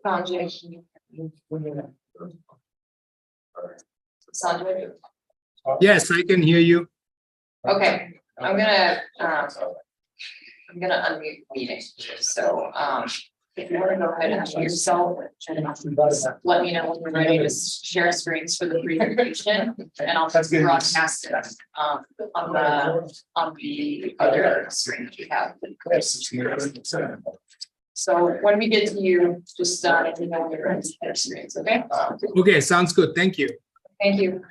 Sanjay. Sanjay. Yes, I can hear you. Okay, I'm gonna unmute the meeting, so, if you wanna go ahead and show yourself. Let me know when you're ready to share screens for the presentation, and I'll broadcast it, on the other screen that you have. So when we get to you, just, let me know when you're ready to share screens, okay? Okay, sounds good. Thank you. Thank you.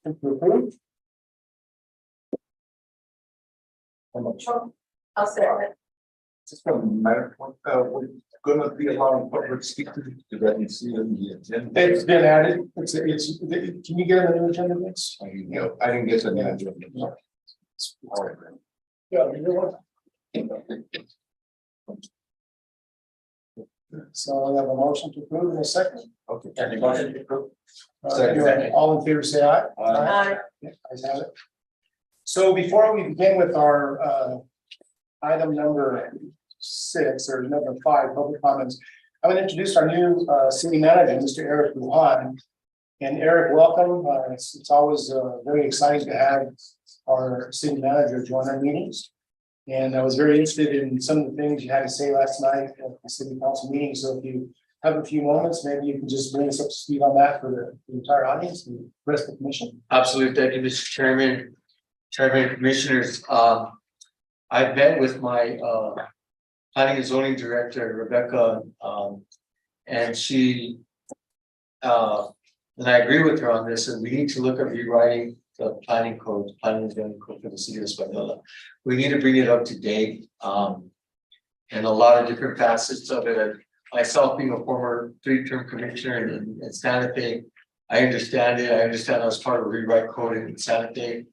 motion to approve? I'll say it. Just from a matter point, we're gonna be allowing public speakers to let me see on the agenda. It's been added, can you get on the new agenda next? I didn't get the new agenda. All right, then. Yeah, you know what? So I have a motion to approve in a second. Okay. Any motion to approve? Second. All in favor, say aye. Aye. Yeah, ayes have it. So before we begin with our item number 6 or number 5, public comments, I'm going to introduce our new city manager, Mr. Eric Lujan. And Eric, welcome. It's always very exciting to have our city manager join our meetings. And I was very interested in some of the things you had to say last night at the city council meeting. So if you have a few moments, maybe you can just bring us up to speed on that for the entire audience and the rest of the commission. Absolutely. Thank you, Mr. Chairman, Chairman, Commissioners. I've met with my planning and zoning director, Rebecca, and she and I agree with her on this, and we need to look at rewriting the planning code, planning and zoning code for the city of Española. We need to bring it up to date, and a lot of different facets of it. Myself being a former 3-term commissioner in Santa Fe, I understand it. I understand I was part of a rewrite code in Santa Fe,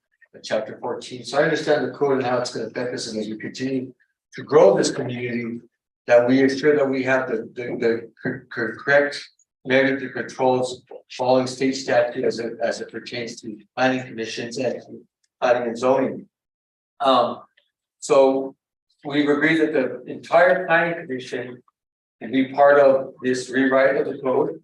chapter 14. So I understand the code and how it's going to affect us, and as we continue to grow this community, that we ensure that we have the correct measures and controls following state statute as it pertains to planning commissions and planning and zoning. So we've agreed that the entire planning commission can be part of this rewrite of the code.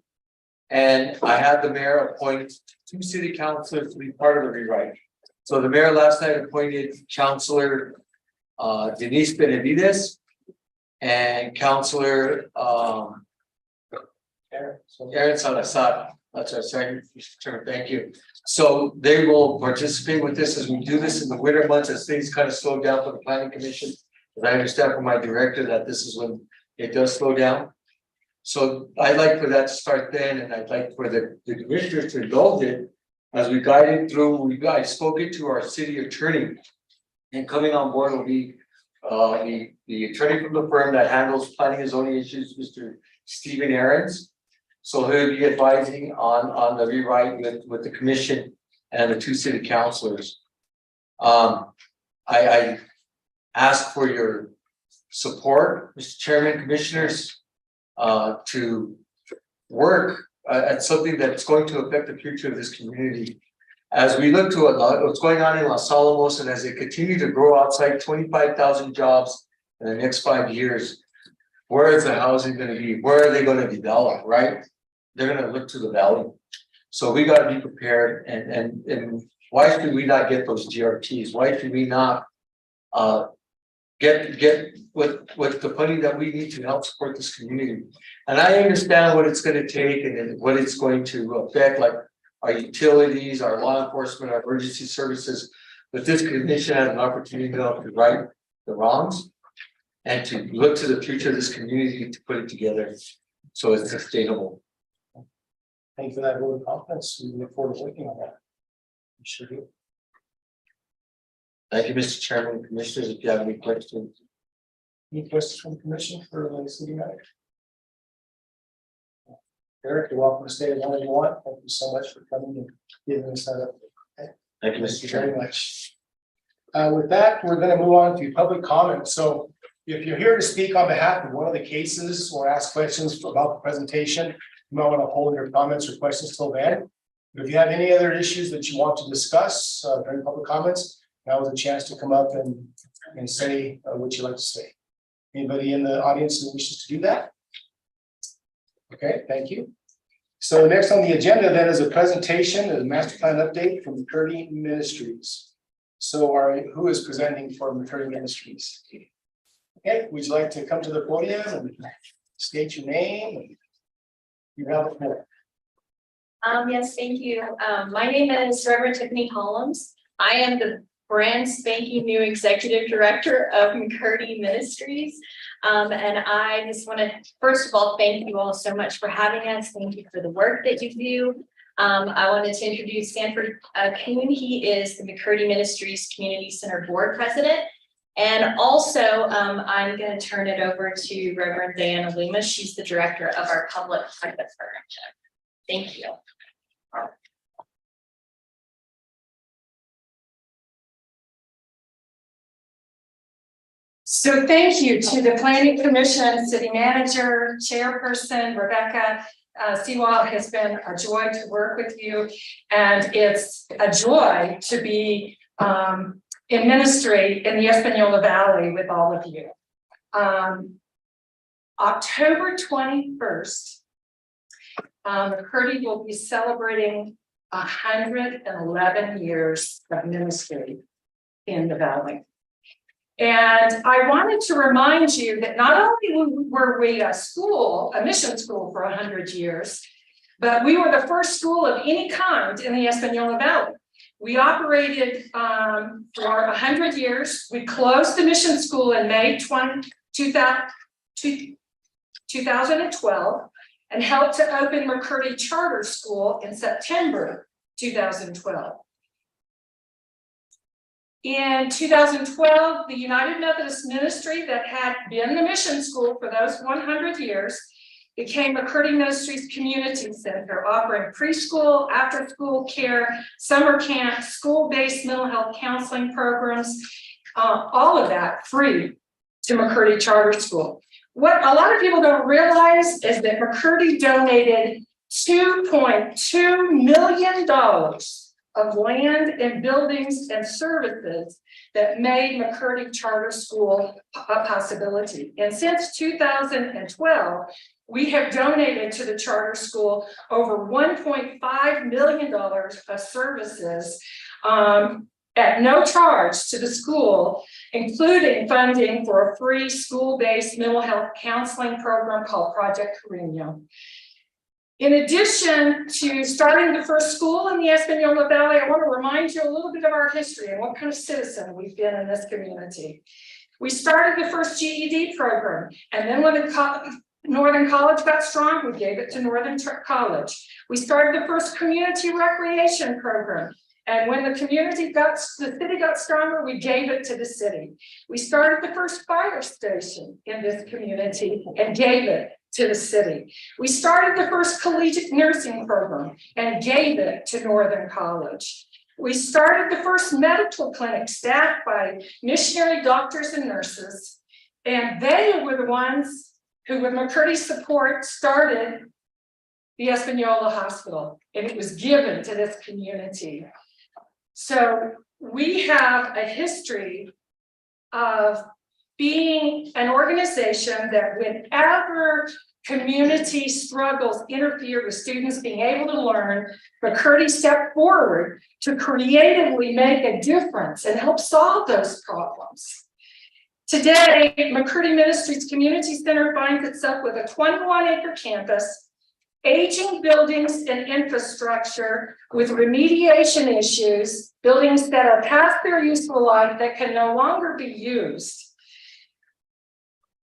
And I had the mayor appoint 2 city councilors to be part of the rewrite. So the mayor last night appointed Councilor Denise Benavides and Councilor Aaron Salazar. That's our second, Mr. Chairman, thank you. So they will participate with this as we do this in the winter months as things kind of slow down for the planning commission. But I understand from my director that this is when it does slow down. So I'd like for that to start then, and I'd like for the commissioners to indulge it as we guide it through. I spoke it to our city attorney, and coming on board will be the attorney from the firm that handles planning and zoning issues, Mr. Stephen Aarons. So he'll be advising on the rewrite with the commission and the 2 city councilors. I ask for your support, Mr. Chairman, commissioners, to work at something that's going to affect the future of this community. As we look to what's going on in Los Alamos, and as they continue to grow outside 25,000 jobs in the next 5 years, where is the housing going to be? Where are they going to develop, right? They're going to look to the valley. So we got to be prepared. And why should we not get those GRTs? Why should we not get with the funding that we need to help support this community? And I understand what it's going to take and what it's going to affect, like our utilities, our law enforcement, our emergency services. But this commission has an opportunity to right the wrongs and to look to the future of this community to put it together so it's sustainable. Thank you for that vote of confidence. We look forward to working on that. We sure do. Thank you, Mr. Chairman, commissioners. If you have any questions. Any questions from the commission for the city manager? Eric, you're welcome to stay as long as you want. Thank you so much for coming and giving us that update. Thank you, Thank Mr. you Chairman. very much. With that, we're going to move on to public comment. So if you're here to speak on behalf of one of the cases or ask questions about the presentation, you might want to hold your comments or questions till then. But if you have any other issues that you want to discuss during public comments, now is a chance to come up and say what you'd like to say. Anybody in the audience who wishes to do that? Okay, thank you. So next on the agenda then is a presentation of the master plan update from McCurdy Ministries. So who is presenting for McCurdy Ministries? Okay, would you like to come to the podium and state your name? You have the floor. Yes, thank you. My name is Reverend Tiffany Collins. I am the brand spanking new executive director of McCurdy Ministries. And I just want to, first of all, thank you all so much for having us. Thank you for the work that you do. I wanted to introduce Stanford Kuhn. He is the McCurdy Ministries Community Center Board President. And also, I'm going to turn it over to Reverend Diana Loomis. She's the Director of our Public-Private Partnership. Thank you. So thank you to the Planning Commission, City Manager, Chairperson, Rebecca. Seawall, has been a joy to work with you, and it's a joy to be in ministry in the Espanola Valley with all of you. October 21st, McCurdy will be celebrating 111 years of ministry in the Valley. And I wanted to remind you that not only were we a school, a mission school for 100 years, but we were the first school of any kind in the Espanola Valley. We operated for 100 years. We closed the mission school in May 2012 and helped to open McCurdy Charter School in September 2012. In 2012, the United Methodist Ministry that had been the mission school for those 100 years became McCurdy Ministries Community Center, offering preschool, after-school care, summer camp, school-based mental health counseling programs, all of that free to McCurdy Charter School. What a lot of people don't realize is that McCurdy donated $2.2 million of land and buildings and services that made McCurdy Charter School a possibility. And since 2012, we have donated to the charter school over $1.5 million of services at no charge to the school, including funding for a free school-based mental health counseling program called Project Carino. In addition to starting the first school in the Espanola Valley, I want to remind you a little bit of our history and what kind of citizen we've been in this community. We started the first GED program, and then when the Northern College got strong, we gave it to Northern College. We started the first community recreation program, and when the city got stronger, we gave it to the city. We started the first fire station in this community and gave it to the city. We started the first collegiate nursing program and gave it to Northern College. We started the first medical clinic staffed by missionary doctors and nurses, and they were the ones who, with McCurdy's support, started the Espanola Hospital, and it was given to this community. So we have a history of being an organization that whenever community struggles interfere with students being able to learn, McCurdy stepped forward to creatively make a difference and help solve those problems. Today, McCurdy Ministries Community Center finds itself with a 21-acre campus, aging buildings and infrastructure with remediation issues, buildings that are past their useful life that can no longer be used.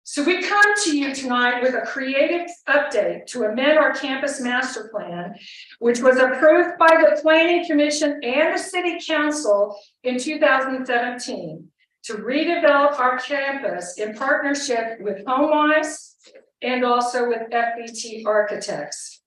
So we come to you tonight with a creative update to amend our campus master plan, which was approved by the Planning Commission and the City Council in 2017 to redevelop our campus in partnership with HomeWise and also with FBT Architects.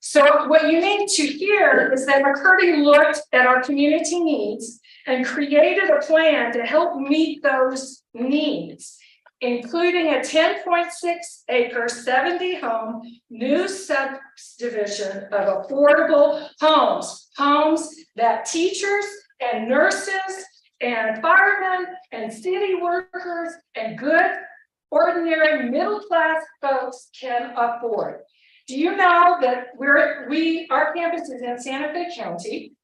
So what you need to hear is that McCurdy looked at our community needs and created a plan to help meet those needs, including a 10.6-acre, 70-home new subdivision of affordable homes, homes that teachers and nurses and firemen and city workers and good, ordinary middle-class folks can afford. Do you know that our campus is in Santa Fe County,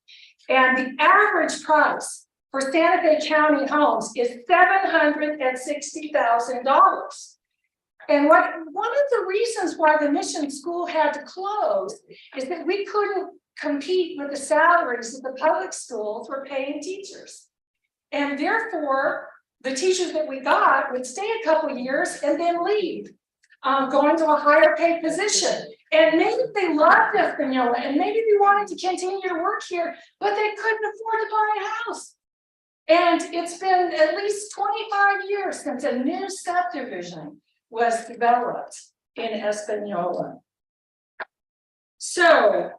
and the average price for Santa Fe County homes is $760,000. And one of the reasons why the mission school had to close is that we couldn't compete with the salaries that the public schools were paying teachers. And therefore, the teachers that we got would stay a couple of years and then leave, going to a higher paid position. And maybe they loved Espanola and maybe they wanted to continue to work here, but they couldn't afford to buy a house. And it's been at least 25 years since a new subdivision was developed in Espanola. So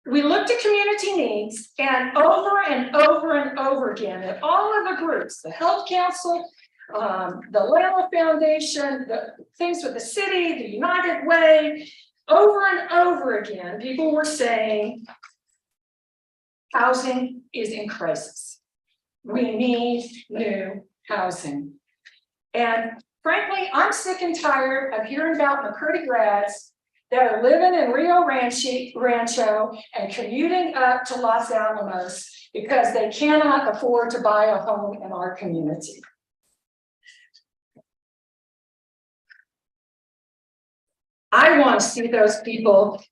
we looked at community needs, and over again at all of the groups, the Health Council, the Layla Foundation, the things with the city, the United Way, over and over again, people were saying housing is in crisis. We need new housing. And frankly, I'm sick and tired of hearing about McCurdy grads that are living in Rio Rancho and commuting up to Los Alamos because they cannot afford to buy a home in our community. I want to see those people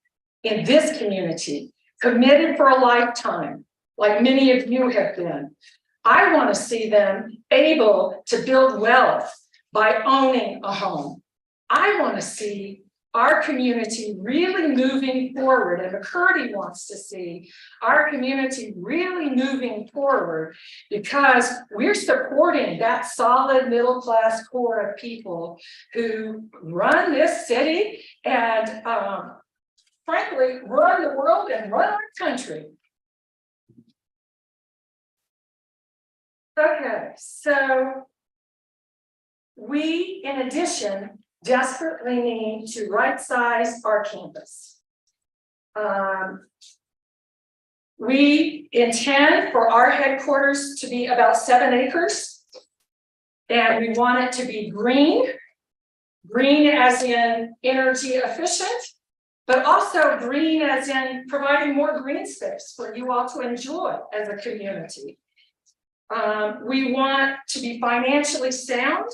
in this community committed for a lifetime, like many of you have been. I want to see them able to build wealth by owning a home. I want to see our community really moving forward, and McCurdy wants to see our community really moving forward because we're supporting that solid middle-class core of people who run this city and frankly, run the world and run our country. Okay, so we, in addition, desperately need to right-size our campus. We intend for our headquarters to be about 7 acres, and we want it to be green as in energy efficient, but also green as in providing more green space for you all to enjoy as a community. We want to be financially sound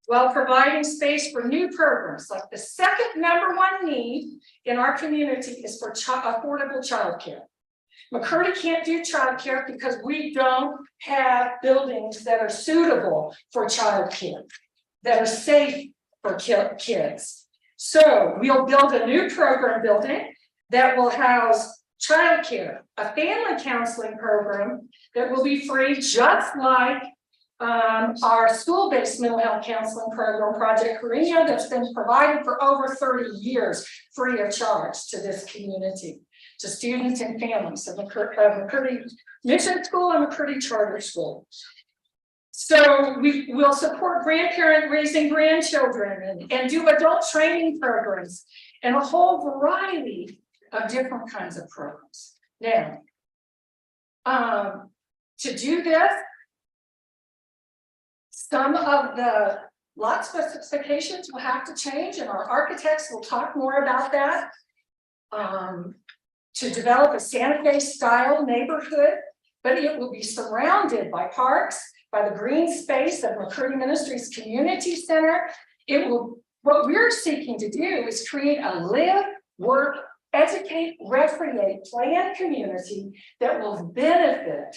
while providing space for new programs. Like the second #1 need in our community is for affordable childcare. McCurdy can't do childcare because we don't have buildings that are suitable for childcare, that are safe for kids. So we'll build a new program building that will house childcare, a family counseling program that will be free, just like our school-based mental health counseling program, Project Carino, that's been provided for over 30 years, free of charge to this community, to students and families of McCurdy Mission School and McCurdy Charter School. So we will support grandparent raising grandchildren and do adult training programs and a whole variety of different kinds of programs. Now, to do this, some of the lot specifications will have to change, and our architects will talk more about that. To develop a Santa Fe style neighborhood, but it will be surrounded by parks, by the green space of McCurdy Ministries Community Center. What we're seeking to do is create a live, work, educate, recreate, planned community that will benefit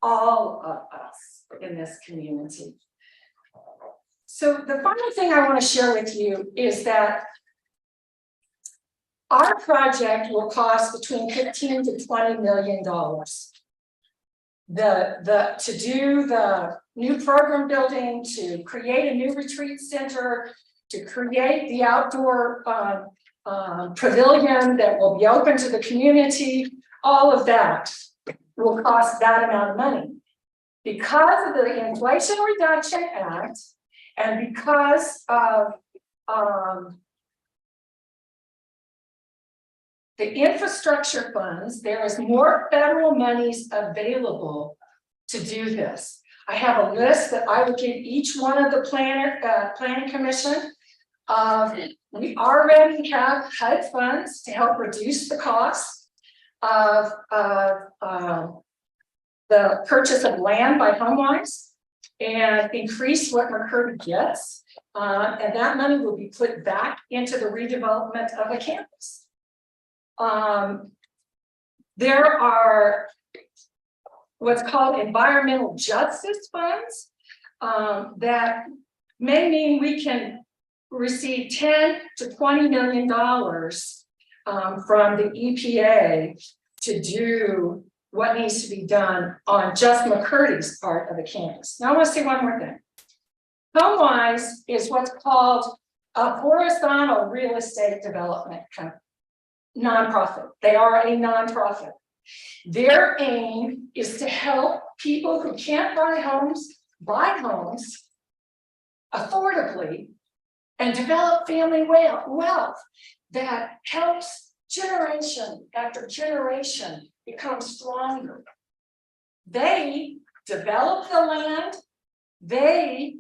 all of us in this community. So the final thing I want to share with you is that our project will cost between $15 to $20 million. To do the new program building, to create a new retreat center, to create the outdoor pavilion that will be open to the community, all of that will cost that amount of money. Because of the Inflation Reduction Act and because of the infrastructure funds, there is more federal monies available to do this. I have a list that I will give each one of the planning commission. We already have HUD funds to help reduce the cost of the purchase of land by HomeWise and increase what McCurdy gets. And that money will be put back into the redevelopment of a campus. There are what's called environmental justice funds that may mean we can receive 10 to 20 million dollars from the EPA to do what needs to be done on just McCurdy's part of the campus. Now I want to say one more thing. HomeWise is what's called a horizontal real estate development company, nonprofit. They are a nonprofit. Their aim is to help people who can't buy homes affordably and develop family wealth that helps generation after generation become stronger. They develop the land, they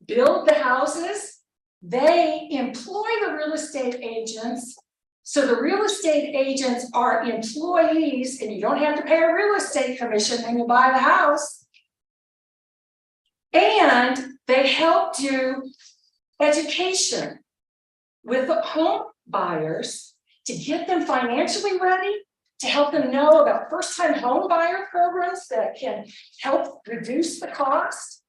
build the houses, they employ the real estate agents. So the real estate agents are employees and you don't have to pay a real estate commission when you buy the house. And they help do education with home buyers to get them financially ready, to help them know about first-time home buyer programs that can help reduce the cost.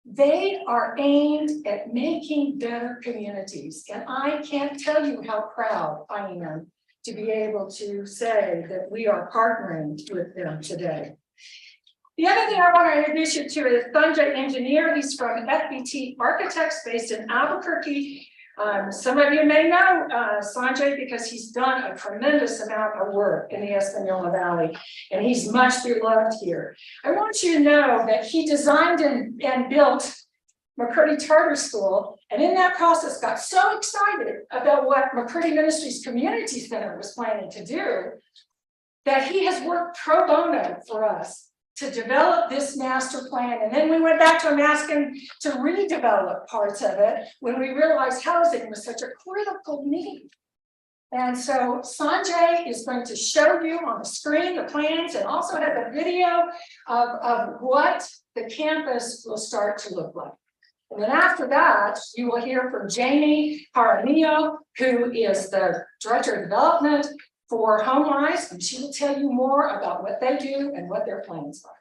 They are aimed at making better communities. And I can't tell you how proud I am to be able to say that we are partnering with them today. The other thing I want to introduce you to is Sanjay Engineer. He's from FBT Architects based in Albuquerque. Some of you may know Sanjay because he's done a tremendous amount of work in the Espanola Valley, and he's much beloved here. I want you to know that he designed and built McCurdy Charter School, and in that process got so excited about what McCurdy Ministries Community Center was planning to do that he has worked pro bono for us to develop this master plan. And then we went back to him asking to redevelop parts of it when we realized housing was such a critical need. And so Sanjay is going to show you on the screen the plans and also have a video of what the campus will start to look like. And then after that, you will hear from Jamie Jaramillo, who is the Director of Development for HomeWise, and she will tell you more about what they do and what their plans are.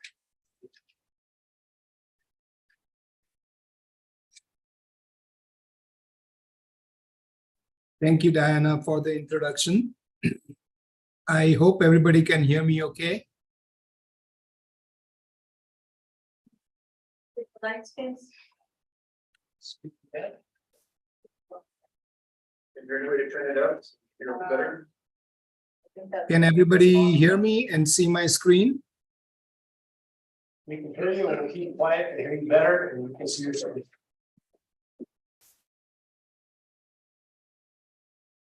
Thank you, Diana, for the introduction. I hope everybody can hear me okay. Can everybody hear me and see my screen? We can hear you and we'll keep quiet and hear you better and we can see your screen.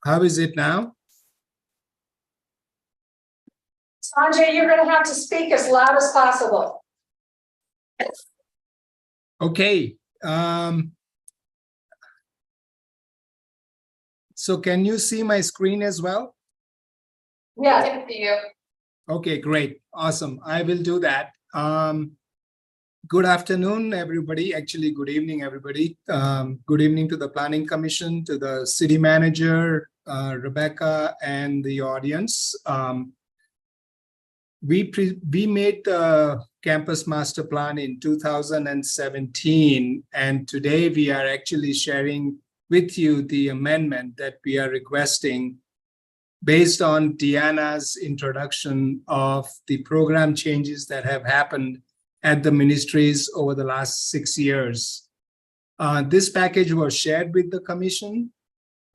How is it now? Sanjay, you're going to have to speak as loud as possible. Okay. So can you see my screen as well? Yeah. Good to you. Okay, great. Awesome. I will do that. Good afternoon, everybody. Actually, good evening, everybody. Good evening to the Planning Commission, to the City Manager, Rebecca, and the audience. We made the Campus Master Plan in 2017, and today we are actually sharing with you the amendment that we are requesting based on Deanna's introduction of the program changes that have happened at the ministries over the last 6 years. This package was shared with the commission.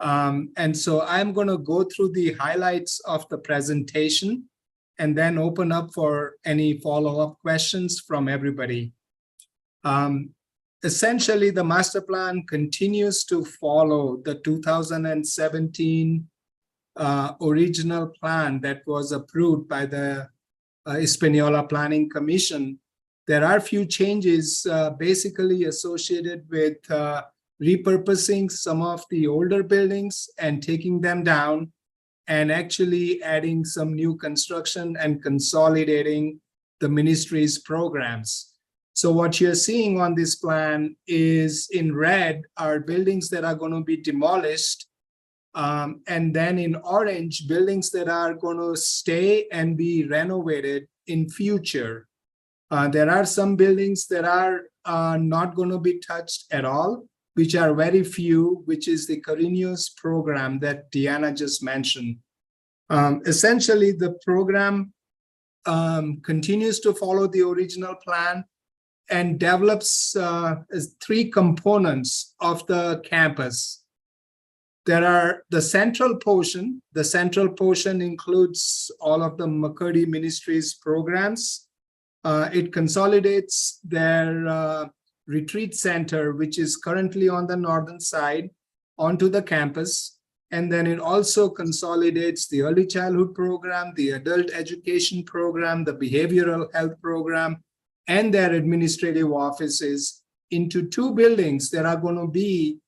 And so I'm going to go through the highlights of the presentation and then open up for any follow-up questions from everybody. Essentially, the master plan continues to follow the 2017 original plan that was approved by the Espanola Planning Commission. There are a few changes basically associated with repurposing some of the older buildings and taking them down and actually adding some new construction and consolidating the ministry's programs. So what you're seeing on this plan is in red are buildings that are going to be demolished. And then in orange, buildings that are going to stay and be renovated in future. There are some buildings that are not going to be touched at all. which are very few, which is the Carinius program that Deanna just mentioned. Essentially, the program continues to follow the original plan and develops three components of the campus. There are the central portion. The central portion includes all of the McCurdy Ministries programs. It consolidates their retreat center, which is currently on the northern side, onto the campus. And then it also consolidates the early childhood program, the adult education program, the behavioral health program, and their administrative offices into two buildings that are going to be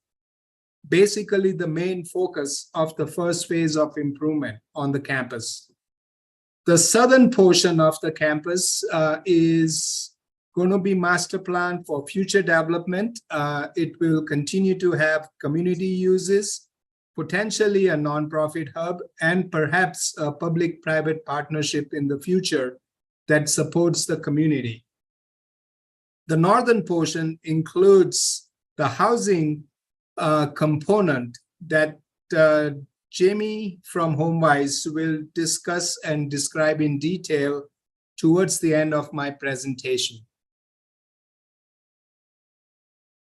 basically the main focus of the first phase of improvement on the campus. The southern portion of the campus is going to be master plan for future development. It will continue to have community uses, potentially a nonprofit hub, and perhaps a public-private partnership in the future that supports the community. The northern portion includes the housing component that Jamie from HomeWise will discuss and describe in detail towards the end of my presentation.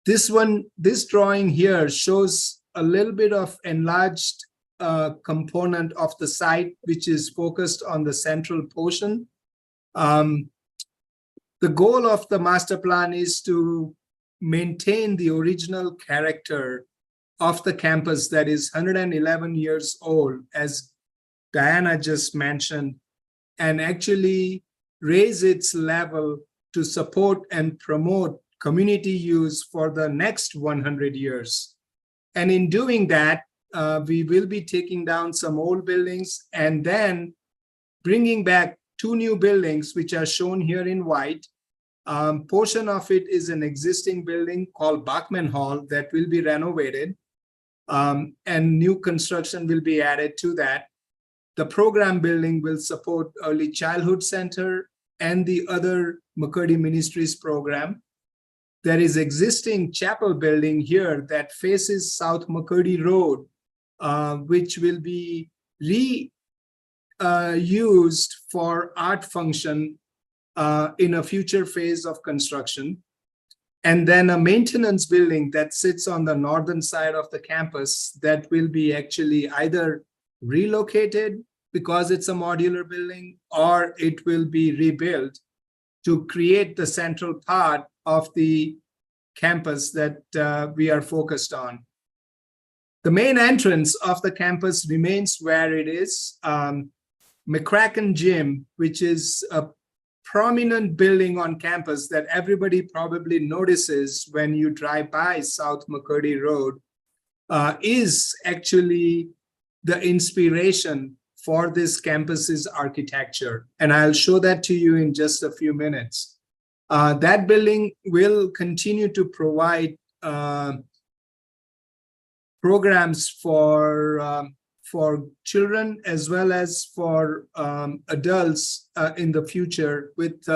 This drawing here shows a little bit of enlarged component of the site, which is focused on the central portion. The goal of the master plan is to maintain the original character of the campus that is 111 years old, as Diana just mentioned, and actually raise its level to support and promote community use for the next 100 years. And in doing that, we will be taking down some old buildings and then bringing back two new buildings, which are shown here in white. Portion of it is an existing building called Bachman Hall that will be renovated, and new construction will be added to that. The program building will support Early Childhood Center and the other McCurdy Ministries program. There is existing chapel building here that faces South McCurdy Road, which will be reused for art function in a future phase of construction. And then a maintenance building that sits on the northern side of the campus that will be actually either relocated because it's a modular building, or it will be rebuilt to create the central part of the campus that we are focused on. The main entrance of the campus remains where it is. McCracken Gym, which is a prominent building on campus that everybody probably notices when you drive by South McCurdy Road, is actually the inspiration for this campus's architecture. And I'll show that to you in just a few minutes. That building will continue to provide programs for children as well as for adults in the future, with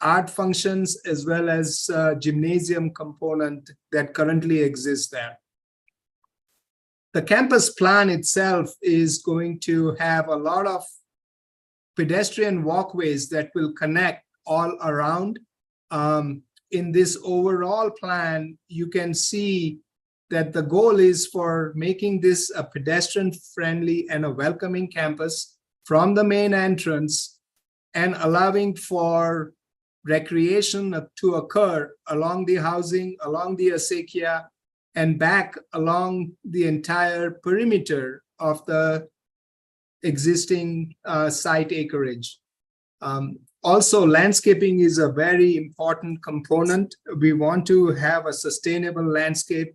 art functions as well as gymnasium component that currently exists there. The campus plan itself is going to have a lot of pedestrian walkways that will connect all around. In this overall plan, you can see that the goal is for making this a pedestrian-friendly and a welcoming campus from the main entrance, and allowing for recreation to occur along the housing, along the acequia, and back along the entire perimeter of the existing site acreage. Also, landscaping is a very important component. We want to have a sustainable landscape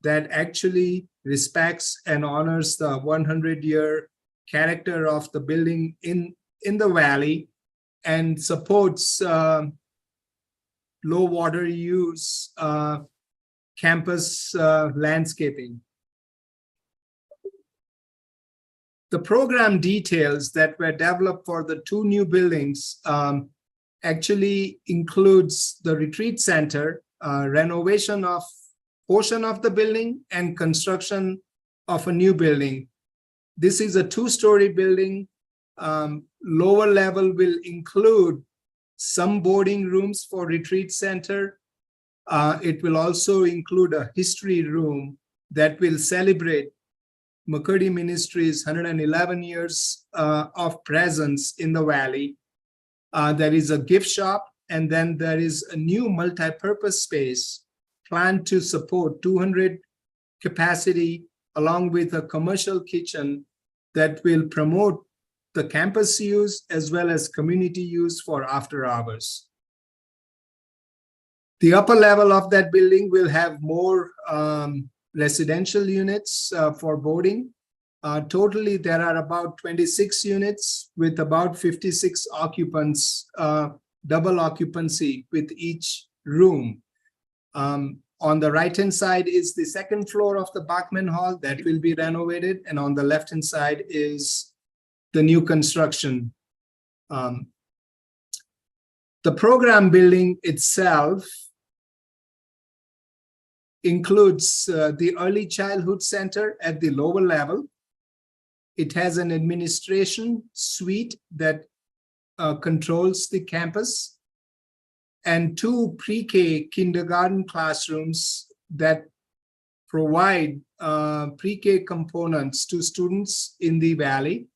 that actually respects and honors the 100-year character of the building in the valley, and supports low water use campus landscaping. The program details that were developed for the two new buildings actually includes the retreat center, renovation of portion of the building and construction of a new building. This is a two-story building. Lower level will include some boarding rooms for retreat center. It will also include a history room that will celebrate McCurdy Ministries 111 years of presence in the valley. There is a gift shop, and then there is a new multi-purpose space planned to support 200 capacity, along with a commercial kitchen that will promote the campus use as well as community use for after hours. The upper level of that building will have more residential units for boarding. Totally, there are about 26 units with about 56 occupants, double occupancy with each room. On the right-hand side is the second floor of the Bachman Hall that will be renovated, and on the left-hand side is the new construction. The program building itself includes the Early Childhood Center at the lower level. It has an administration suite that controls the campus, and 2 pre-K kindergarten classrooms that provide pre-K components to students in the valley.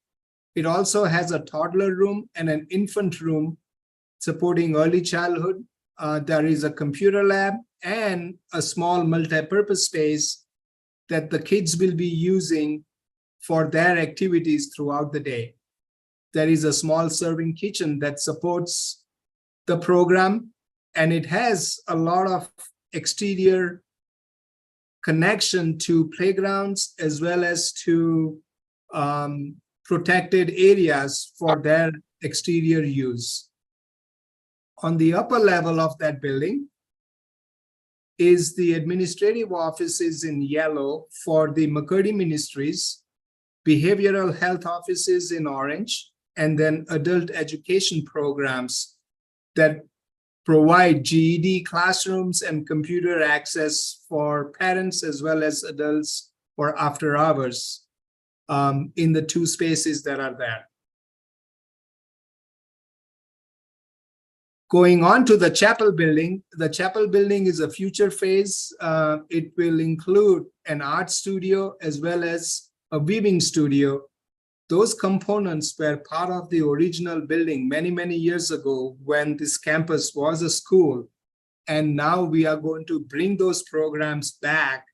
It also has a toddler room and an infant room supporting early childhood. There is a computer lab and a small multi-purpose space that the kids will be using for their activities throughout the day. There is a small serving kitchen that supports the program, and it has a lot of exterior connection to playgrounds as well as to protected areas for their exterior use. On the upper level of that building is the administrative offices in yellow for the McCurdy Ministries, behavioral health offices in orange, and then adult education programs that provide GED classrooms and computer access for parents as well as adults for after hours in the 2 spaces that are there. Going on to the chapel building is a future phase. It will include an art studio as well as a weaving studio. Those components were part of the original building many, many years ago when this campus was a school. And now we are going to bring those programs back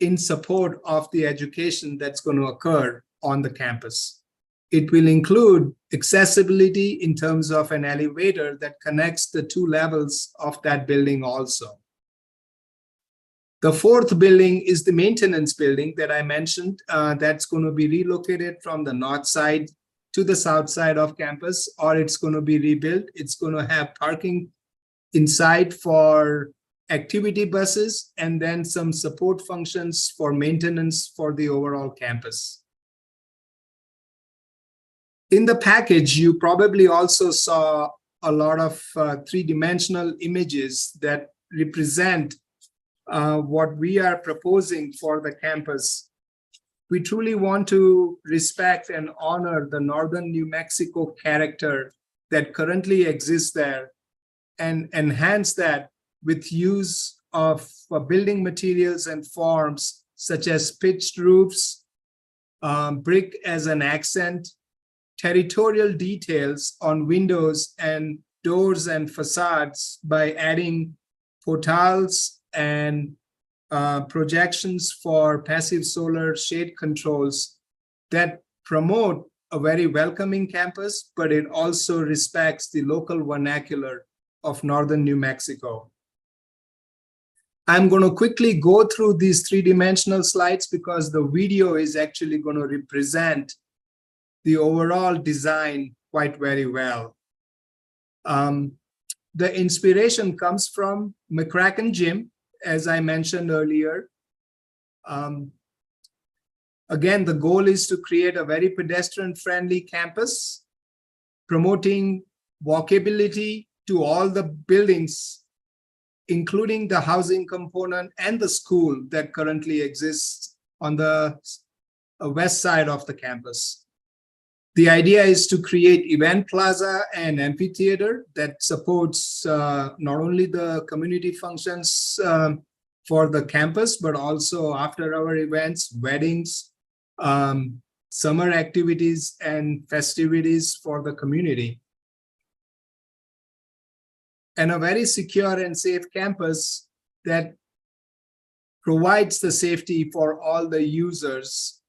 in support of the education that's going to occur on the campus. It will include accessibility in terms of an elevator that connects the 2 levels of that building also. The 4th building is the maintenance building that I mentioned that's going to be relocated from the north side to the south side of campus, or it's going to be rebuilt. It's going to have parking inside for activity buses and then some support functions for maintenance for the overall campus. In the package, you probably also saw a lot of 3-dimensional images that represent what we are proposing for the campus. We truly want to respect and honor the northern New Mexico character that currently exists there and enhance that with use of building materials and forms such as pitched roofs, brick as an accent, territorial details on windows and doors and facades by adding portals and projections for passive solar shade controls that promote a very welcoming campus, but it also respects the local vernacular of northern New Mexico. I'm going to quickly go through these 3-dimensional slides because the video is actually going to represent the overall design quite very well. The inspiration comes from McCracken Gym, as I mentioned earlier. Again, the goal is to create a very pedestrian-friendly campus, promoting walkability to all the buildings including the housing component and the school that currently exists on the west side of the campus. The idea is to create event plaza and amphitheater that supports not only the community functions for the campus, but also after our events, weddings, summer activities and festivities for the community. And a very secure and safe campus that provides the safety for all the users,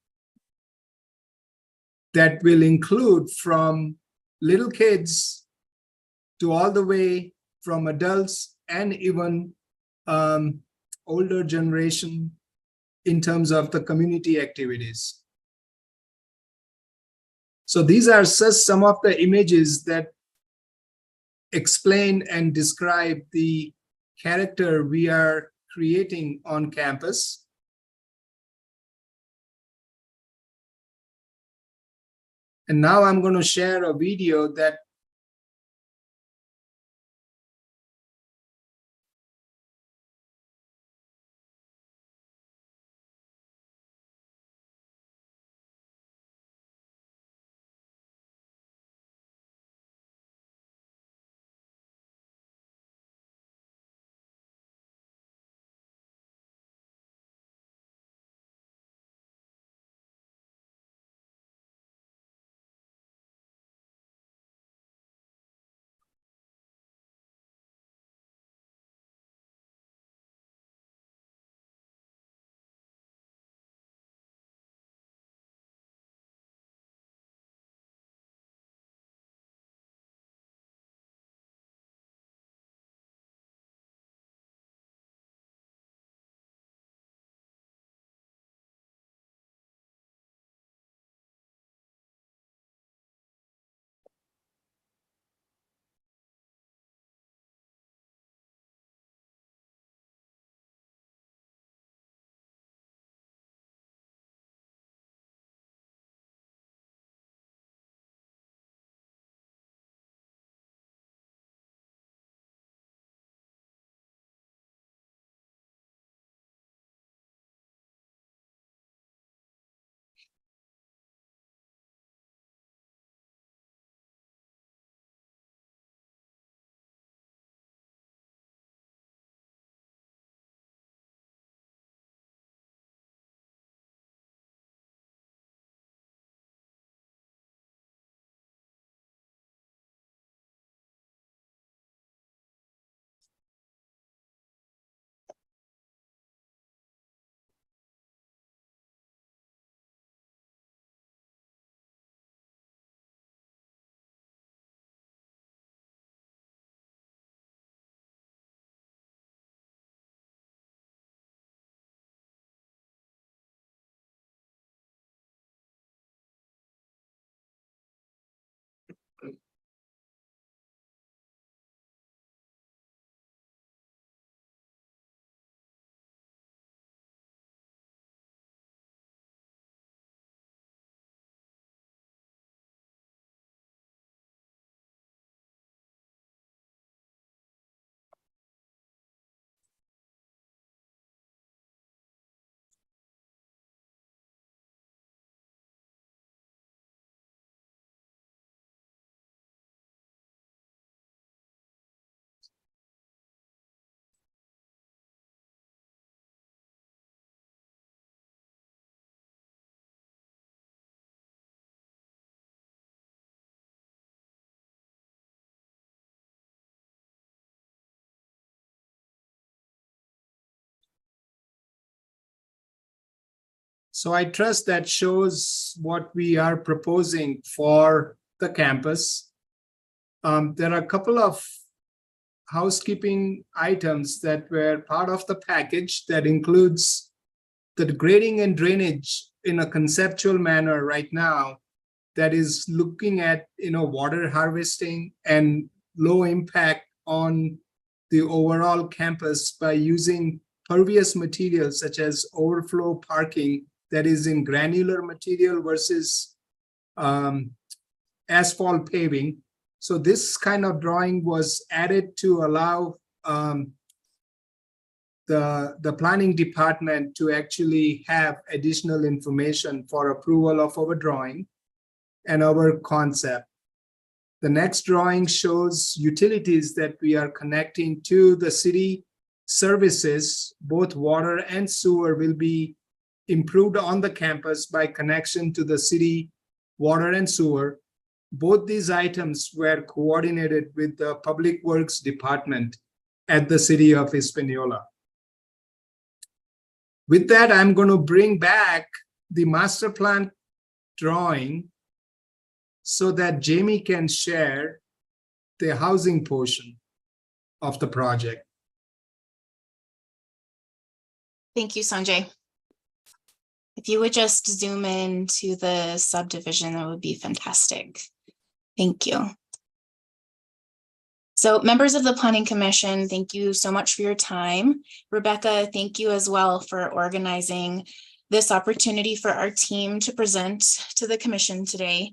that will include from little kids to all the way from adults and even older generation in terms of the community activities. So these are just some of the images that explain and describe the character we are creating on campus. And now I'm going to share a video that so I trust that shows what we are proposing for the campus. There are a couple of housekeeping items that were part of the package that includes the grading and drainage in a conceptual manner right now that is looking at water harvesting and low impact on the overall campus by using pervious materials such as overflow parking that is in granular material versus asphalt paving. So this kind of drawing was added to allow the planning department to actually have additional information for approval of our drawing and our concept. The next drawing shows utilities that we are connecting to the city services. Both water and sewer will be improved on the campus by connection to the city water and sewer. Both these items were coordinated with the Public Works Department at the city of Hispaniola. With that, I'm going to bring back the master plan drawing so that Jamie can share the housing portion of the project. Thank you, Sanjay. If you would just zoom in to the subdivision, that would be fantastic. Thank you. So members of the Planning Commission, thank you so much for your time. Rebecca, thank you as well for organizing this opportunity for our team to present to the Commission today.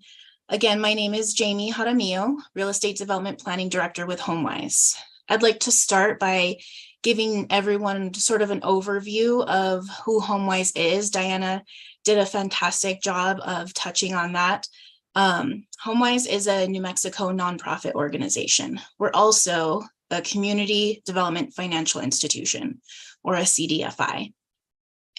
Again, my name is Jamie Jaramillo, Real Estate Development Planning Director with HomeWise. I'd like to start by giving everyone sort of an overview of who HomeWise is. Diana did a fantastic job of touching on that. HomeWise is a New Mexico nonprofit organization. We're also a community development financial institution, or a CDFI.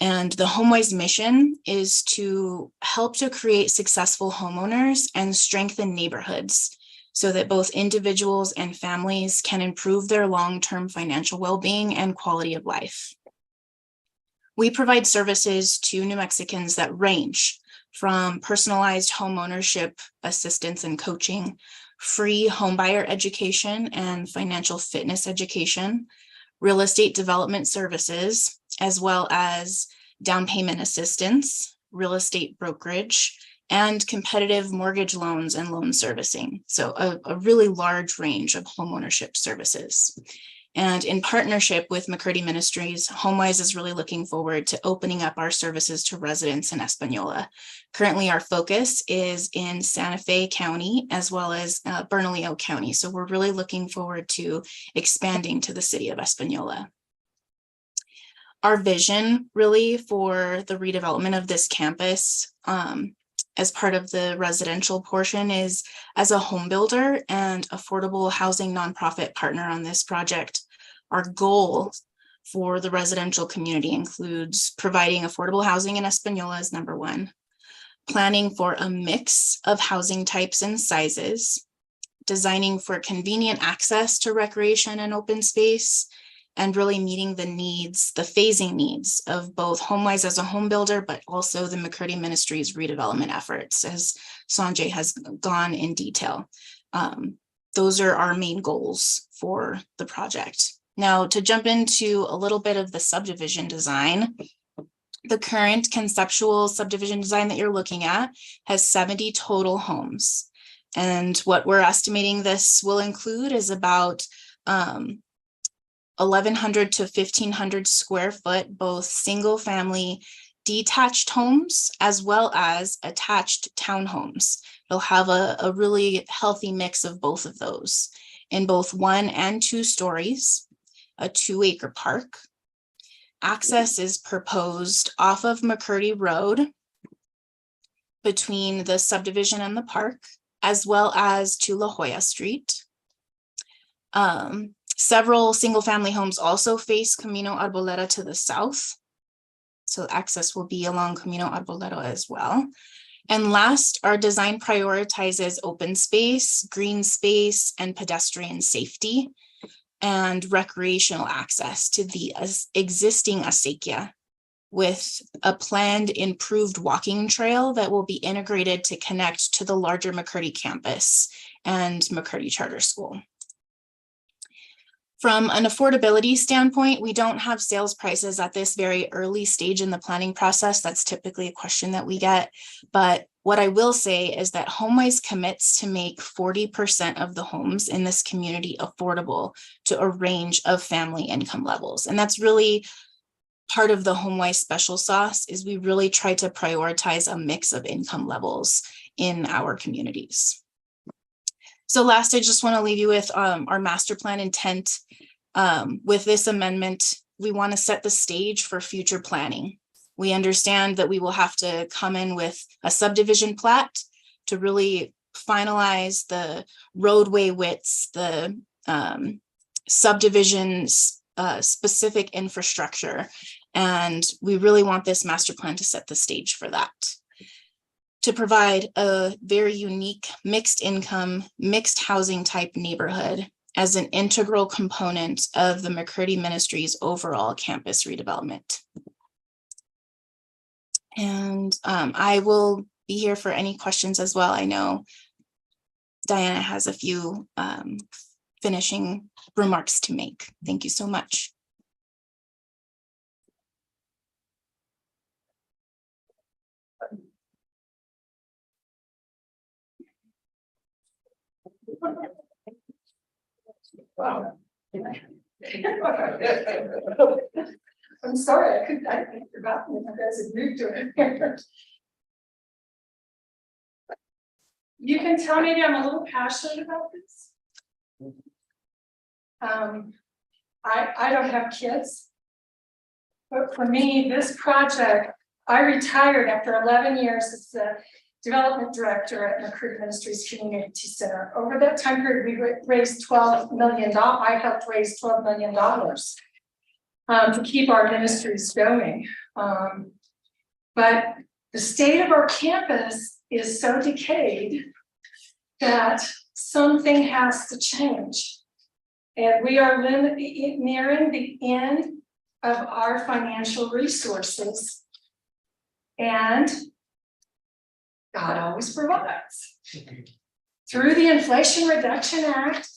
And the HomeWise mission is to help to create successful homeowners and strengthen neighborhoods so that both individuals and families can improve their long-term financial well-being and quality of life. We provide services to New Mexicans that range from personalized homeownership assistance and coaching, free homebuyer education and financial fitness education, real estate development services, as well as down payment assistance, real estate brokerage, and competitive mortgage loans and loan servicing. So a really large range of homeownership services. And in partnership with McCurdy Ministries, HomeWise is really looking forward to opening up our services to residents in Espanola. Currently, our focus is in Santa Fe County as well as Bernalillo County. So we're really looking forward to expanding to the city of Espanola. Our vision really for the redevelopment of this campus as part of the residential portion is as a home builder and affordable housing nonprofit partner on this project. Our goal for the residential community includes providing affordable housing in Espanola as number one, planning for a mix of housing types and sizes, designing for convenient access to recreation and open space, and really meeting the needs, the phasing needs of both HomeWise as a home builder, but also the McCurdy Ministries redevelopment efforts, as Sanjay has gone in detail. Those are our main goals for the project. Now, to jump into a little bit of the subdivision design, the current conceptual subdivision design that you're looking at has 70 total homes. And what we're estimating this will include is about 1,100 to 1,500 square foot, both single family detached homes as well as attached townhomes. They'll have a really healthy mix of both of those in both 1 and 2 stories, a 2-acre park. Access is proposed off of McCurdy Road between the subdivision and the park, as well as to La Jolla Street. Several single-family homes also face Camino Arboleda to the south. So access will be along Camino Arboleda as well. And last, our design prioritizes open space, green space, and pedestrian safety, and recreational access to the existing acequia with a planned improved walking trail that will be integrated to connect to the larger McCurdy campus and McCurdy Charter School. From an affordability standpoint, we don't have sales prices at this very early stage in the planning process. That's typically a question that we get. But what I will say is that HomeWise commits to make 40% of the homes in this community affordable to a range of family income levels. And that's really part of the HomeWise special sauce, is we really try to prioritize a mix of income levels in our communities. So last, I just want to leave you with our master plan intent. With this amendment, we want to set the stage for future planning. We understand that we will have to come in with a subdivision plat to really finalize the roadway widths, the subdivisions, specific infrastructure. And we really want this master plan to set the stage for that. To provide a very unique mixed income, mixed housing type neighborhood as an integral component of the McCurdy Ministries overall campus redevelopment. And I will be here for any questions as well. I know Diana has a few finishing remarks to make. Thank you so much. Wow. I'm sorry, I forgot when you guys had moved to it. You can tell maybe I'm a little passionate about this. I don't have kids. But for me, this project, I retired after 11 years as the development director at McCurdy Ministries Community Center. Over that time period, we raised $12 million. I helped raise $12 million to keep our ministries going. But the state of our campus is so decayed that something has to change. And we are nearing the end of our financial resources. And God always provides. Through the Inflation Reduction Act,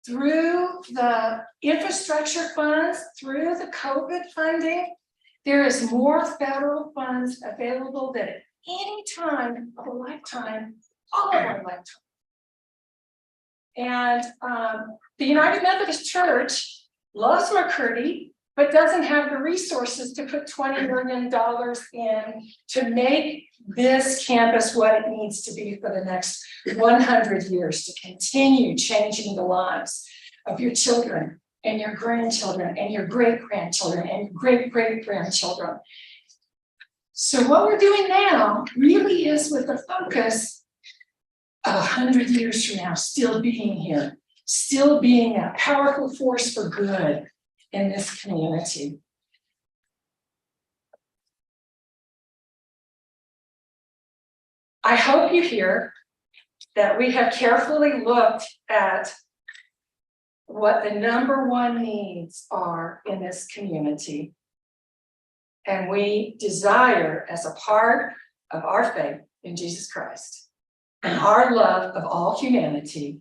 through the infrastructure funds, through the COVID funding, there is more federal funds available than at any time of a lifetime, all of our lifetime. And the United Methodist Church loves McCurdy, but doesn't have the resources to put $20 million in to make this campus what it needs to be for the next 100 years, to continue changing the lives of your children and your grandchildren and your great-grandchildren and your great-great-grandchildren. So what we're doing now really is with the focus of 100 years from now, still being here, still being a powerful force for good in this community. I hope you hear that we have carefully looked at what the #1 needs are in this community. And we desire, as a part of our faith in Jesus Christ and our love of all humanity,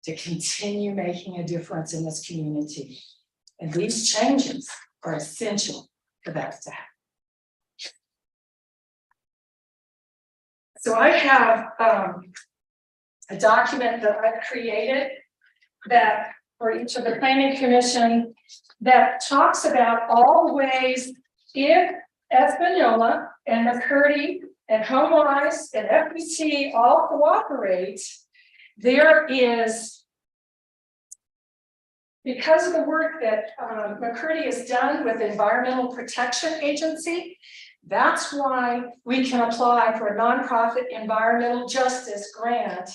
to continue making a difference in this community. And these changes are essential for that to happen. So I have a document that I've created that for each of the planning commission that talks about all the ways if Espanola and McCurdy and HomeWise and FBT all cooperate, there is, because of the work that McCurdy has done with the Environmental Protection Agency, that's why we can apply for a nonprofit environmental justice grant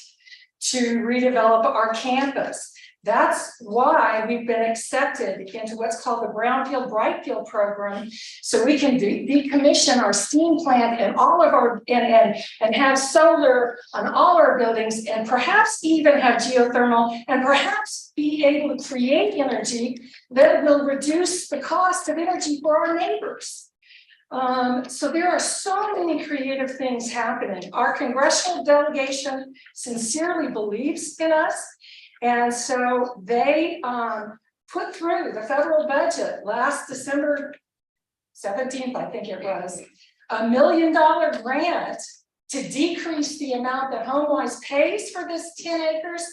to redevelop our campus. That's why we've been accepted into what's called the Brownfield Brightfield program, so we can decommission our steam plant and all of our and have solar on all our buildings, and perhaps even have geothermal, and perhaps be able to create energy that will reduce the cost of energy for our neighbors. So there are so many creative things happening. Our congressional delegation sincerely believes in us. And so they put through the federal budget last December 17th, I think it was, $1 million grant to decrease the amount that HomeWise pays for this 10 acres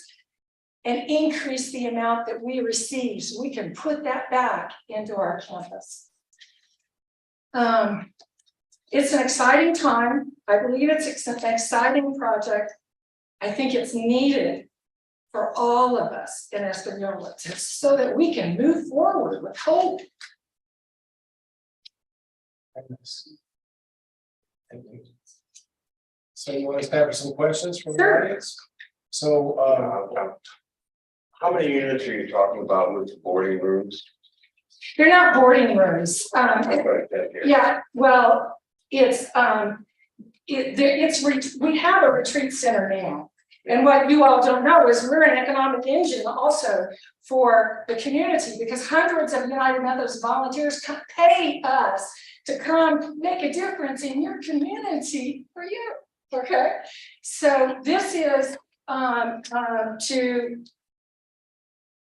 and increase the amount that we receive, so we can put that back into our campus. It's an exciting time. I believe it's an exciting project. I think it's needed for all of us in Espanola, so that we can move forward with hope Thank you. So you want to establish some questions from the Sure. audience? So, How many units are you talking about with boarding rooms? They're not boarding rooms. Yeah, well, we have a retreat center now. And what you all don't know is we're an economic engine also for the community, because hundreds of United Methodist volunteers pay us to come make a difference in your community for you, okay? So this is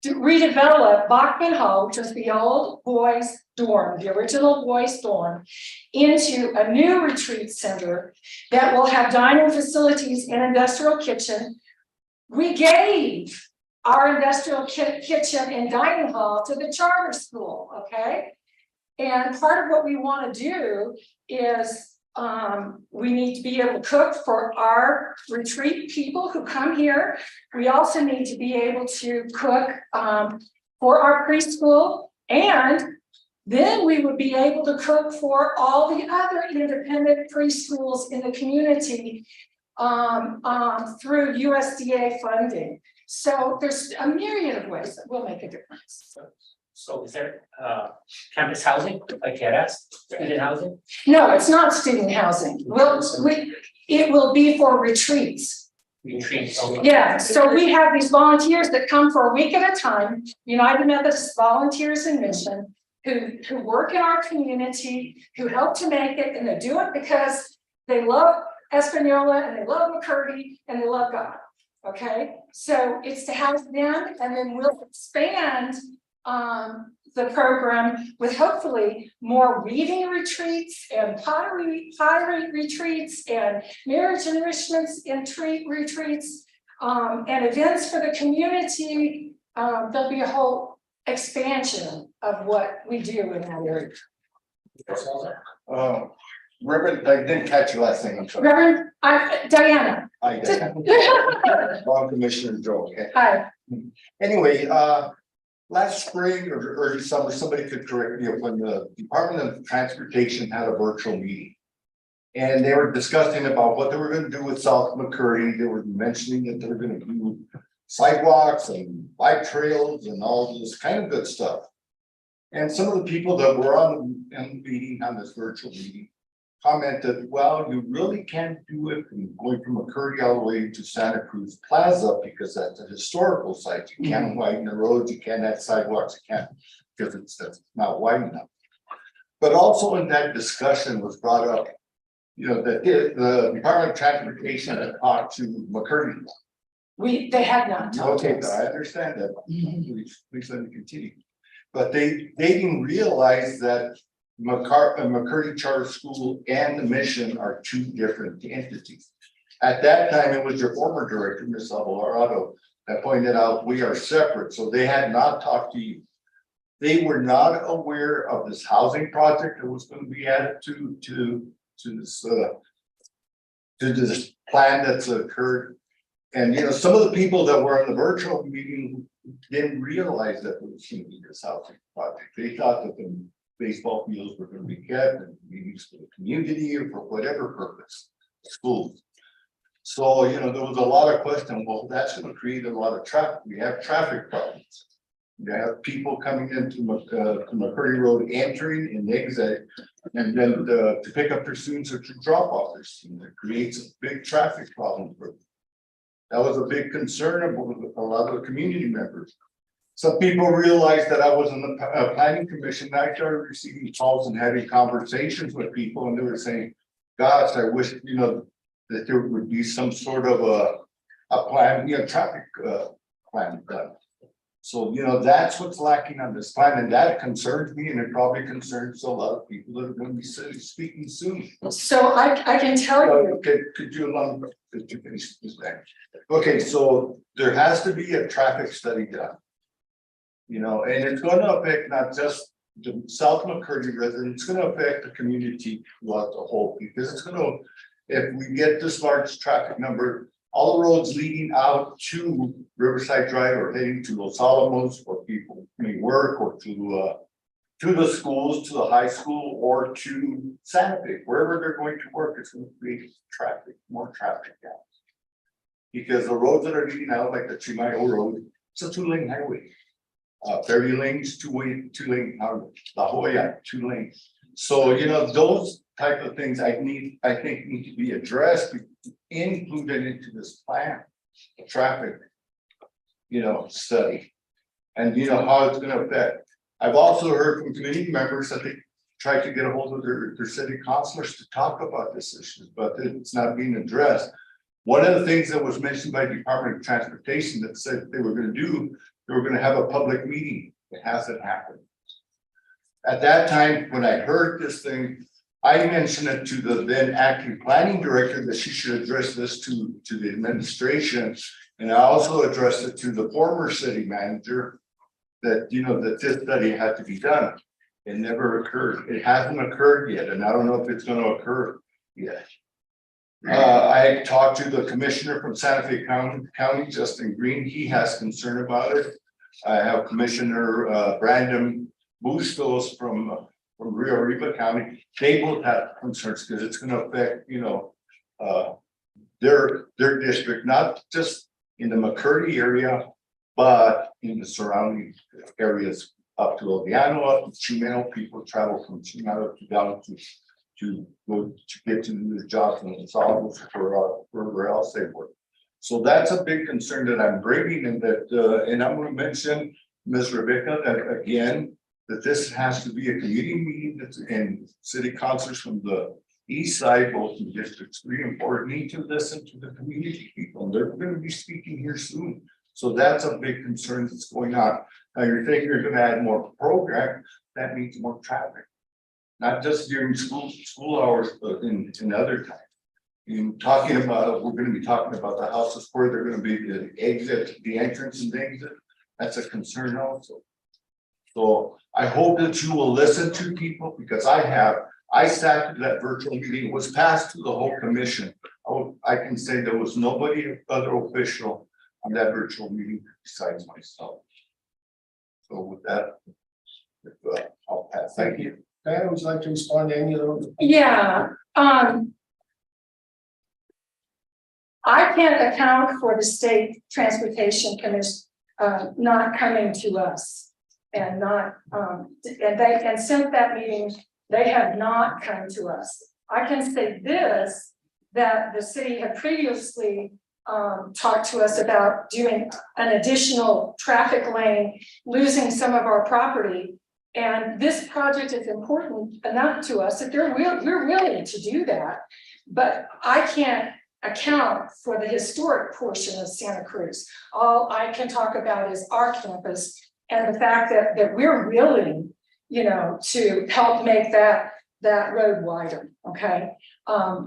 to redevelop Bachman Hall, which is the old boys dorm, the original boys dorm, into a new retreat center that will have dining facilities and industrial kitchen. We gave our industrial kitchen and dining hall to the charter school, okay? And part of what we want to do is we need to be able to cook for our retreat people who come here. We also need to be able to cook for our preschool, and then we would be able to cook for all the other independent preschools in the community through USDA funding. So there's a myriad of ways that will make a difference. So is there campus housing, like TRS, student housing? No, it's not student housing. It will be for retreats. Retreats? Yeah, so we have these volunteers that come for a week at a time, United Methodist Volunteers in Mission, who work in our community, who help to make it, and they do it because they love Espanola and they love McCurdy and they love God. Okay, so it's to house them, and then we'll expand the program with hopefully more reading retreats and pottery retreats and marriage enrichments and retreats and events for the community. There'll be a whole expansion of what we do in that area. Reverend, I didn't catch your last name, I'm sorry. Reverend Diana. I did. Wrong Commissioner Joe, okay. Hi. Anyway, last spring or early summer, somebody could correct me, when the Department of Transportation had a virtual meeting. And they were discussing about what they were gonna do with South McCurdy. They were mentioning that they were gonna do sidewalks and bike trails and all this kind of good stuff. And some of the people that were on the meeting, on this virtual meeting, commented, well, you really can't do it from going from McCurdy all the way to Santa Cruz Plaza, because that's a historical site. You can't widen the roads, you can't add sidewalks, you can't, because that's not wide enough. But also in that discussion was brought up, you know, that the Department of Transportation had talked to McCurdy. They had not talked to Okay, us. I understand that. Please let me continue. But they didn't realize that McCurdy Charter School and the Mission are two different entities. At that time, it was your former director, Ms. Alvarado, that pointed out we are separate, so they had not talked to you. They were not aware of this housing project that was going to be added to this plan that's occurred. And you know, some of the people that were in the virtual meeting didn't realize that there was going to be this housing project. They thought that the baseball fields were going to be kept and be used for the community or for whatever purpose, schools. So, you know, there was a lot of question, well, that's going to create a lot of traffic. We have traffic problems. You have people coming into McCurdy Road entering and exit, and then to pick up their students or to drop off their students. It creates a big traffic problem for them. That was a big concern of a lot of the community members. Some people realized that I was in the planning commission. I started receiving calls and having conversations with people, and they were saying, gosh, I wish, you know, that there would be some sort of a plan, you know, traffic plan done. So, you know, that's what's lacking on this plan, and that concerns me, and it probably concerns a lot of people that are going to be speaking soon. So I can tell you. Okay, could you allow me to finish this back? Okay, so there has to be a traffic study done. You know, and it's going to affect not just the South McCurdy residents, it's going to affect the community throughout the whole, because it's going to, if we get this large traffic number, all the roads leading out to Riverside Drive or heading to Los Alamos, where people may work, or to to the schools, to the high school, or to Santa Fe, wherever they're going to work, it's gonna create traffic, more traffic jams. Because the roads that are leading out, like the Chimayo Road, it's a 2-lane highway. Ferry Lane's 2-lane highway, La Jolla, 2 lanes. So, you know, those type of things I think need to be addressed, included into this plan, the traffic, you know, study. And you know, how it's gonna affect. I've also heard from community members that they tried to get a hold of their city councilors to talk about this issue, but it's not being addressed. One of the things that was mentioned by Department of Transportation that said they were gonna do, they were gonna have a public meeting. It hasn't happened. At that time, when I heard this thing, I mentioned it to the then acting planning director that she should address this to the administration. And I also addressed it to the former city manager that, you know, that this study had to be done. It never occurred. It hasn't occurred yet, and I don't know if it's gonna occur yet. I talked to the commissioner from Santa Fe County, Justin Green. He has concern about it. I have Commissioner Brandon Bustos from Rio Arriba County. They both have concerns because it's gonna affect, you know, their district, not just in the McCurdy area, but in the surrounding areas up to Odiano, up to Chimeno. People travel from Chimeno to down to go to get to the jobs and the solves for wherever else they work. So that's a big concern that I'm bringing, and that and I'm going to mention Ms. Rebecca that again, that this has to be a community meeting that's and city councilors from the east side, both in districts 3 and 4, need to listen to the community people. They're going to be speaking here soon. So that's a big concern that's going on. Now you're thinking you're going to add more program, that means more traffic. Not just during school hours, but in other times. In talking about, we're going to be talking about the houses where they're going to be the exit, the entrance and exit. That's a concern also. So I hope that you will listen to people, because I sat in that virtual meeting. It was passed to the whole commission. I can say there was nobody other official on that virtual meeting besides myself. So with that, I'll pass. Thank you. Diana, would you like to respond to any of those? Yeah, I can't account for the state transportation commission not coming to us and not and since that meeting, they have not come to us. I can say this, that the city had previously talked to us about doing an additional traffic lane, losing some of our property. And this project is important enough to us that we're willing to do that. But I can't account for the historic portion of Santa Cruz. All I can talk about is our campus and the fact that we're willing, you know, to help make that road wider. Okay.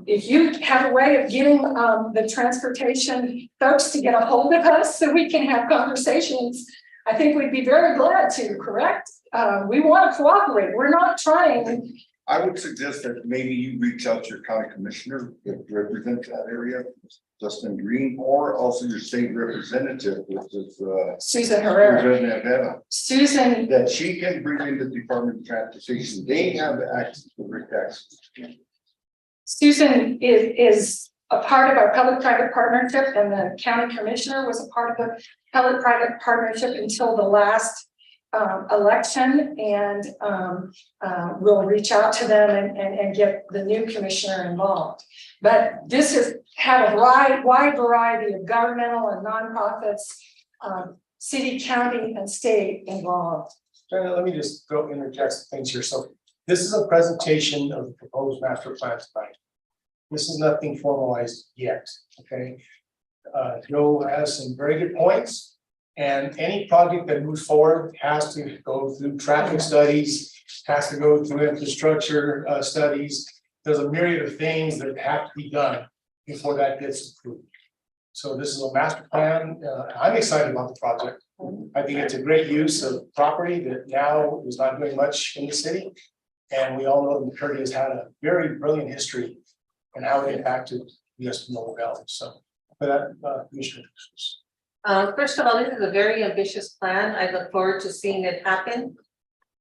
If you have a way of getting the transportation folks to get a hold of us so we can have conversations, I think we'd be very glad to, correct? We want to cooperate. We're not trying. I would suggest that maybe you reach out to your county commissioner that represents that area, Justin Green, or also your state representative, which is Susan Herrera. Susan, that she can bring in the Department of Transportation. They have access to the access. Susan is a part of our public-private partnership, and the county commissioner was a part of the public-private partnership until the last election, and we'll reach out to them and get the new commissioner involved. But this has had a wide variety of governmental and nonprofits, city, county, and state involved. Diana, let me just go interject some things here. So this is a presentation of the proposed master plan tonight. This is nothing formalized yet, okay? Joe has some very good points, and any project that moves forward has to go through traffic studies, has to go through infrastructure studies. There's a myriad of things that have to be done before that gets approved. So this is a master plan. I'm excited about the project. I think it's a great use of property that now is not doing much in the city. And we all know that McCurdy has had a very brilliant history and how it impacted the Espanola Valley. So for that, Commissioner. First of all, this is a very ambitious plan. I look forward to seeing it happen.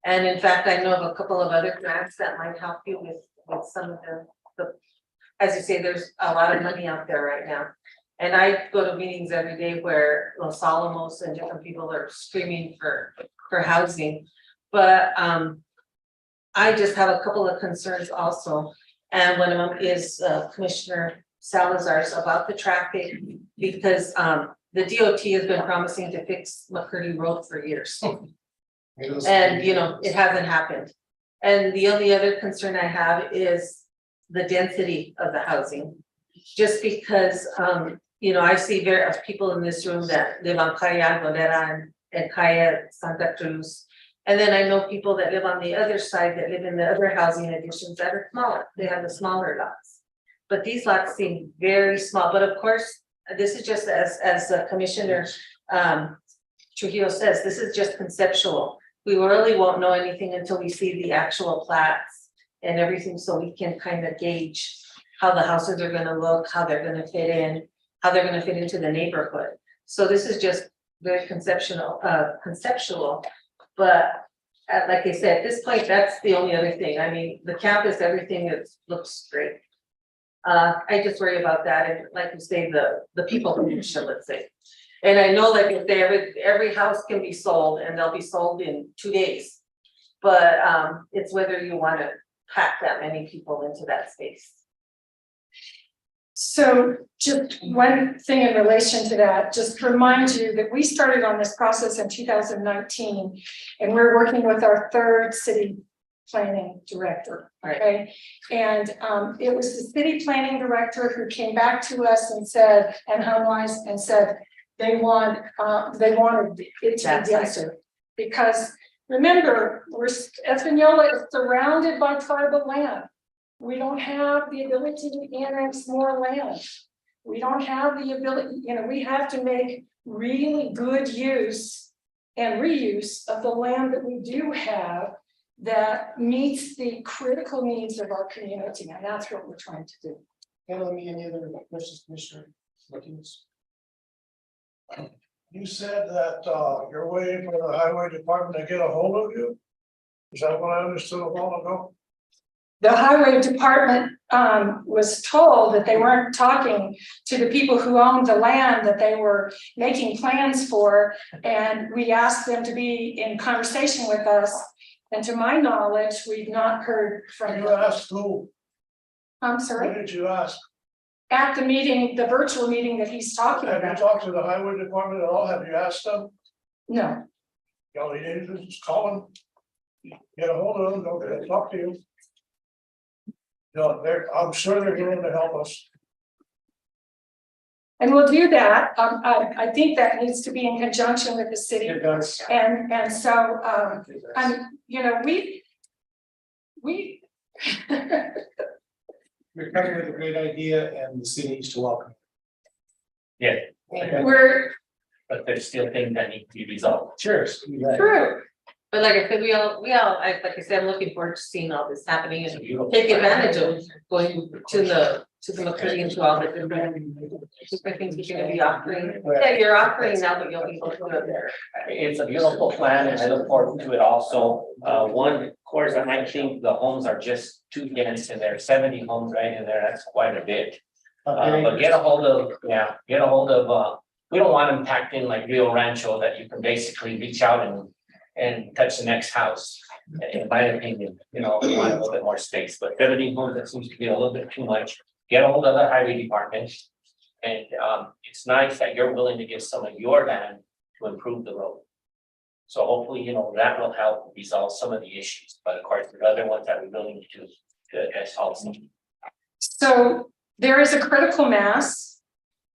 And in fact, I know of a couple of other grants that might help you with some of the, as you say, there's a lot of money out there right now. And I go to meetings every day where Los Alamos and different people are screaming for housing. But I just have a couple of concerns also. And one of them is Commissioner Salazar's about the traffic, because the DOT has been promising to fix McCurdy Road for years. And you know, it hasn't happened. And the only other concern I have is the density of the housing. Just because you know, I see various people in this room that live on Calle Algodera and Calle Santa Cruz. And then I know people that live on the other side that live in the other housing additions that are smaller. They have the smaller lots. But these lots seem very small. But of course, this is just as Commissioner Trujillo says, this is just conceptual. We really won't know anything until we see the actual plats and everything, so we can kind of gauge how the houses are gonna look, how they're gonna fit in, how they're gonna fit into the neighborhood. So this is just very conceptual, but like I said, at this point, that's the only other thing. I mean, the campus, everything looks great. I just worry about that, and like you say, the people condition, let's say. And I know like if they every house can be sold and they'll be sold in 2 days. But it's whether you want to pack that many people into that space. So just one thing in relation to that, just to remind you that we started on this process in 2019, and we're working with our third city planning director, okay? And it was the city planning director who came back to us and said, and HomeWise, and said they wanted it to be denser. Because remember, Espanola is surrounded by tribal land. We don't have the ability to annex more land. We don't have the ability, you know, we have to make really good use and reuse of the land that we do have that meets the critical needs of our community, and that's what we're trying to do. And let me, any other questions, Commissioner Martinez? You said that you're waiting for the highway department to get a hold of you? Is that what I understood a while ago? The highway department was told that they weren't talking to the people who owned the land that they were making plans for, and we asked them to be in conversation with us. And to my knowledge, we've not heard from You them. asked who? I'm sorry, What did you ask? at the meeting, the virtual meeting that he's talking Have you about. talked to the highway department at all? Have you asked them? No, Y'all need to just call them. Get a hold of them, they'll talk to you. No, I'm sure they're willing to help us. and we'll do that. I think that needs to be in conjunction with the city. It does. And so, you know, we. You're coming with a great idea and the city needs to welcome. Yeah, We're but there's still things that need to be resolved. Cheers. through. But like I said, like I said, I'm looking forward to seeing all this happening It's a and beautiful. take advantage of going to the McCurdy and to all the different things you're gonna be offering. Yeah, you're offering now, but you'll be able to do it there. It's a beautiful plan and I look forward to it also. One, of course, I think the homes are just too dense and there are 70 homes right in there. That's quite a bit. But get a hold of, we don't want them packed in like Rio Rancho that you can basically reach out and touch the next house. In my opinion, you know, we want a little bit more space, but 70 homes, that seems to be a little bit too much. Get a hold of the highway department. And it's nice that you're willing to give some of your land to improve the road. So hopefully, you know, that will help resolve some of the issues, but of course, there are other ones that we're willing to address also. So there is a critical mass.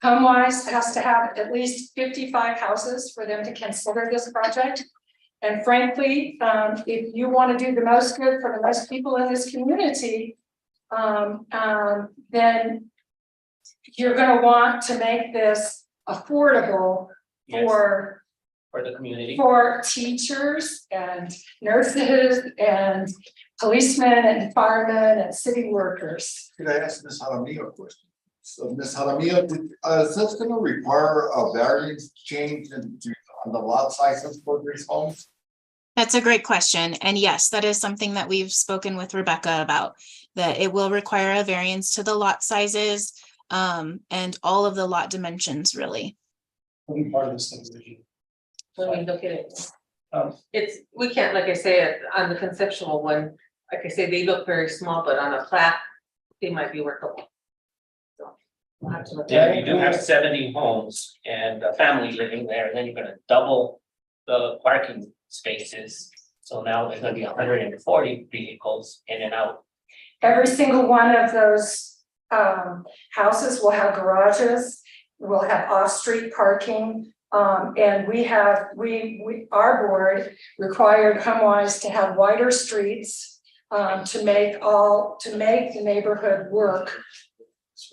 HomeWise has to have at least 55 houses for them to consider this project. And frankly, if you want to do the most good for the most people in this community, then you're going to want to make this affordable Yes. for For the community. for teachers and nurses and policemen and firemen and city workers. Could I ask Ms. Jaramillo a question? So Ms. Jaramillo, is this gonna require a variance change on the lot sizes for these homes? That's a great question. And yes, that is something that we've spoken with Rebecca about, that it will require a variance to the lot sizes and all of the lot dimensions, really. Will be part of this subdivision. When we look at it. It's, we can't, like I say, on the conceptual one, like I say, they look very small, but on a plat, they might be workable. So we'll have to look Yeah, at you it. do have 70 homes and a family living there, and then you're gonna double the parking spaces. So now there's gonna be 140 vehicles in and out. Every single one of those houses will have garages, will have off-street parking. And our board required HomeWise to have wider streets to make the neighborhood work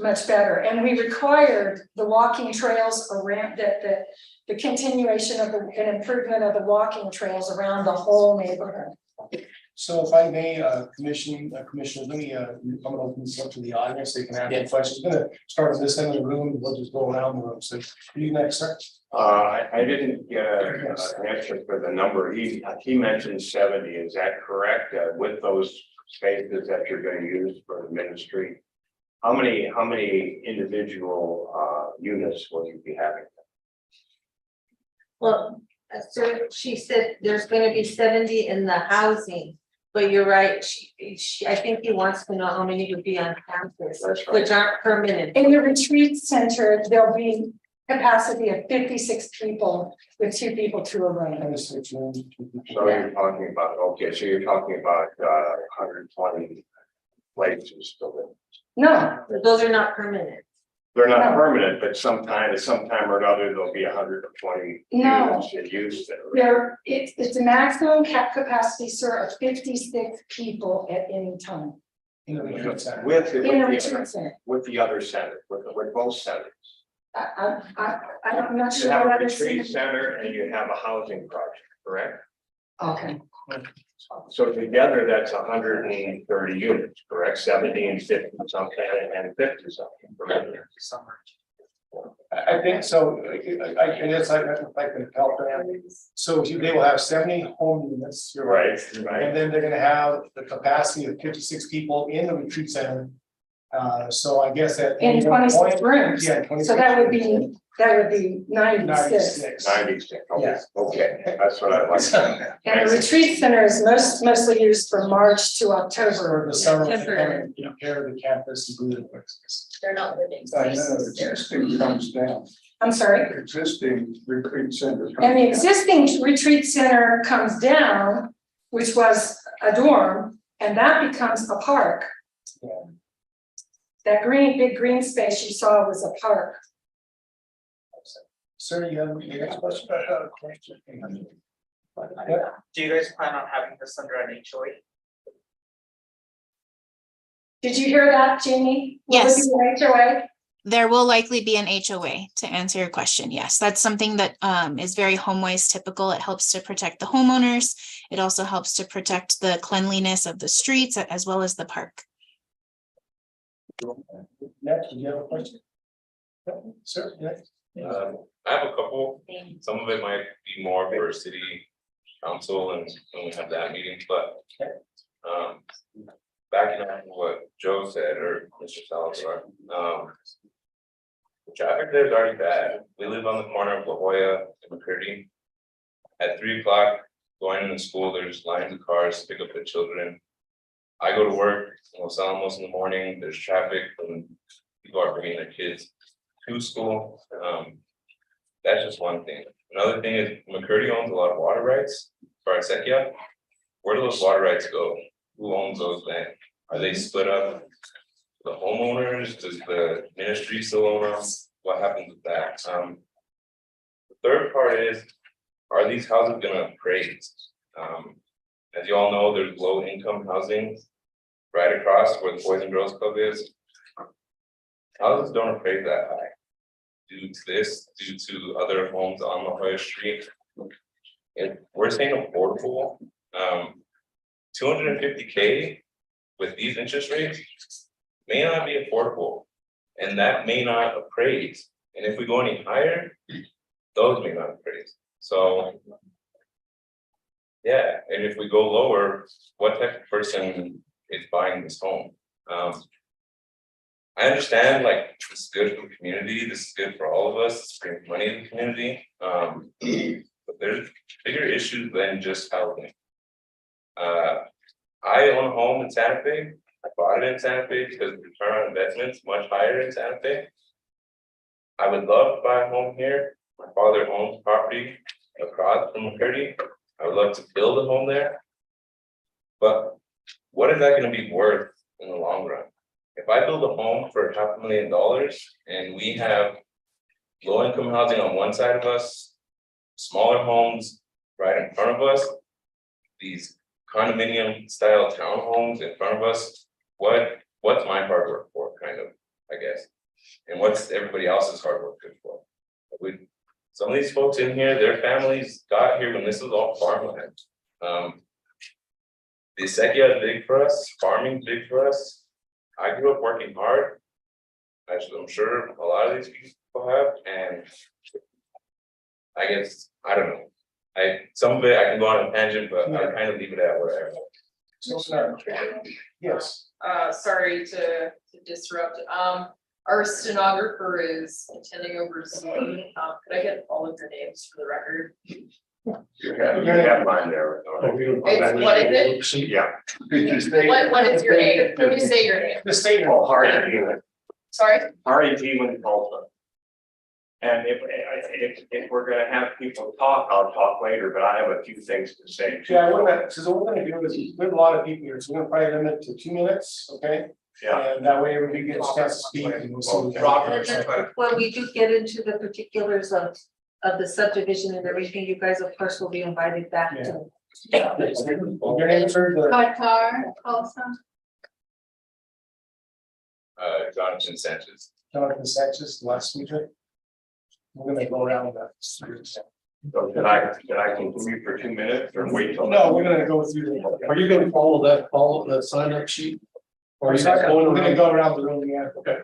much better. And we required the walking trails around the continuation of an improvement of the walking trails around the whole neighborhood. So if I may, Commissioner, let me, I'm gonna open this up to the audience, they can ask questions. I'm gonna start with this end of the room, we'll just go around the room. So you next, sir. I didn't get an answer for the number. He mentioned 70. Is that correct? With those spaces that you're going to use for the ministry, how many individual units will you be having? Well, sir, she said there's gonna be 70 in the housing, but you're right, I think he wants to know how many would be on campus, That's right. which aren't permanent. In the retreat center, there'll be capacity of 56 people with 2 people to a room. So you're talking about, okay, so you're talking about 120 places to live. No, Those are not permanent. They're not No. permanent, but sometime or another, there'll be 120 No. units in use there. it's a maximum capacity, sir, of 56 people at any time. In the retreat center. With In a retreat center. the other centers, with both centers. I'm not You sure have what a other retreat city. center and you have a housing project, correct? Okay, So together, that's 130 units, correct? 70 and 50 something and 50 something, correct? I think so, I guess I can help them. So they will have 70 home units, you're right. Right. And then they're gonna have the capacity of 56 people in the retreat center. So I guess that. in 26 rooms. Yeah. 26 So that would rooms. be 96. 96, okay, Yeah. okay, that's what I like. And the retreat center is mostly used from March to October. For the summer, Temporary. prepare the campus to do the. They're not living I know, spaces. They're- existing comes down, I'm sorry. existing retreat center. comes And the down. existing retreat center comes down, which was a dorm, and that becomes a park. Yeah. That big green space you saw was a park. Sir, you have your next question? I had a question. Do you guys plan on having this under an HOA? Did you hear that, Jamie? Will it Yes. be an HOA? There will likely be an HOA to answer your question. Yes, that's something that is very HomeWise typical. It helps to protect the homeowners. It also helps to protect the cleanliness of the streets as well as the park. Next, do you have a question? Sir, next. I have a couple, some of it might be more for city council and when we have that meeting, but. Backing up what Joe said or Mr. Salazar, the traffic there is already bad. We live on the corner of La Jolla and McCurdy. At 3 o'clock, going into school, there's lines of cars to pick up the children. I go to work in Los Alamos in the morning, there's traffic and people are bringing their kids to school. That's just one thing. Another thing is McCurdy owns a lot of water rights for Acequia. Where do those water rights go? Who owns those land? Are they split up? The homeowners, does the ministry still own them? What happens with that? The third part is, are these houses gonna appraise? As you all know, there's low income housing right across where the Boys and Girls Club is. Houses don't appraise that high. Due to this, due to other homes on La Jolla Street. If we're saying affordable, 250K with these interest rates may not be affordable. And that may not appraise. And if we go any higher, those may not appraise. So Yeah, and if we go lower, what type of person is buying this home? I understand, like, this is good for the community, this is good for all of us, it's bringing money to the community, but there's bigger issues than just housing. I own a home in Santa Fe, I bought it in Santa Fe because the return on investment is much higher in Santa Fe. I would love to buy a home here, my father owns property across from McCurdy, I would love to build a home there. But what is that gonna be worth in the long run? If I build a home for $500,000 and we have low income housing on one side of us, smaller homes right in front of us, these condominium style townhomes in front of us, what's my hard work for, kind of, I guess? And what's everybody else's hard work good for? Some of these folks in here, their families got here when this was all farmland. The Acequia is big for us, farming big for us. I grew up working hard. Actually, I'm sure a lot of these people have, and I guess, I don't know. Some of it, I can go on a tangent, but I'll kind of leave it at where I am. Yes. Sorry to disrupt, our stenographer is attending over Zoom, could I get all of your names for the record? You have mine there. It's, what is it? Yeah. What is your name? Can you say your name? The statement. Oh, Harry Teeman. Sorry? Harry Teeman Tulsa. And if we're gonna have people talk, I'll talk later, but I have a few things to say. Yeah, what we're gonna do is, we have a lot of people here, so we're gonna probably limit to 2 minutes, okay? Yeah. And that way everybody gets a chance to speak. And we'll see. When we do get into the particulars of the subdivision and everything, you guys, of course, will be invited back to. Your name, sir? Qatar also. Jonathan Sanchez. Jonathan Sanchez, last speaker. We're gonna go around that. So can I continue for 2 minutes or wait till? No, we're gonna go through. Are you gonna follow the sign up sheet? Or is that We're going gonna around? go around the room, yeah. Okay.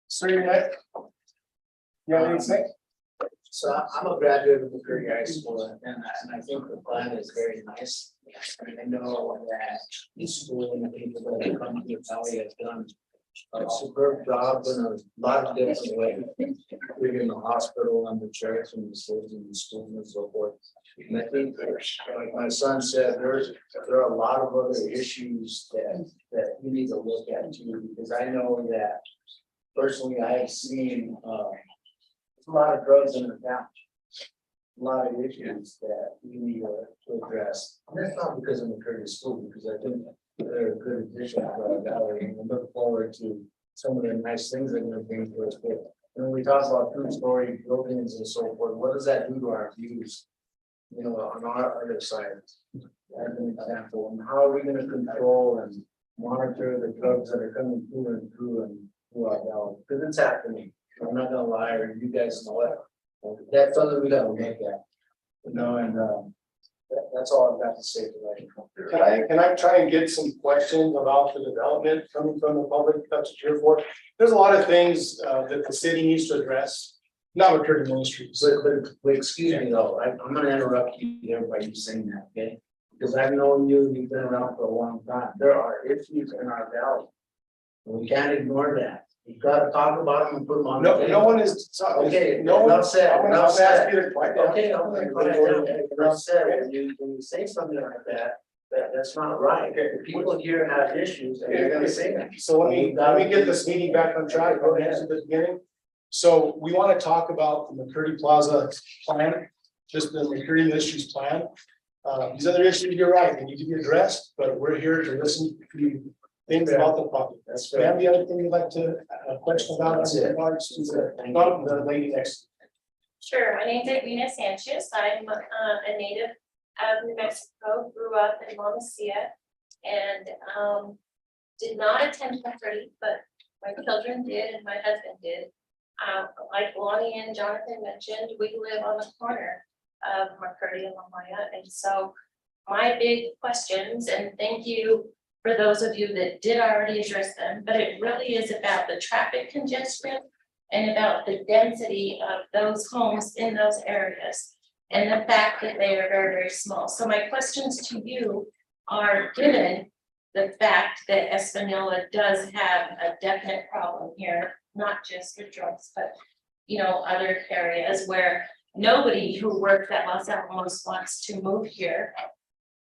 Sir, your name? You have anything to say? So I'm a graduate of McCurdy High School and I think the plan is very nice. I know that the school and the people that have come to the valley have done a superb job in a lot of different ways. Bringing the hospital and the church and the schools and the schools and so forth. And I think, like my son said, there are a lot of other issues that we need to look at too, because I know that personally I have seen a lot of drugs in the town. A lot of issues that we need to address. And that's not because of McCurdy School, because I think they're a good addition to our valley, and we look forward to some of the nice things that they're bringing to us. But when we talk about two-story buildings and so forth, what does that do to our views? You know, on our other side, as an example, and how are we gonna control and monitor the drugs that are coming through and through our valley? Because it's happening. I'm not gonna lie, or you guys know it. That's something we gotta look at. You know, and that's all I've got to say today. Can I try and get some questions about the development coming from the public? That's what you're for. There's a lot of things that the city needs to address. Not McCurdy Ministries. But excuse me though, I'm gonna interrupt you there by you saying that, okay? Because I've known you, you've been around for a long time. There are issues in our valley. And we can't ignore that. You've got to talk about them and put them on. the table. No one is. Okay, No one. enough said, enough said. Okay. Enough said, when you say something like that, that's not right. The people here have issues and they're gonna say that. So let me get this meeting back on track. Go ahead at the beginning. So we want to talk about the McCurdy Plaza plan, just the McCurdy Ministries plan. These other issues, you're right, they need to be addressed, but we're here to listen to things about the project. That's fair. Have the other thing you'd like to question about? That's it. The lady next. Sure, my name's Edwina Sanchez. I'm a native of New Mexico, grew up in Montecilla and did not attend McCurdy, but my children did and my husband did. Like Lonnie and Jonathan mentioned, we live on the corner of McCurdy and La Jolla. And so my big questions, and thank you for those of you that did already address them, but it really is about the traffic congestion and about the density of those homes in those areas. and the fact that they are very, very small. So my questions to you are, given the fact that Espanola does have a definite problem here, not just with drugs, but other areas where nobody who works at Los Alamos wants to move here.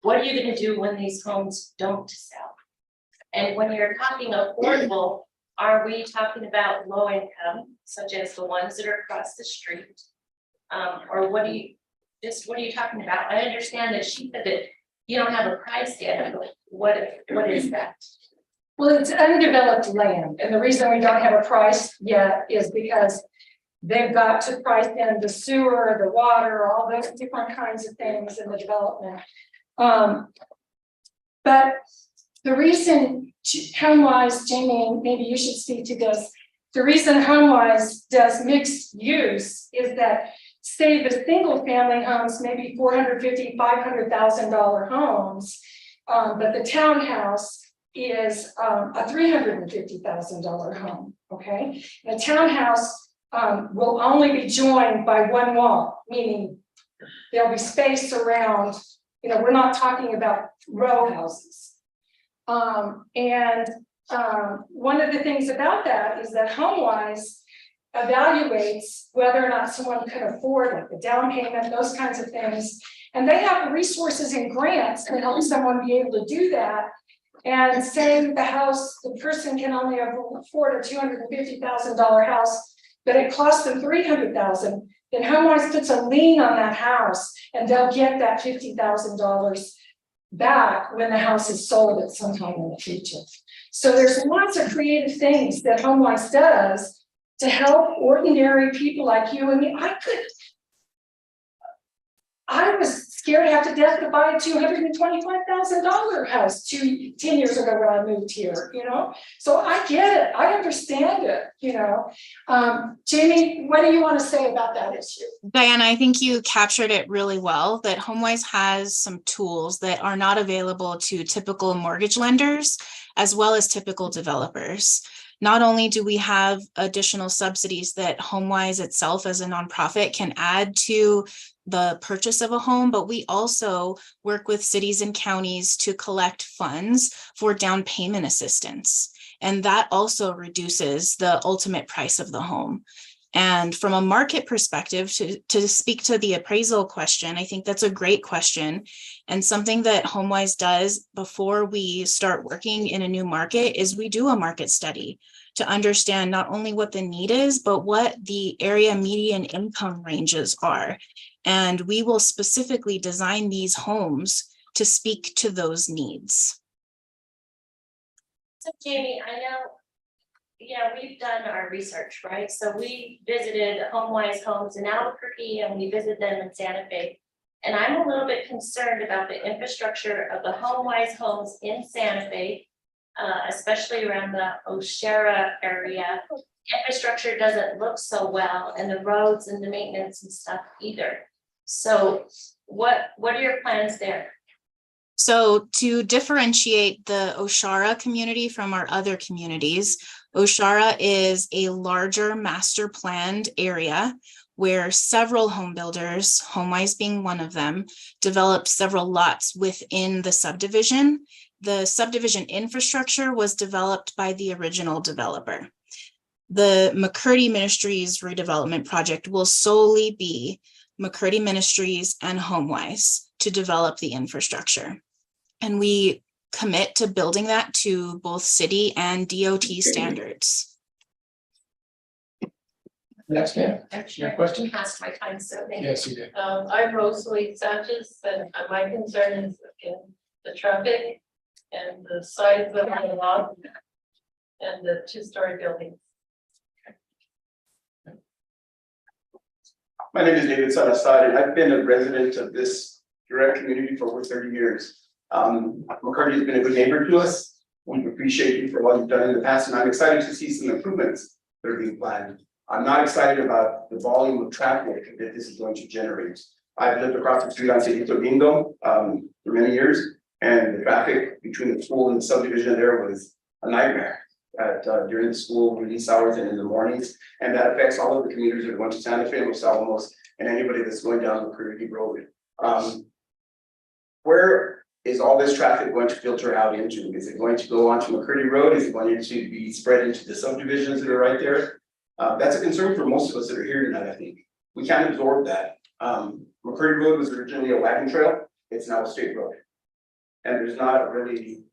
What are you gonna do when these homes don't sell? And when you're talking affordable, are we talking about low income, such as the ones that are across the street? Or what are you talking about? I understand that she said that you don't have a price yet, but what is that? Well, it's undeveloped land, and the reason we don't have a price yet is because they've got to price in the sewer, the water, all those different kinds of things in the development. But the reason HomeWise, Jamie, maybe you should speak to this. The reason HomeWise does mixed use is that, say, the single family homes, maybe $450,000, $500,000 homes, but the townhouse is a $350,000 home. Okay, the townhouse will only be joined by one wall, meaning there'll be space around. We're not talking about row houses. One of the things about that is that HomeWise evaluates whether or not someone can afford like the down payment, those kinds of things. And they have resources and grants to help someone be able to do that. And say the person can only afford a $250,000 house, but it costs them $300,000. Then HomeWise puts a lien on that house, and they'll get that $50,000 back when the house is sold at some time in the future. So there's lots of creative things that HomeWise does to help ordinary people like you and me. I was scared half to death to buy a $225,000 house 10 years ago when I moved here, So I get it, I understand it, Jamie, what do you want to say about that issue? Diana, I think you captured it really well, that HomeWise has some tools that are not available to typical mortgage lenders, as well as typical developers. Not only do we have additional subsidies that HomeWise itself as a nonprofit can add to the purchase of a home, but we also work with cities and counties to collect funds for down payment assistance. And that also reduces the ultimate price of the home. And from a market perspective, to speak to the appraisal question, I think that's a great question. And something that HomeWise does before we start working in a new market is we do a market study to understand not only what the need is, but what the area median income ranges are. And we will specifically design these homes to speak to those needs. So Jamie, I know, we've done our research, right? So we visited HomeWise homes in Albuquerque and we visited them in Santa Fe. And I'm a little bit concerned about the infrastructure of the HomeWise homes in Santa Fe, especially around the O'Shara area. Infrastructure doesn't look so well, and the roads and the maintenance and stuff either. So what are your plans there? So to differentiate the O'Shara community from our other communities, O'Shara is a larger master planned area where several home builders, HomeWise being one of them, developed several lots within the subdivision. The subdivision infrastructure was developed by the original developer. The McCurdy Ministries redevelopment project will solely be McCurdy Ministries and HomeWise to develop the infrastructure. And we commit to building that to both city and DOT standards. Next, ma'am. Your question? Past my time, so thank you. Yes, you did. I'm Rosalie Sanchez, and my concern is in the traffic and the size of the lot and the two-story building. My name is David Salazar, and I've been a resident of this direct community for over 30 years. McCurdy has been a good neighbor to us. We appreciate you for what you've done in the past, and I'm excited to see some improvements that are being planned. I'm not excited about the volume of traffic that this is going to generate. I've lived across the street on Cerrito Lindo for many years, and the traffic between the school and the subdivision there was a nightmare during the school release hours and in the mornings. And that affects all of the commuters that are going to Santa Fe, Los Alamos, and anybody that's going down McCurdy Road. Where is all this traffic going to filter out into? Is it going to go onto McCurdy Road? Is it going to be spread into the subdivisions that are right there? That's a concern for most of us that are here tonight, I think. We can't absorb that. McCurdy Road was originally a wagon trail. It's now a state road. And there's not a really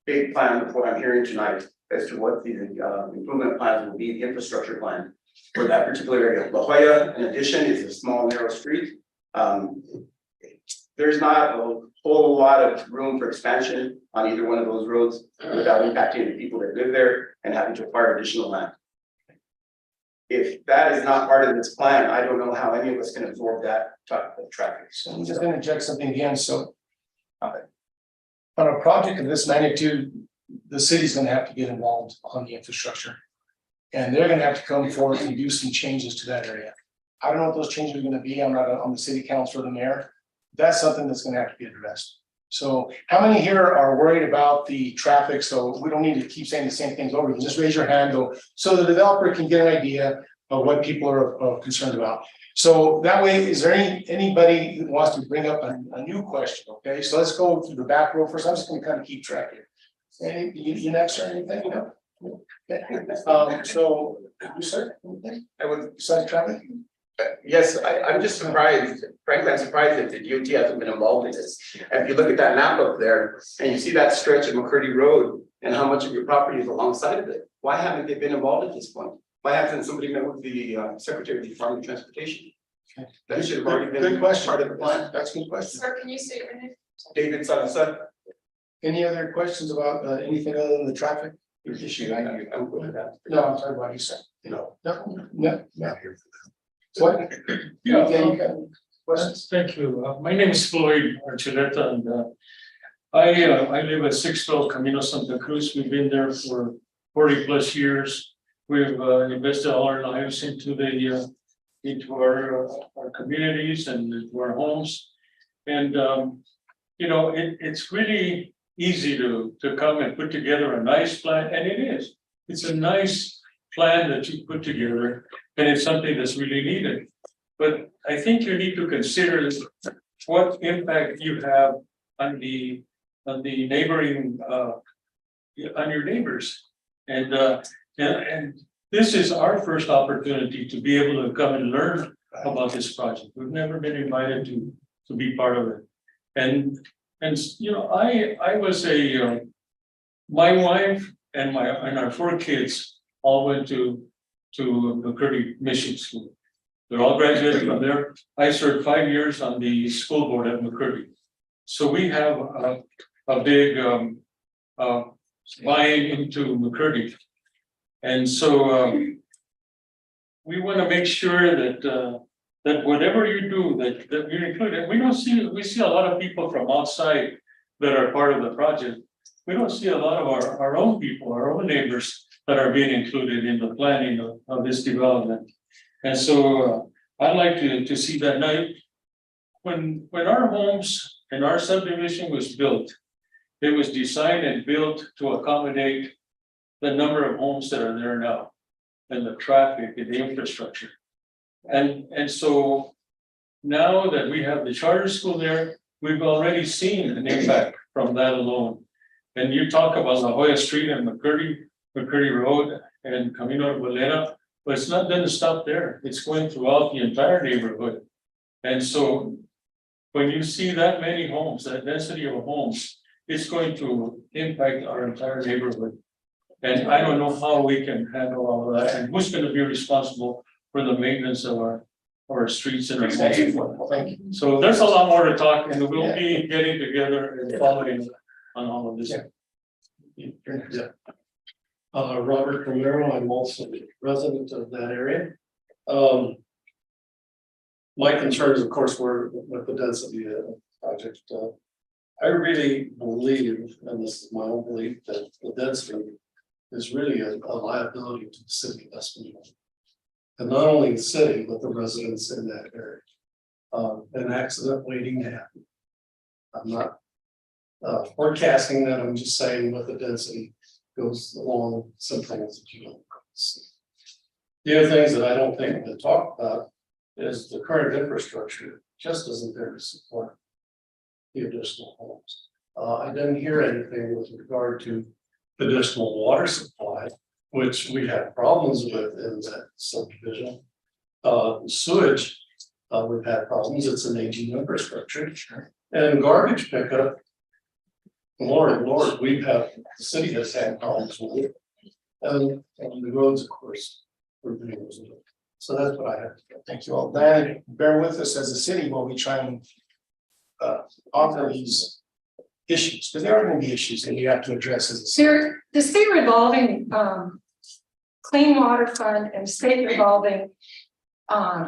big plan of what I'm hearing tonight as to what the improvement plans will be, the infrastructure plan for that particular area. La Jolla, in addition, is a small, narrow street. There's not a whole lot of room for expansion on either one of those roads without impacting the people that live there and having to acquire additional land. If that is not part of this plan, I don't know how any of us can absorb that type of traffic. So I'm just gonna inject something again, so. On a project of this magnitude, the city's gonna have to get involved on the infrastructure. And they're gonna have to come forward and do some changes to that area. I don't know what those changes are gonna be, I'm not on the city council or the mayor. That's something that's gonna have to be addressed. So how many here are worried about the traffic? So we don't need to keep saying the same things over, just raise your hand though, so the developer can get an idea of what people are concerned about. So that way, is there anybody that wants to bring up a new question? Okay, so let's go through the back row first. I'm just gonna kind of keep track here. Any, you next or anything? No? Okay. So you sir, anything? I would besides traffic? Yes, I'm just surprised, frankly, I'm surprised that the DOT hasn't been involved in this. And if you look at that map up there and you see that stretch of McCurdy Road and how much of your property is alongside of it, why haven't they been involved at this point? Why hasn't somebody met with the Secretary of the Department of Transportation? That should have already been Good question. part of the plan. That's a good question. Sir, can you state your name? David Salazar. Any other questions about anything other than the traffic issue? I'm good with that. No, I'm talking about you, sir. No, not here for that. What? Yeah, Okay, questions? thank you. My name is Floyd Archuleta, and I live at 612 Camino Santa Cruz. We've been there for 40+ years. We've invested all our lives into our communities and into our homes. And you know, it's really easy to come and put together a nice plan, and it is. It's a nice plan that you put together, and it's something that's really needed. But I think you need to consider what impact you have on the neighboring on your neighbors. And this is our first opportunity to be able to come and learn about this project. We've never been invited to be part of it. And you know, I was my wife and our 4 kids all went to McCurdy Mission School. They're all graduated from there. I served 5 years on the school board at McCurdy. So we have a big buying into McCurdy. And so we want to make sure that whatever you do, that you include it. We see a lot of people from outside that are part of the project. We don't see a lot of our own people, our own neighbors that are being included in the planning of this development. And so I'd like to see that night when our homes and our subdivision was built, it was designed and built to accommodate the number of homes that are there now and the traffic and the infrastructure. And so now that we have the charter school there, we've already seen an impact from that alone. And you talk about La Jolla Street and McCurdy Road and Camino de Valera, but it's not going to stop there. It's going throughout the entire neighborhood. And so when you see that many homes, that density of homes, it's going to impact our entire neighborhood. And I don't know how we can handle all of that, and who's going to be responsible for the maintenance of our streets and our homes. So there's a lot more to talk, and we'll be getting together and following on all of this. Robert Romero, I'm also a resident of that area. My concerns, of course, were with the density of the project. I really believe, and this is my own belief, that the density is really a liability to the city of Espanola. And not only the city, but the residents in that area. An accident waiting to happen. I'm not forecasting that, I'm just saying what the density goes along some things that you don't see. The other things that I don't think have been talked about is the current infrastructure just isn't there to support the additional homes. I didn't hear anything with regard to additional water supply, which we had problems with in that subdivision. Sewage, we've had problems, it's an aging infrastructure. And garbage pickup. Lord, the city has had problems with it. And the roads, of course, were being used. So that's what I have. Thank you all. Diana, bear with us as a city while we try and offer these issues, because there are going to be issues that we have to address as a city. The state revolving clean water fund and state revolving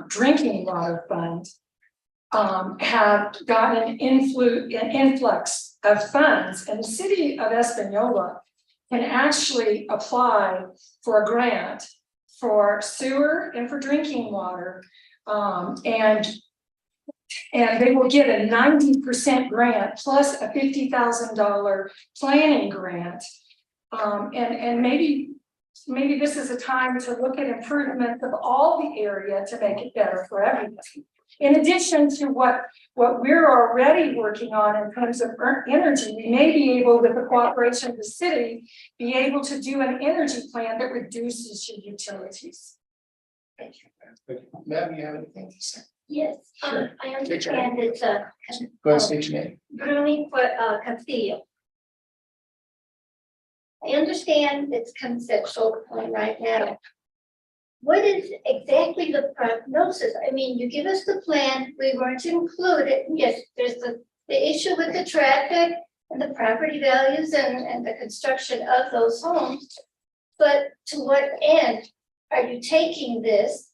drinking water fund have gotten an influx of funds, and the city of Espanola can actually apply for a grant for sewer and for drinking water, and they will get a 90% grant plus a $50,000 planning grant, and maybe this is a time to look at improvement of all the area to make it better for everybody. In addition to what we're already working on in terms of energy, we may be able, with the cooperation of the city, be able to do an energy plan that reduces your utilities. Thank you. Ma'am, you have anything to say? Yes, Sure. I understand it's Go ahead, state your name. Bruni Castillo. I understand it's conceptual point right now. What is exactly the prognosis? I mean, you give us the plan, we weren't included. Yes, there's the issue with the traffic and the property values and the construction of those homes. But to what end are you taking this?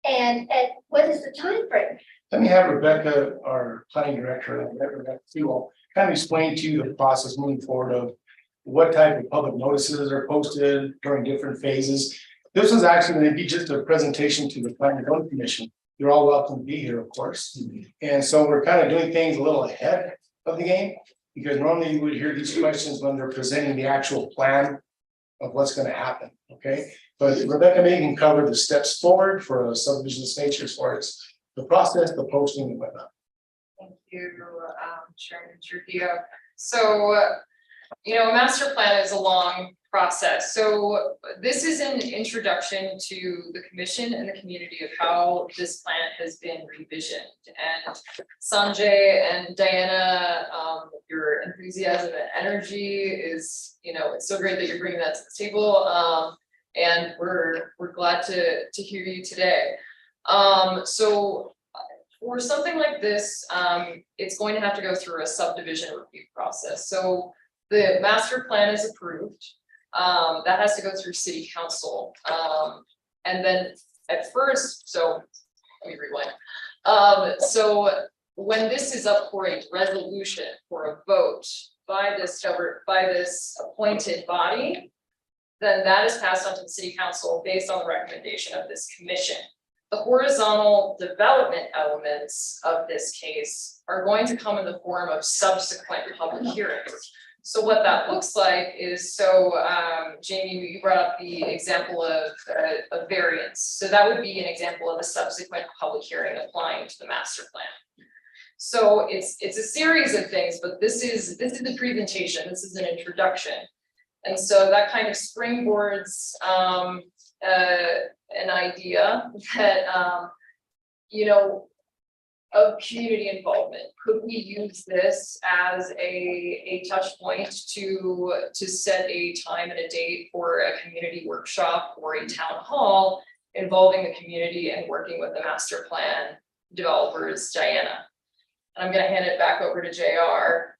And at what is the time frame? Let me have Rebecca, our planning director, and Rebecca Fuel, kind of explain to you the process moving forward of what type of public notices are posted during different phases. This is actually going to be just a presentation to the Planning and Zoning Commission. You're all welcome to be here, of course. And so we're kind of doing things a little ahead of the game, because normally you would hear these questions when they're presenting the actual plan of what's going to happen, okay? But Rebecca may can cover the steps forward for a subdivision of this nature as far as the process, the posting and whatnot. Thank you, Chairman Trujillo. So, a master plan is a long process. So this is an introduction to the commission and the community of how this plan has been revisioned. And Sanjay and Diana, your enthusiasm and energy is, it's so great that you're bringing that to the table. And we're glad to hear you today. So for something like this, it's going to have to go through a subdivision review process. So the master plan is approved. That has to go through city council. And then at first, so let me rewind. So when this is up for a resolution for a vote by this appointed body, then that is passed on to the city council based on the recommendation of this commission. The horizontal development elements of this case are going to come in the form of subsequent public hearings. So what that looks like is, Jamie, you brought up the example of a variance. So that would be an example of a subsequent public hearing applying to the master plan. So it's a series of things, but this is the presentation. This is an introduction. And so that kind of springboards an idea that, of community involvement. Could we use this as a touch point to set a time and a date for a community workshop or a town hall involving the community and working with the master plan developers, Diana? And I'm going to hand it back over to JR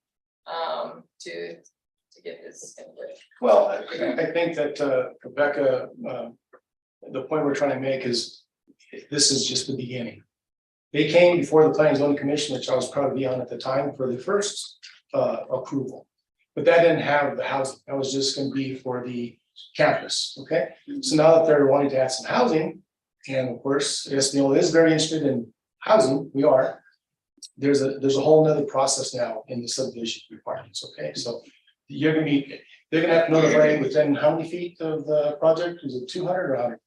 to get his input. Well, I think that Rebecca, the point we're trying to make is this is just the beginning. They came before the Planning and Zoning Commission, which I was proud to be on at the time, for the first approval. But that didn't have the housing. That was just going to be for the campus. Okay. So now that they're wanting to add some housing, and of course, Espanola is very interested in housing. We are. There's a whole nother process now in the subdivision requirements. Okay. So they're going to have to notify within how many feet of the project? Is it 200 or 100?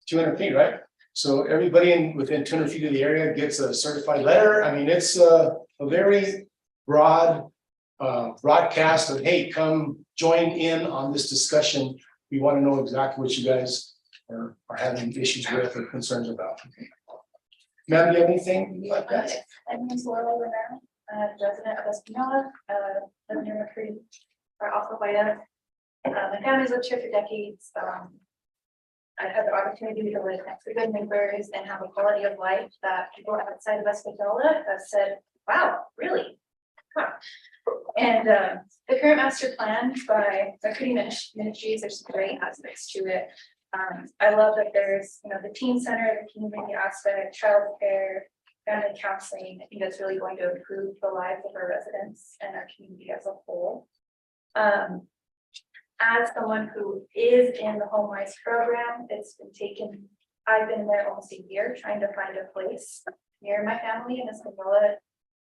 200 feet, right? So everybody within 200 feet of the area gets a certified letter. I mean, it's a very broad broadcast of, hey, come join in on this discussion. We want to know exactly what you guys are having issues with or concerns about. Ma'am, do you have anything like that? My name is Laura Romero, resident of Espanola, live near McCready, or off of White. My family's lived here for decades. I've had the opportunity to live next to good neighbors and have a quality of life that people outside of Espanola have said, wow, really? Huh. And the current master plan by McCready Ministries, there's some great aspects to it. I love that there's, the teen center, the community aspect, childcare, family counseling. I think that's really going to improve the lives of our residents and our community as a whole. As someone who is in the HomeWise program, I've been there almost a year trying to find a place near my family in Espanola.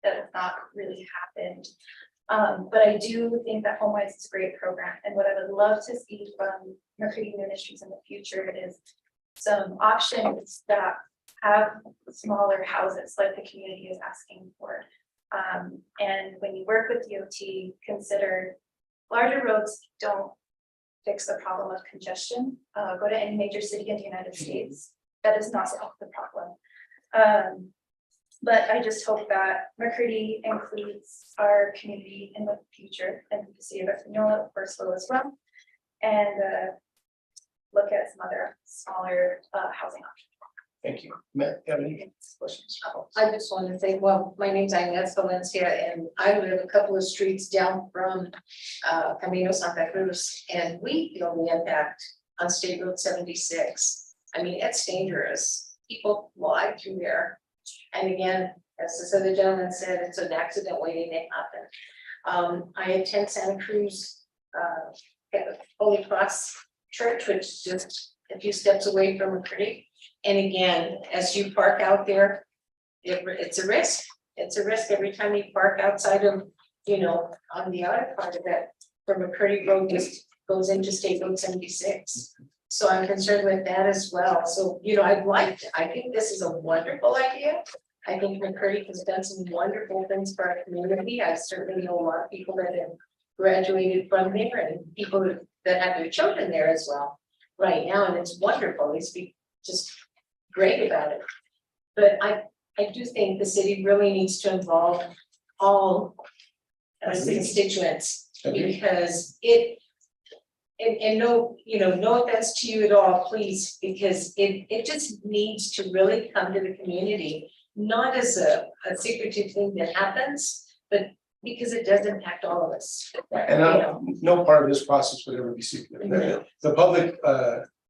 That has not really happened. But I do think that HomeWise is a great program. And what I would love to see from McCready Ministries in the future is some options that have smaller houses like the community is asking for. And when you work with DOT, consider larger roads don't fix the problem of congestion. Go to any major city in the United States. That does not solve the problem. But I just hope that McCready includes our community in the future and the city of Espanola, Bristol as well. And look at some other smaller housing options. Thank you. Matt, do you have any questions? I just wanted to say, well, my name's Agnes Valencia and I live a couple of streets down from Camino Santa Cruz, and we feel the impact on State Road 76. I mean, it's dangerous. People fly through there. And again, as this other gentleman said, it's an accident waiting to happen. I attend Santa Cruz Holy Cross Church, which is just a few steps away from McCready. And again, as you park out there, it's a risk. It's a risk every time you park outside of, on the other part of it, from McCready Road just goes into State Road 76. So I'm concerned with that as well. So, I think this is a wonderful idea. I think McCready has done some wonderful things for our community. I certainly know a lot of people that have graduated from there and people that have their children there as well right now. And it's wonderful. They speak just great about it. But I do think the city really needs to involve all constituents, because and no offense to you at all, please, because it just needs to really come to the community, not as a secretive thing that happens, but because it does impact all of us. And no part of this process would ever be secret. The public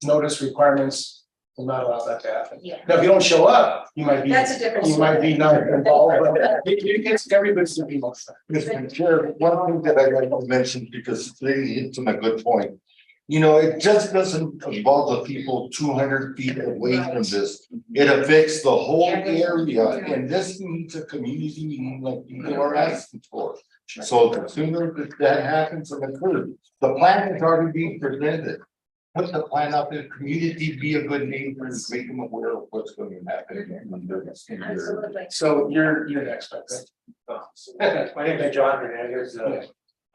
notice requirements will not allow that to happen. Yeah. Now, if you don't show up, you might be. That's a different You might be not involved, but it's everybody's to be most. Mr. Chair, one thing that I'd like to mention, because it's really hits on a good point. It just doesn't involve the people 200 feet away from this. It affects the whole area, and this needs a community meeting like people are asking for. So the sooner that happens in the curve, the plan is already being presented. Put the plan up in the community, be a good neighbor, and make them aware of what's going to happen. Absolutely. So you're next, My name is John Hernandez.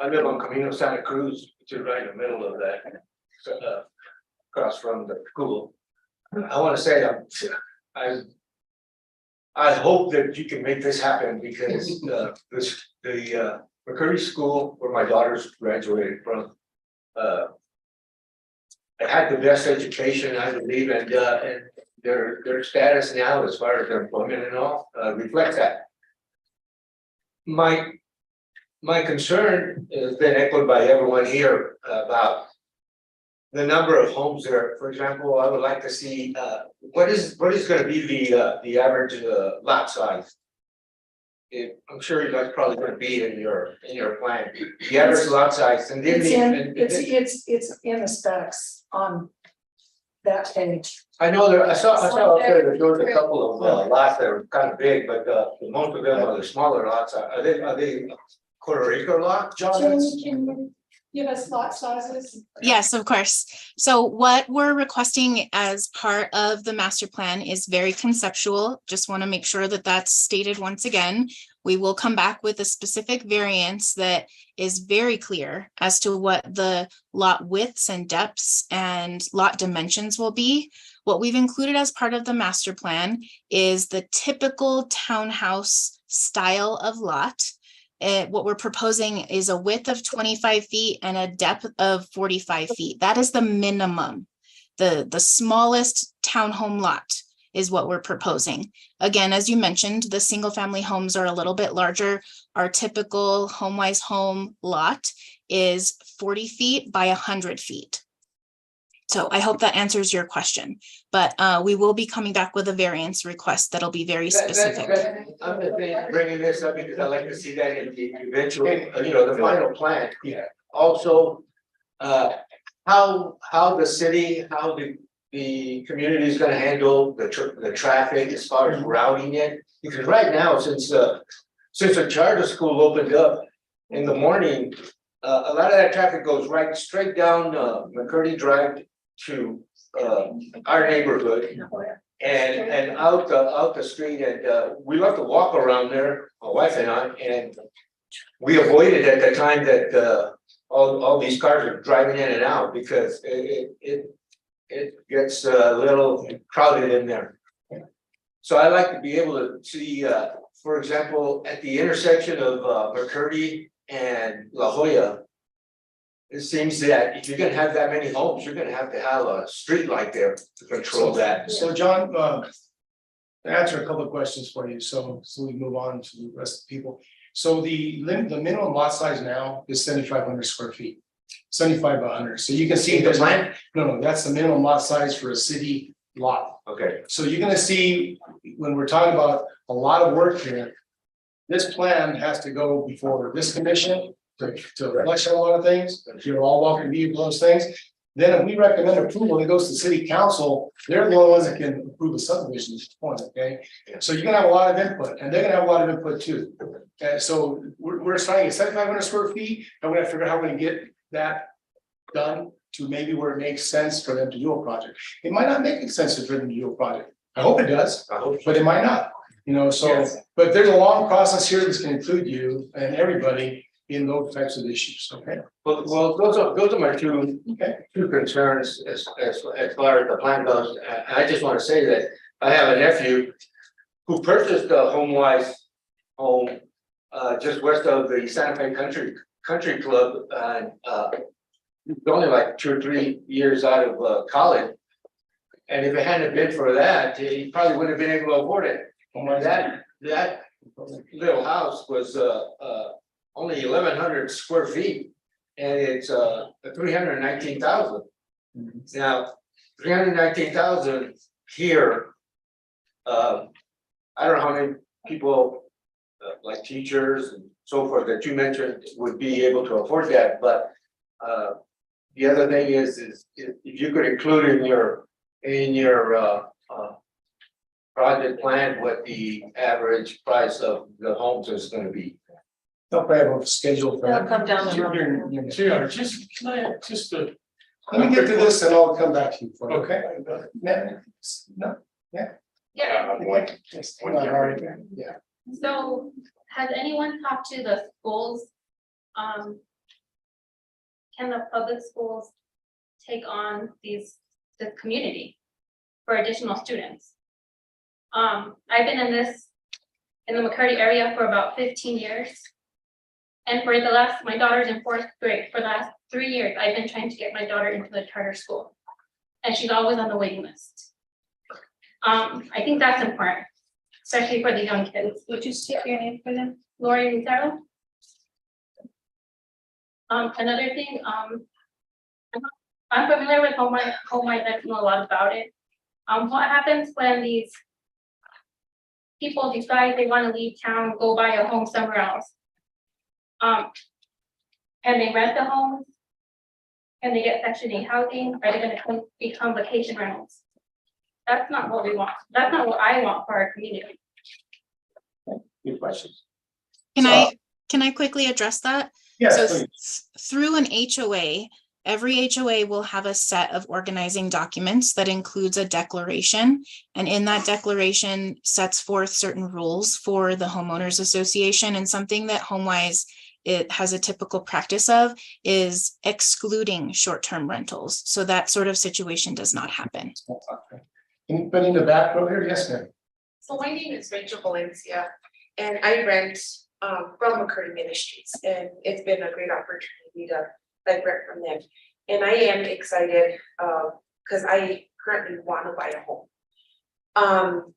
I live on Camino Santa Cruz, which is right in the middle of that, across from the school. I want to say I hope that you can make this happen, because the McCready School where my daughters graduated from, had the best education, I believe, and their status now as far as their employment and all reflects that. My concern has been echoed by everyone here about the number of homes there. For example, I would like to see what is going to be the average lot size. I'm sure that's probably going to be in your plan. The average lot size, and then It's in the specs on that page. I know I saw out there was a couple of lots that were kind of big, but most of them are the smaller lots. Are they quarter acre lot, John? give us lot sizes? Yes, of course. So what we're requesting as part of the master plan is very conceptual. Just want to make sure that that's stated once again. We will come back with a specific variance that is very clear as to what the lot widths and depths and lot dimensions will be. What we've included as part of the master plan is the typical townhouse style of lot. What we're proposing is a width of 25 feet and a depth of 45 feet. That is the minimum. The smallest townhome lot is what we're proposing. Again, as you mentioned, the single family homes are a little bit larger. Our typical HomeWise home lot is 40 feet by 100 feet. So I hope that answers your question, but we will be coming back with a variance request that'll be very specific. I'm just bringing this up because I like to see that in the eventual, the final plan. Yeah. Also, how the city, how the community is gonna handle the traffic as far as routing it. Because right now, since the charter school opened up in the morning, a lot of that traffic goes right straight down McCurdy Drive to our neighborhood and out the street, and we love to walk around there, my wife and I, and we avoided at the time that all these cars are driving in and out because it gets a little crowded in there. So I like to be able to see, for example, at the intersection of McCurdy and La Jolla, it seems that if you're gonna have that many homes, you're gonna have to have a street light there to control that. So John, to answer a couple of questions for you, so we move on to the rest of the people. So the minimum lot size now is 7,500 square feet, 75 by 100. So you can see there's plan? no, that's the minimum lot size for a city lot. Okay. So you're gonna see, when we're talking about a lot of work here, this plan has to go before this commission to flesh out a lot of things. You're all welcome to view those things. Then if we recommend approval, it goes to city council, they're the only ones that can approve the subdivision at this point, okay? So you're gonna have a lot of input, and they're gonna have a lot of input too. And so we're starting at 7,500 square feet, and we're gonna figure out how we're gonna get that done to maybe where it makes sense for them to do a project. It might not make sense for them to do a project. I hope it does, but it might not, so, but there's a long process here that's gonna include you and everybody in those types of issues, okay? Well, those are my two concerns as far as the plan goes. And I just want to say that I have a nephew who purchased a HomeWise home just west of the Santa Fe Country Club, and he's only like 2 or 3 years out of college. And if it hadn't been for that, he probably wouldn't have been able to afford it. That little house was only 1,100 square feet, and it's 319,000. Now, 319,000 here. I don't know how many people, like teachers and so forth that you mentioned, would be able to afford that, but the other thing is if you could include in your project plan what the average price of the homes is going to be. No problem, schedule for They'll that. come down the road. Let me get to this and I'll come back to you for it, okay? No, yeah. Yeah. Yeah. So has anyone talked to the schools? Can the public schools take on the community for additional students? I've been in the McCurdy area for about 15 years. And for my daughter's in 4th grade, for the last 3 years, I've been trying to get my daughter into the charter school. And she's always on the waiting list. I think that's important, especially for the young kids. Would you state your name for them? Lori Rizzo? Another thing, I'm familiar with HomeWise, I know a lot about it. What happens when these people decide they want to leave town, go buy a home somewhere else? And they rent the home? And they get Section 8 housing? Are they gonna become vacation rentals? That's not what we want. That's not what I want for our community. Good questions. Can I quickly address that? Yes, So please. through an HOA, every HOA will have a set of organizing documents that includes a declaration. And in that declaration sets forth certain rules for the homeowners association, and something that HomeWise it has a typical practice of is excluding short-term rentals. So that sort of situation does not happen. Anybody in the back row here? Yes, ma'am. So my name is Rachel Valencia, and I rent from McCurdy Ministries, and it's been a great opportunity to like rent from them. And I am excited because I currently want to buy a home.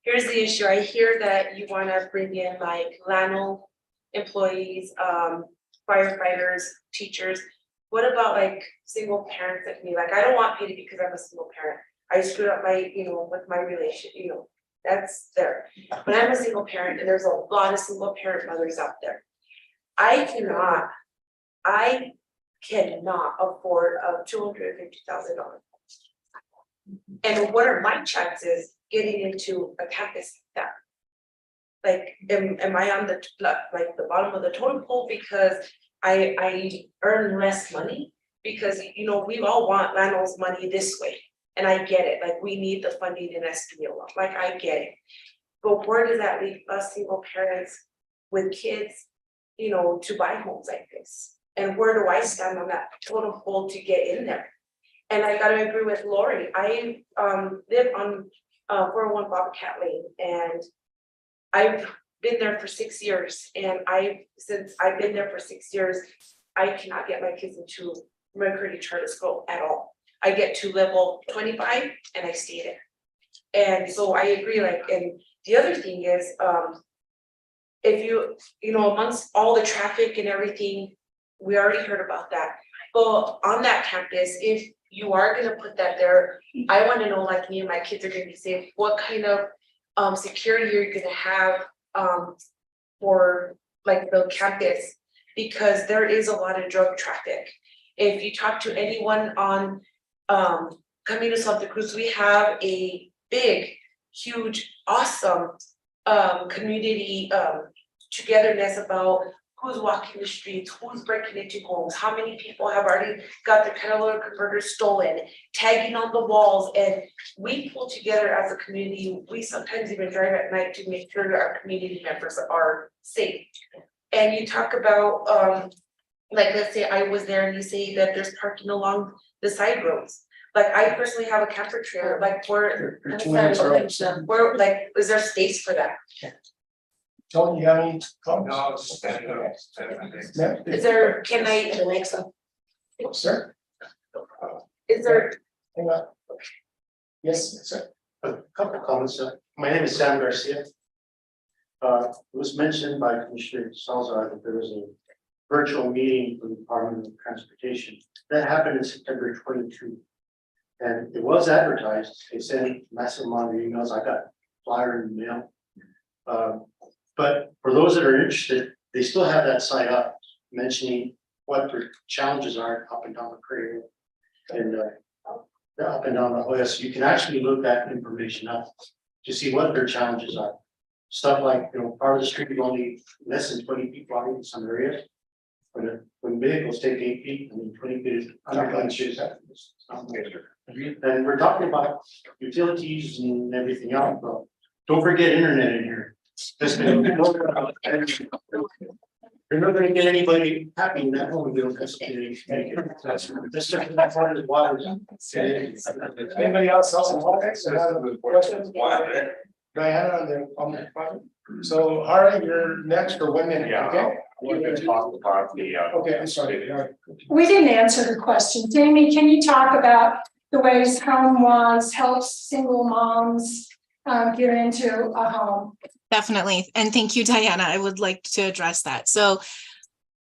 Here's the issue. I hear that you want to bring in like LANL employees, firefighters, teachers. What about like single parents like me? Like I don't want pity because I'm a single parent. I screwed up my, with my relation, that's there. But I'm a single parent and there's a lot of single parent mothers out there. I cannot afford a $250,000. And what are my chances getting into a campus like that? Like, am I on the bottom of the totem pole because I earn less money? Because we all want landlord's money this way. And I get it, like we need the funding in Espanola, like I get it. But where does that leave us single parents with kids, to buy homes like this? And where do I stand on that totem pole to get in there? And I gotta agree with Lori. I live on 401 Bobcat Lane, and I've been there for 6 years. And since I've been there for 6 years, I cannot get my kids into McCurdy Charter School at all. I get to level 25 and I stay there. And so I agree, and the other thing is, if amongst all the traffic and everything, we already heard about that. But on that campus, if you are gonna put that there, I wanna know, like me and my kids are gonna be safe, what kind of security you're gonna have for like the campus, because there is a lot of drug traffic. If you talk to anyone on Camino Santa Cruz, we have a big, huge, awesome community togetherness about who's walking the streets, who's breaking into homes, how many people have already got their catalytic converters stolen, tagging on the walls, and we pull together as a community. We sometimes even drive at night to make sure that our community members are safe. And you talk about like, let's say I was there and you say that there's parking along the side roads. Like I personally have a camper trailer, like where, like, is there space for that? John, you have any comments? No, is there, can I, Alexa? Sir? Is there? Hang on. Yes, sir. A couple of comments. My name is Sam Garcia. It was mentioned by Commissioner Salazar that there was a virtual meeting for the Department of Transportation. That happened in September 22. And it was advertised. They sent massive amount of emails. I got a flyer in the mail. But for those that are interested, they still have that site up mentioning what their challenges are up and down the prairie and up and down the Hoya. So you can actually look that information up to see what their challenges are. Stuff like, part of the street only less than 20 people out in some areas. When vehicles take 8 feet, 20 feet is and we're talking about utilities and everything else, but don't forget internet in here. You're not gonna get anybody happy in that home bill. Anybody else in politics? Questions? Diana on the project. So Harley, you're next for 1 minute, okay? We're gonna talk about the Okay, I'm sorry. We didn't answer the question. Jamie, can you talk about the ways HomeWise helps single moms get into a home? Definitely. And thank you, Diana. I would like to address that. So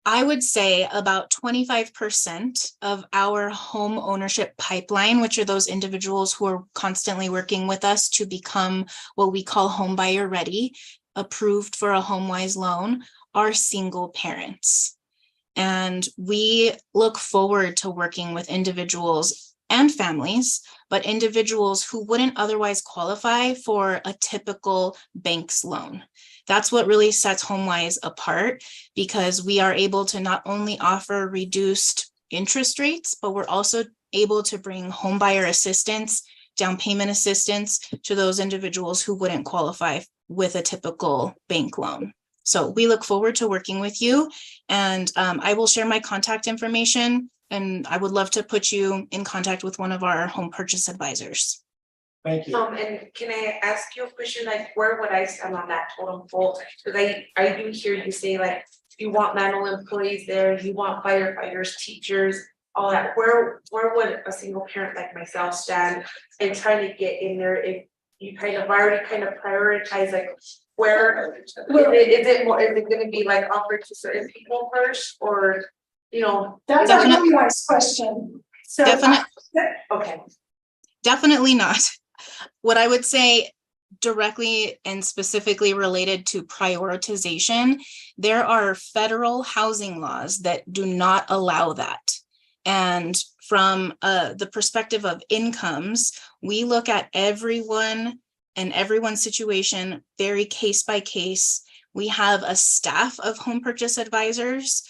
I would say about 25% of our home ownership pipeline, which are those individuals who are constantly working with us to become what we call home buyer ready, approved for a HomeWise loan, are single parents. And we look forward to working with individuals and families, but individuals who wouldn't otherwise qualify for a typical bank's loan. That's what really sets HomeWise apart, because we are able to not only offer reduced interest rates, but we're also able to bring home buyer assistance, down payment assistance to those individuals who wouldn't qualify with a typical bank loan. So we look forward to working with you, and I will share my contact information, and I would love to put you in contact with one of our home purchase advisors. Thank you. And can I ask you a question, like where would I stand on that totem pole? Because I do hear you say like, you want manual employees there, you want firefighters, teachers, all that. Where would a single parent like myself stand in trying to get in there if you kind of already kind of prioritize like where is it gonna be like offered to certain people first, or you know? That's a really nice question. So. Okay. Definitely not. What I would say, directly and specifically related to prioritization, there are federal housing laws that do not allow that. And from the perspective of incomes, we look at everyone and everyone's situation very case by case. We have a staff of home purchase advisors,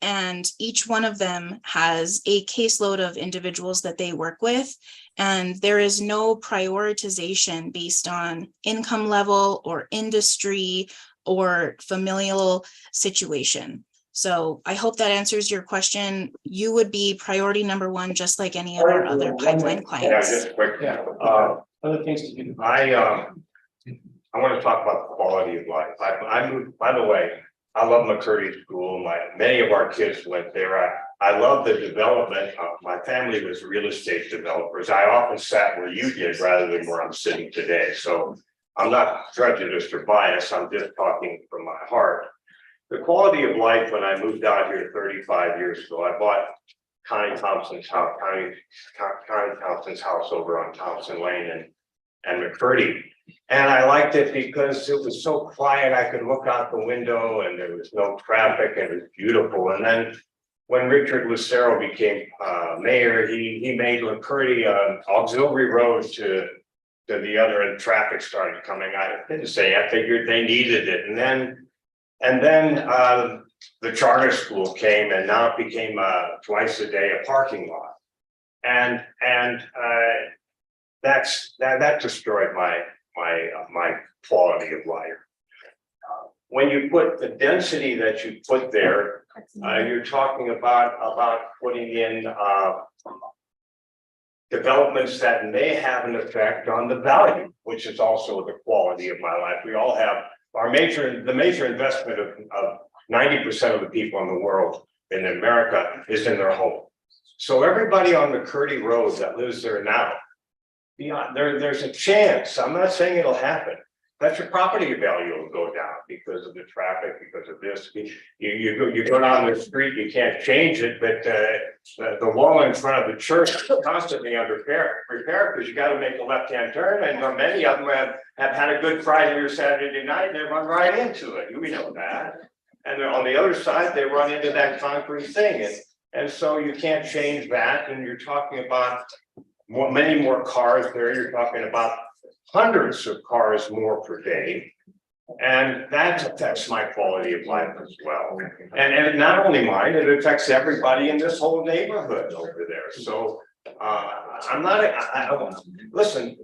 and each one of them has a caseload of individuals that they work with. And there is no prioritization based on income level or industry or familial situation. So I hope that answers your question. You would be priority number one, just like any of our other pipeline clients. Yeah, just quick. Other things to do. I want to talk about the quality of life. I moved, by the way, I love McCurdy School. Many of our kids went there. I love the development. My family was real estate developers. I often sat where you did rather than where I'm sitting today. So I'm not prejudiced or biased. I'm just talking from my heart. The quality of life when I moved out here 35 years ago, I bought Connie Thompson's house, Connie Thompson's house over on Thompson Lane and McCurdy. And I liked it because it was so quiet. I could look out the window and there was no traffic and it was beautiful. And then when Richard Lucero became mayor, he made McCurdy auxiliary road to the other, and traffic started coming. I didn't say, I figured they needed it. And then the charter school came, and now it became twice a day a parking lot. And that destroyed my quality of life. When you put the density that you put there, you're talking about putting in developments that may have an effect on the value, which is also the quality of my life. We all have the major investment of 90% of the people in the world in America is in their home. So everybody on McCurdy Road that lives there now, there's a chance, I'm not saying it'll happen, that your property value will go down because of the traffic, because of this. You go down the street, you can't change it, but the wall in front of the church is constantly under repair because you got to make a left-hand turn, and many of them have had a good Friday or Saturday night and they run right into it. We know that. And then on the other side, they run into that concrete thing. And so you can't change that. And you're talking about many more cars there. You're talking about hundreds of cars more per day. And that affects my quality of life as well. And not only mine, it affects everybody in this whole neighborhood over there. So listen,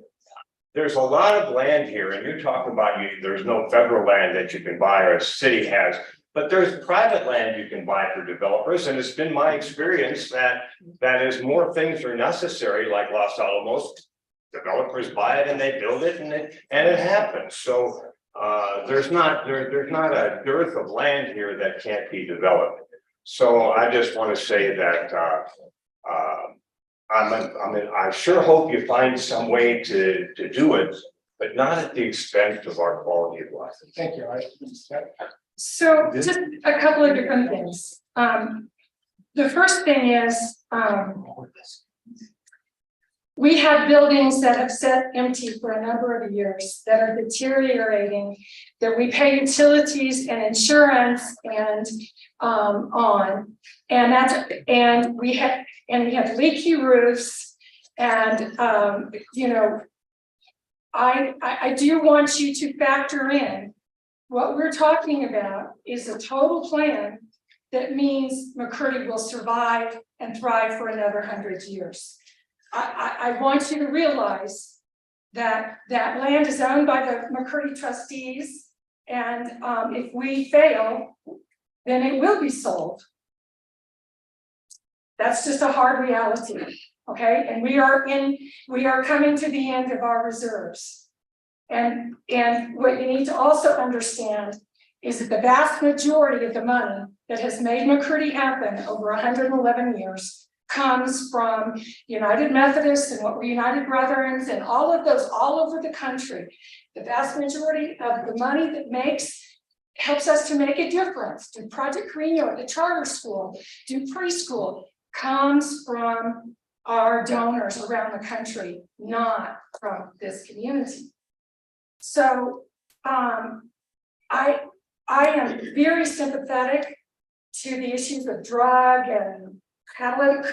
there's a lot of land here, and you're talking about there's no federal land that you can buy or a city has, but there's private land you can buy for developers. And it's been my experience that as more things are necessary, like Los Alamos, developers buy it and they build it, and it happens. So there's not a dearth of land here that can't be developed. So I just want to say that I sure hope you find some way to do it, but not at the expense of our quality of life. Thank you. So just a couple of different things. The first thing is, we have buildings that have sat empty for a number of years that are deteriorating, that we pay utilities and insurance and we have leaky roofs, and I do want you to factor in what we're talking about is a total plan that means McCurdy will survive and thrive for another 100 years. I want you to realize that that land is owned by the McCurdy trustees, and if we fail, then it will be sold. That's just a hard reality, okay? And we are coming to the end of our reserves. And what you need to also understand is that the vast majority of the money that has made McCurdy happen over 111 years comes from United Methodists and what were United Brethrens and all of those all over the country. The vast majority of the money that helps us to make a difference, do Project Carino at the charter school, do preschool, comes from our donors around the country, not from this community. So I am very sympathetic to the issues of drug and catalytic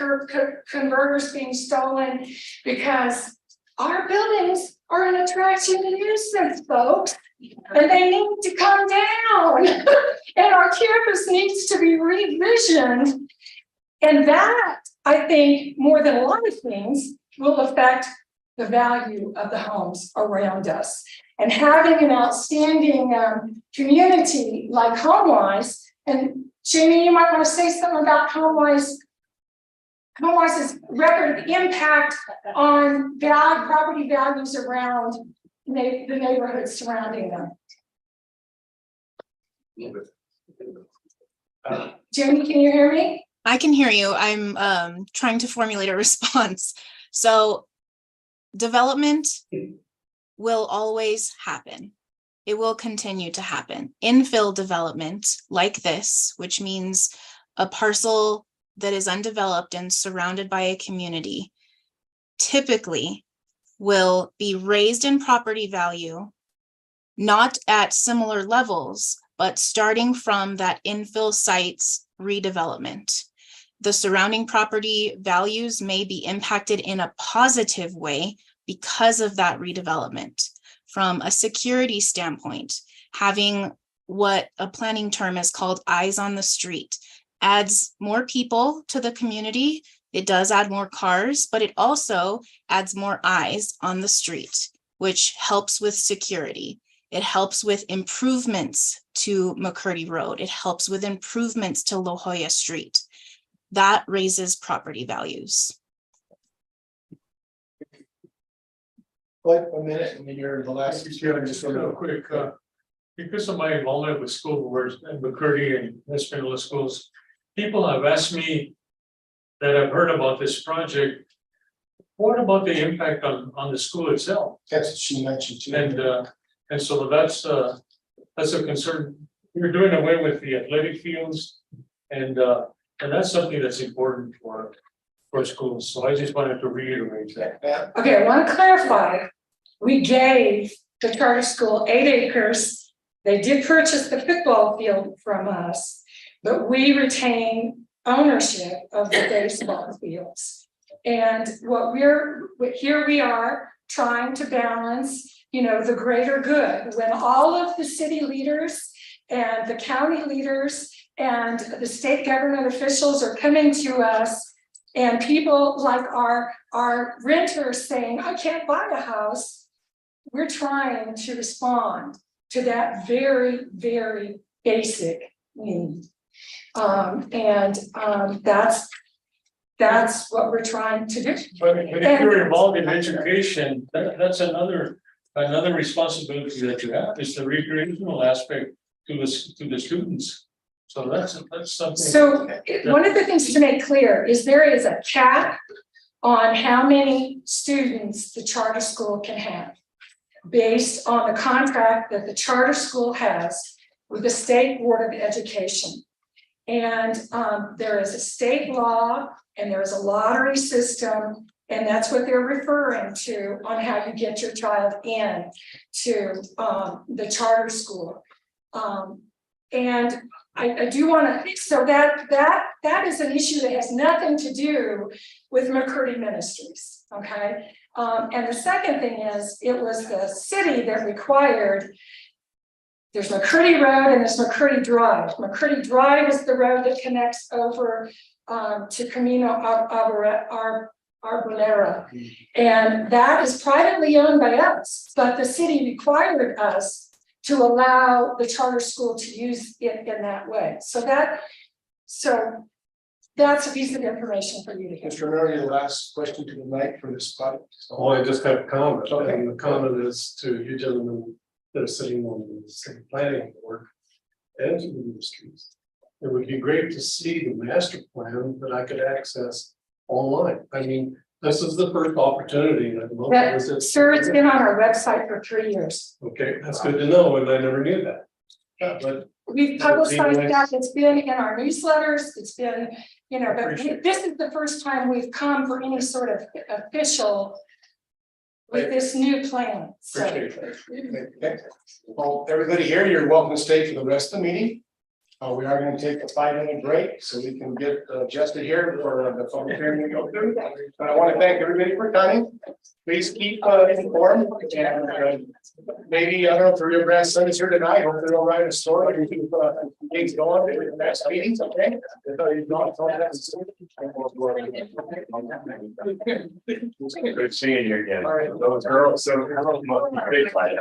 converters being stolen, because our buildings are an attraction to nuisance, folks, and they need to come down. And our campus needs to be revisioned. And that, I think, more than a lot of things, will affect the value of the homes around us. And having an outstanding community like HomeWise, and Jamie, you might want to say something about HomeWise's record of impact on property values around the neighborhoods surrounding them. Jamie, can you hear me? I can hear you. I'm trying to formulate a response. So development will always happen. It will continue to happen. Infill development like this, which means a parcel that is undeveloped and surrounded by a community, typically will be raised in property value, not at similar levels, but starting from that infill site's redevelopment. The surrounding property values may be impacted in a positive way because of that redevelopment. From a security standpoint, having what a planning term is called eyes on the street adds more people to the community. It does add more cars, but it also adds more eyes on the street, which helps with security. It helps with improvements to McCurdy Road. It helps with improvements to La Jolla Street. That raises property values. Wait a minute, and then you're the last. Just real quick, because of my involvement with school boards and McCurdy and Espanola schools, people have asked me that have heard about this project, what about the impact on the school itself? That's what she mentioned too. And so that's a concern. We're doing away with the athletic fields, and that's something that's important for schools. So I just wanted to reiterate that. Okay, I want to clarify. We gave the charter school 8 acres. They did purchase the football field from us, but we retain ownership of the baseball fields. And here we are trying to balance, the greater good, when all of the city leaders and the county leaders and the state government officials are coming to us, and people like our renters saying, I can't buy a house. We're trying to respond to that very, very basic need. That's what we're trying to do. But if you're involved in education, that's another responsibility that you have, is the recreational aspect to the students. So that's something. So one of the things to make clear is there is a cap on how many students the charter school can have, based on the contract that the charter school has with the State Board of Education. And there is a state law and there is a lottery system, and that's what they're referring to on how you get your child in to the charter school. And I do want to, so that is an issue that has nothing to do with McCurdy Ministries, okay? And the second thing is, it was the city that required there's McCurdy Road and there's McCurdy Drive. McCurdy Drive is the road that connects over to Camino Arbolera. And that is privately owned by us, but the city required us to allow the charter school to use it in that way. So that's a piece of information for you to hear. Mr. Murray, the last question to the night for this project. Oh, I just have a comment, Okay. and the comment is to you gentlemen that are sitting on the city planning board and to the ministries. It would be great to see the master plan that I could access online. I mean, this is the first opportunity. I'd love to visit. Sir, it's been on our website for 3 years. Okay, that's good to know, and I never knew that. Yeah, But We've publicized that, it's been in our newsletters, it's been, you know, but this is the first time we've come for any sort of official with this new plan, so. Appreciate it. Okay. Well, everybody here, you're welcome to stay for the rest of the meeting. We are going to take a 5-minute break so we can get adjusted here for the public hearing to go through. But I want to thank everybody for coming. Please keep informed and maybe, I don't know if your grandson is here tonight, hope they'll write a story and keep things going in the next meetings, okay? Good seeing you again. Those girls, so big fight.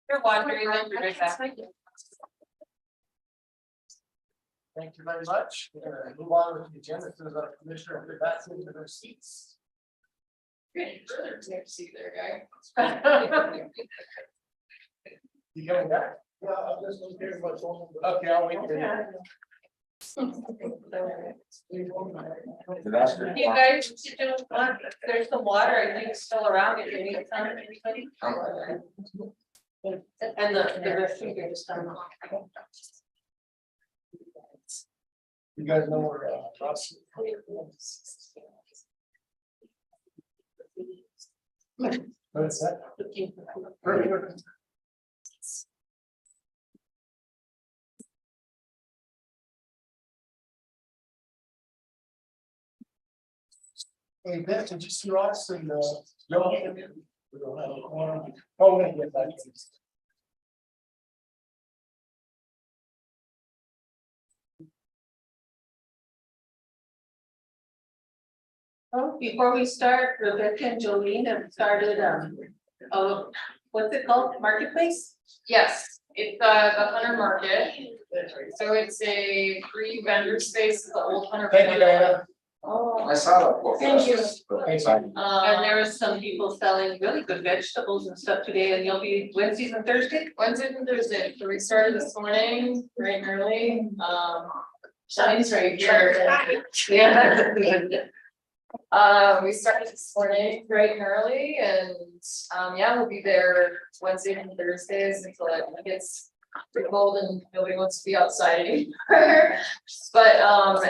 You're wandering, then you're right back. Thank you very much. We're gonna move on with the agenda. As soon as our commissioner get back into their seats. Getting further to see there, guy. You coming back? Yeah, I'm just gonna give my phone. Okay, I'll wait for you. You guys, there's some water, I think, still around, if you need some, anybody? And the rest you can just turn off. You guys know where, Ross? What's that? Perfect. Hey, Beth, did you see Ross and, no? We don't have a quorum. Oh, we're gonna get that. Oh, before we start, Rebecca and Jolene have started, what's it called, Marketplace? Yes, it's the Hunter Market. So it's a free vendor space, at the old Hunter. Thank you, Diana. Oh. I saw that. Thank you. Thanks. And there was some people selling really good vegetables and stuff today, and you'll be Wednesdays and Thursdays? Wednesdays and Thursdays, so we started this morning, bright and early, Shine's right here. Yeah. We started this morning bright and early and, yeah, we'll be there Wednesdays and Thursdays until it gets pretty cold and nobody wants to be outside anymore. But,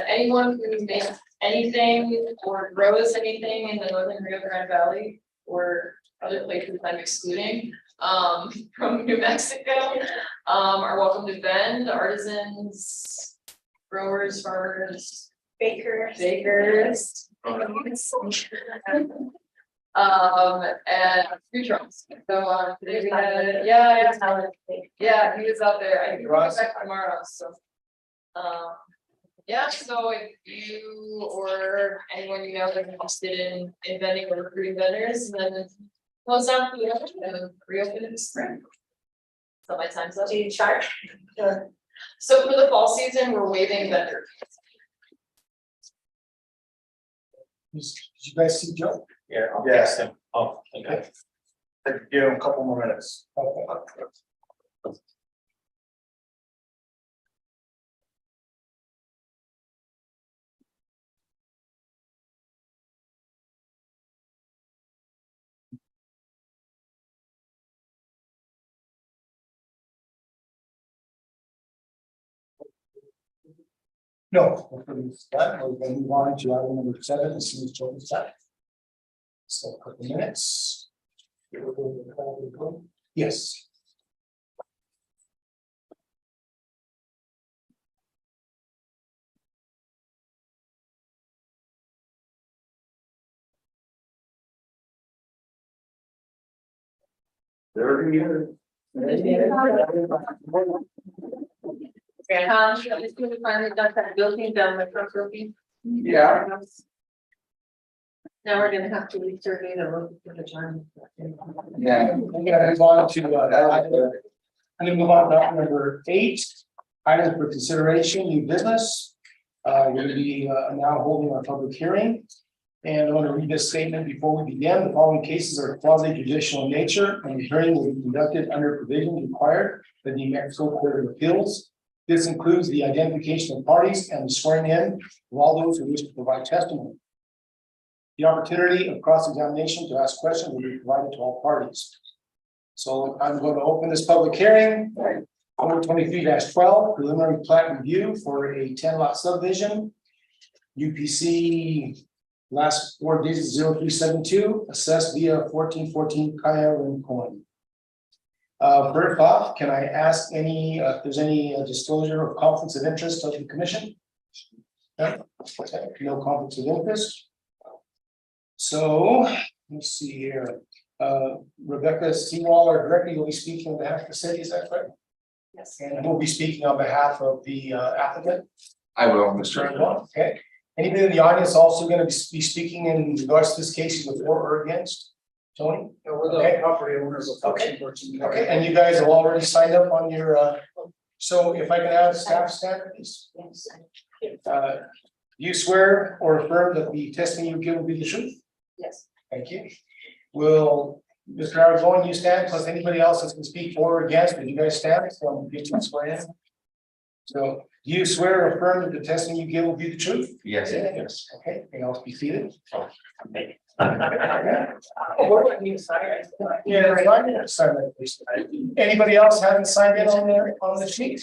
anyone who makes anything or grows anything in the Northern Rio Grande Valley or other places I'm excluding, from New Mexico, are welcome to vend. Artisans, growers, farmers, bakers. And food trucks. So today we had, yeah, he was out there. I think he's back tomorrow, so. Yeah, so if you or anyone you know that are interested in vending or recruiting vendors, then close down and reopen in the spring. So my time's up. Do you charge? So for the fall season, we're waiving vendor fees. Did you guys see Joe? Yeah, I'll text him. Oh, okay. Give him a couple more minutes. No, we're gonna move on to item number 7, as soon as Joe's back. So a couple minutes. Yes. Finally got that building down the front building. Yeah. Now we're gonna have to resurvey the road for the John. Yeah. I'm gonna move on to, I'm gonna move on to item number 8. Item for consideration, new business. We're gonna be now holding our public hearing. And I want to read this statement before we begin. The following cases are quasi judicial in nature, and the hearing will be conducted under provisions required by the New Mexico Court of Appeals. This includes the identification of parties and the swearing in of all those who wish to provide testimony. The opportunity of cross-examination to ask questions will be provided to all parties. So I'm going to open this public hearing. 423-12, preliminary plat review for a 10-lot subdivision. UPC last 4 digits 0372, assessed via 1414 Kaya Coin. First off, can I ask if there's any disclosure of conflicts of interest of the commission? No, no conflicts of interest. So let's see here. Rebecca Sewall, our director, will be speaking on behalf of the city, is that correct? Yes. And we'll be speaking on behalf of the applicant. I will, Mr. Okay. Anybody in the audience also going to be speaking in regards to this case, either for or against? Tony? No, we're the Okay. property owners of Okay. 1414. Okay, and you guys have already signed up on your, so if I can have staff stand, please. You swear or affirm that the testimony you give will be the truth? Yes. Thank you. Will Mr. Arizona, you stand, plus anybody else that can speak for or against, would you guys stand? So I'm getting to swear in. So do you swear or affirm that the testimony you give will be the truth? Yes. Yes. Okay, and I'll be seated. Yeah, sign that, please. Anybody else haven't signed in on the sheet?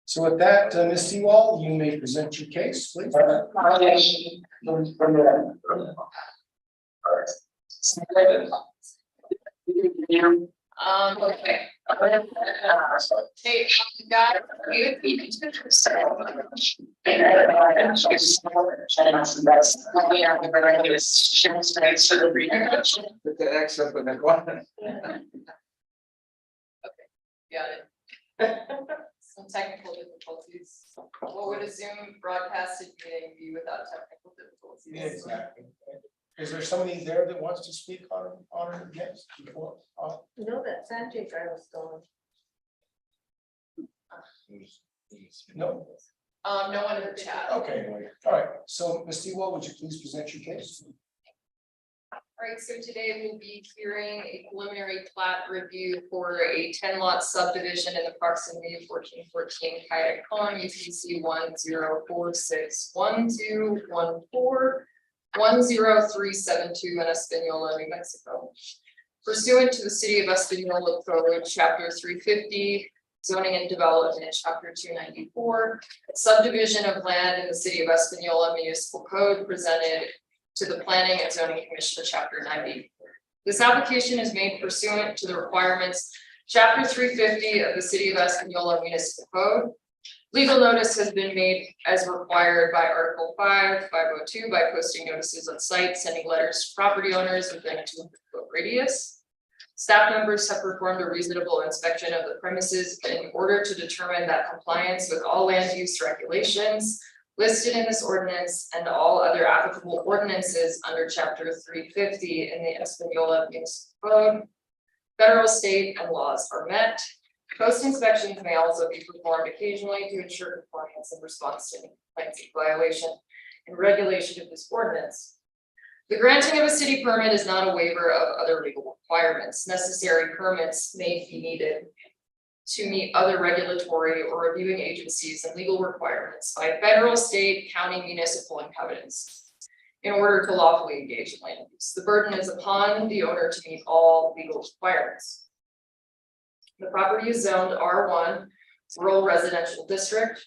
So with that, Ms. Sewall, you may present your case, please. Okay. Hey, got you. Got it. Some technical difficulties. What would a Zoom broadcasted meeting be without technical difficulties? Exactly. Is there somebody there that wants to speak on or against before? No, that Sanjay guy was still No? No one in the chat. Okay, all right. So Ms. Sewall, would you please present your case? All right, so today we'll be hearing a preliminary plat review for a 10-lot subdivision in the proximity of 1414 Kayak Pond, UPC 10461214100372 in Espanola, New Mexico. Pursuant to the City of Espanola Code, Chapter 350, Zoning and Development, Chapter 294, subdivision of land in the City of Espanola Municipal Code presented to the Planning and Zoning Commission, Chapter 90. This application is made pursuant to the requirements, Chapter 350 of the City of Espanola Municipal Code. Legal notice has been made as required by Article 502 by posting notices on site, sending letters to property owners within a 200-foot radius. Staff members have performed a reasonable inspection of the premises in order to determine that compliance with all land use regulations listed in this ordinance and all other applicable ordinances under Chapter 350 in the Espanola Municipal Code, federal, state, and laws are met. Post inspections may also be performed occasionally to ensure compliance in response to any complaints of violation and regulation of this ordinance. The granting of a city permit is not a waiver of other legal requirements. Necessary permits may be needed to meet other regulatory or reviewing agencies and legal requirements by federal, state, county, municipal, and covenants in order to lawfully engage in land use. The burden is upon the owner to meet all legal requirements. The property is zoned R1 Rural Residential District.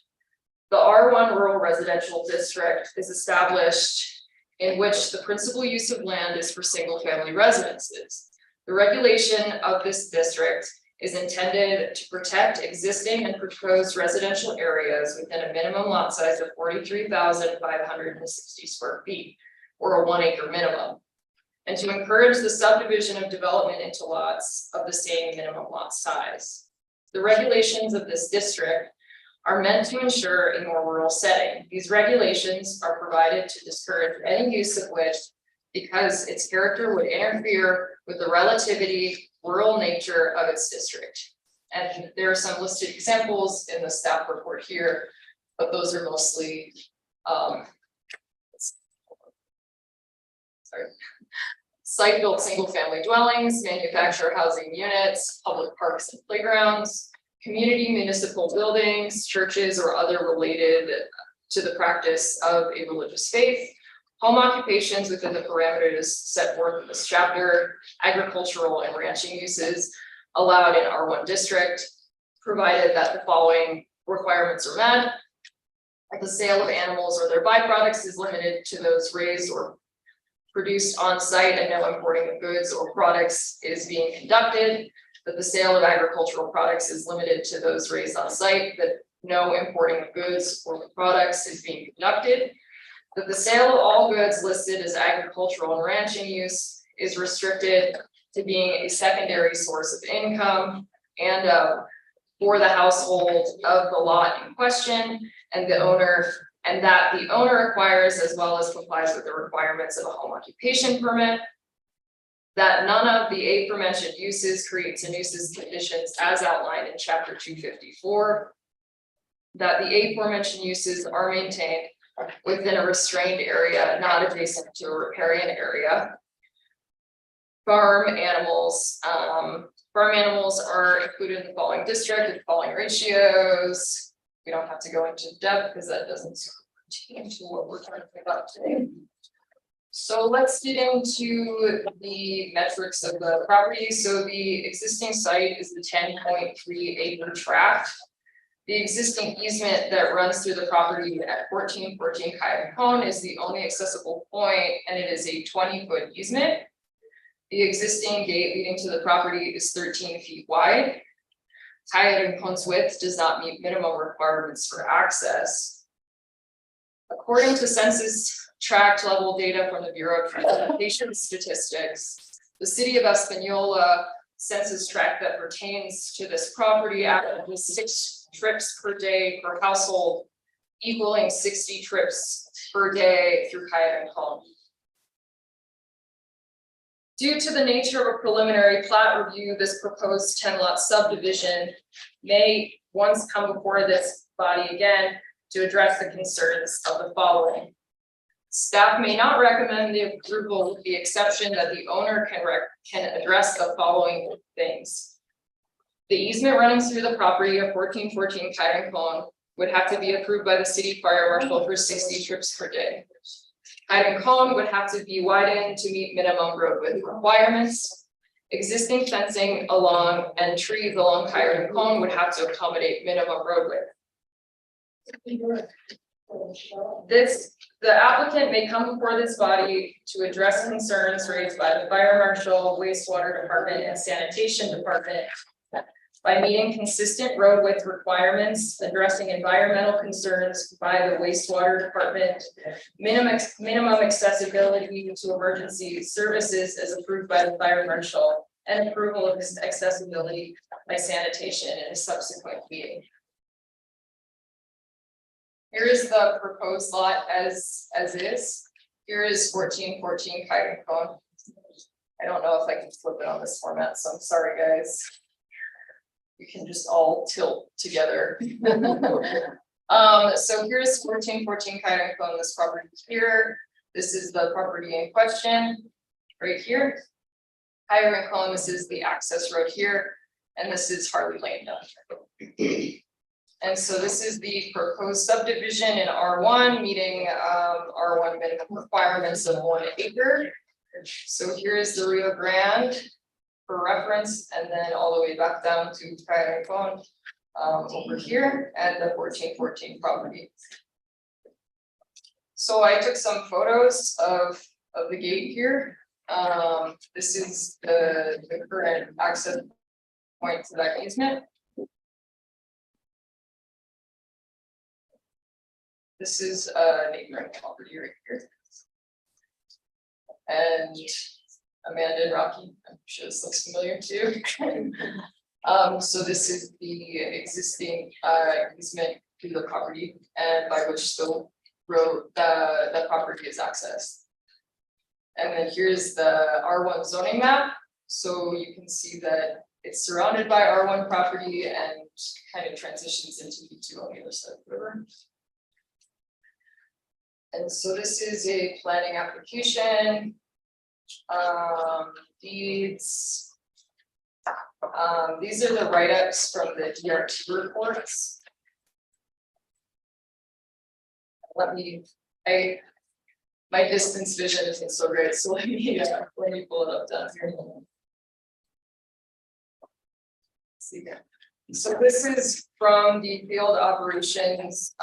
The R1 Rural Residential District is established in which the principal use of land is for single-family residences. The regulation of this district is intended to protect existing and proposed residential areas within a minimum lot size of 43,560 square feet, or a 1 acre minimum, and to encourage the subdivision of development into lots of the same minimum lot size. The regulations of this district are meant to ensure a more rural setting. These regulations are provided to discourage any use of which, because its character would interfere with the relatively rural nature of its district. And there are some listed examples in the staff report here, but those are mostly site-built single-family dwellings, manufactured housing units, public parks and playgrounds, community municipal buildings, churches, or other related to the practice of a religious faith, home occupations within the parameters set forth in this chapter, agricultural and ranching uses allowed in R1 district, provided that the following requirements are met. That the sale of animals or their byproducts is limited to those raised or produced on site and no importing of goods or products is being conducted. That the sale of agricultural products is limited to those raised on site, that no importing of goods or products is being conducted. That the sale of all goods listed as agricultural and ranching use is restricted to being a secondary source of income and for the household of the lot in question and the owner, and that the owner acquires as well as complies with the requirements of a home occupation permit. That none of the aforementioned uses creates a nuisance conditions as outlined in chapter 254. That the aforementioned uses are maintained within a restrained area, not adjacent to a riparian area. Farm animals are included in the following district, with the following ratios. We don't have to go into depth because that doesn't pertain to what we're talking about today. So let's get into the metrics of the property. So the existing site is the 10.3 acre tract. The existing easement that runs through the property at 1414 Coyote Cone is the only accessible point, and it is a 20-foot easement. The existing gate leading to the property is 13 feet wide. Coyote Cone's width does not meet minimum requirements for access. According to census tract level data from the Bureau of Transportation Statistics, the city of Espanola census tract that pertains to this property averages 6 trips per day per household, equaling 60 trips per day through Coyote Cone. Due to the nature of a preliminary plat review, this proposed 10-lot subdivision may once come before this body again to address the concerns of the following. Staff may not recommend the approval with the exception that the owner can address the following things. The easement running through the property of 1414 Coyote Cone would have to be approved by the city fire marshal for 60 trips per day. Coyote Cone would have to be widened to meet minimum road width requirements. Existing fencing along and trees along Coyote Cone would have to accommodate minimum road width. The applicant may come before this body to address concerns raised by the fire marshal, wastewater department, and sanitation department by meeting consistent road width requirements, addressing environmental concerns by the wastewater department, minimum accessibility to emergency services as approved by the fire marshal, and approval of this accessibility by sanitation in a subsequent meeting. Here is the proposed lot as is. Here is 1414 Coyote Cone. I don't know if I can flip it on this format, so I'm sorry, guys. You can just all tilt together. So here's 1414 Coyote Cone, this property here. This is the property in question, right here. Coyote Cone, this is the access road here, and this is Harley Lane down. And so this is the proposed subdivision in R1, meeting R1 minimum requirements of 1 acre. So here is the Rio Grande for reference, and then all the way back down to Coyote Cone over here at the 1414 property. So I took some photos of the gate here. This is the current access point to that easement. This is a neighboring property right here. And Amanda and Rocky, I'm sure this looks familiar too. So this is the existing easement to the property and by which the road, the property is accessed. And then here's the R1 zoning map. So you can see that it's surrounded by R1 property and kind of transitions into B2 on the other side of the river. And so this is a planning application. Deeds. These are the write-ups from the DRT reports. my distance vision isn't so great, so let me pull it up down here. See there. So this is from the field operations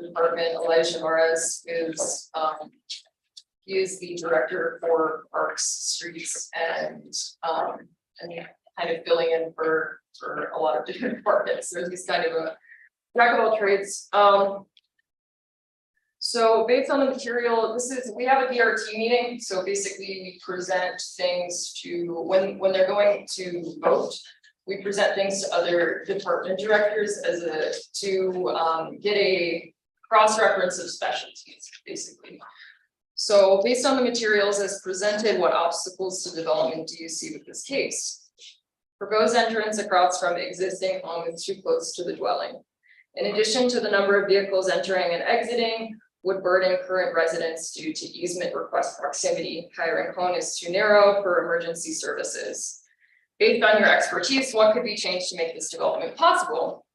department. Elijah Morris is he is the director for parks, streets, and kind of filling in for a lot of different departments. So he's kind of a jack of all trades. So based on the material, we have a DRT meeting. So basically we present things to when they're going to vote. We present things to other department directors to get a cross-reference of specialties, basically. So based on the materials as presented, what obstacles to development do you see with this case? Proposed entrance across from existing home is too close to the dwelling. In addition to the number of vehicles entering and exiting, would burden current residents due to easement request proximity. Cayo Rincon is too narrow for emergency services. Based on your expertise, what could be changed to make this development possible?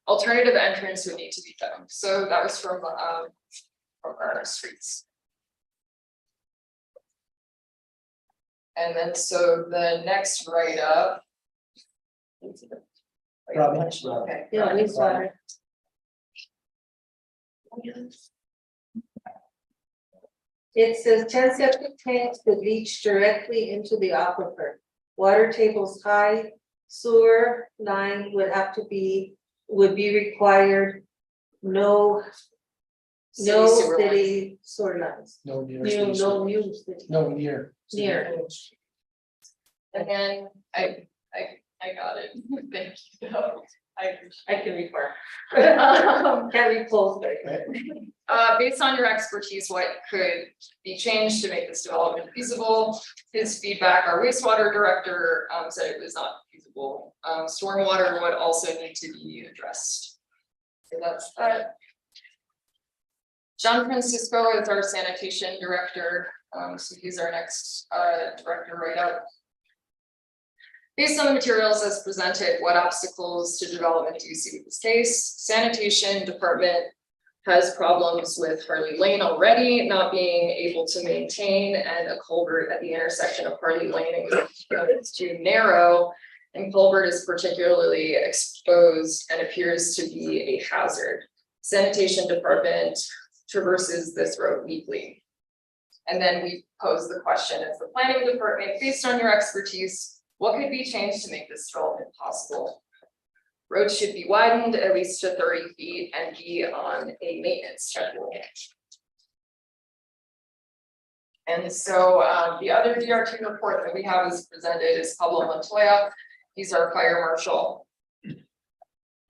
Alternative entrance would need to be done. So that was from our streets. And then so the next write up. Okay. Yeah, wastewater. It says 10 septic tanks could leach directly into the aquifer. Water tables high, sewer line would be required. No city sewer lines. No near. No new city. No near. Near. And then I got it. Thank you. I can read more. Can read both. Based on your expertise, what could be changed to make this development feasible? His feedback, our wastewater director said it was not feasible. Stormwater would also need to be addressed. So that's that. John Francisco is our sanitation director. So he's our next director right up. Based on the materials as presented, what obstacles to development do you see with this case? Sanitation department has problems with Harley Lane already, not being able to maintain, and a culvert at the intersection of Harley Lane is too narrow, and culvert is particularly exposed and appears to be a hazard. Sanitation department traverses this road weekly. And then we pose the question as the planning department, based on your expertise, what could be changed to make this development possible? Roads should be widened at least to 30 feet and be on a maintenance schedule. And so the other DRT report that we have is presented is Pablo Montoya. He's our fire marshal.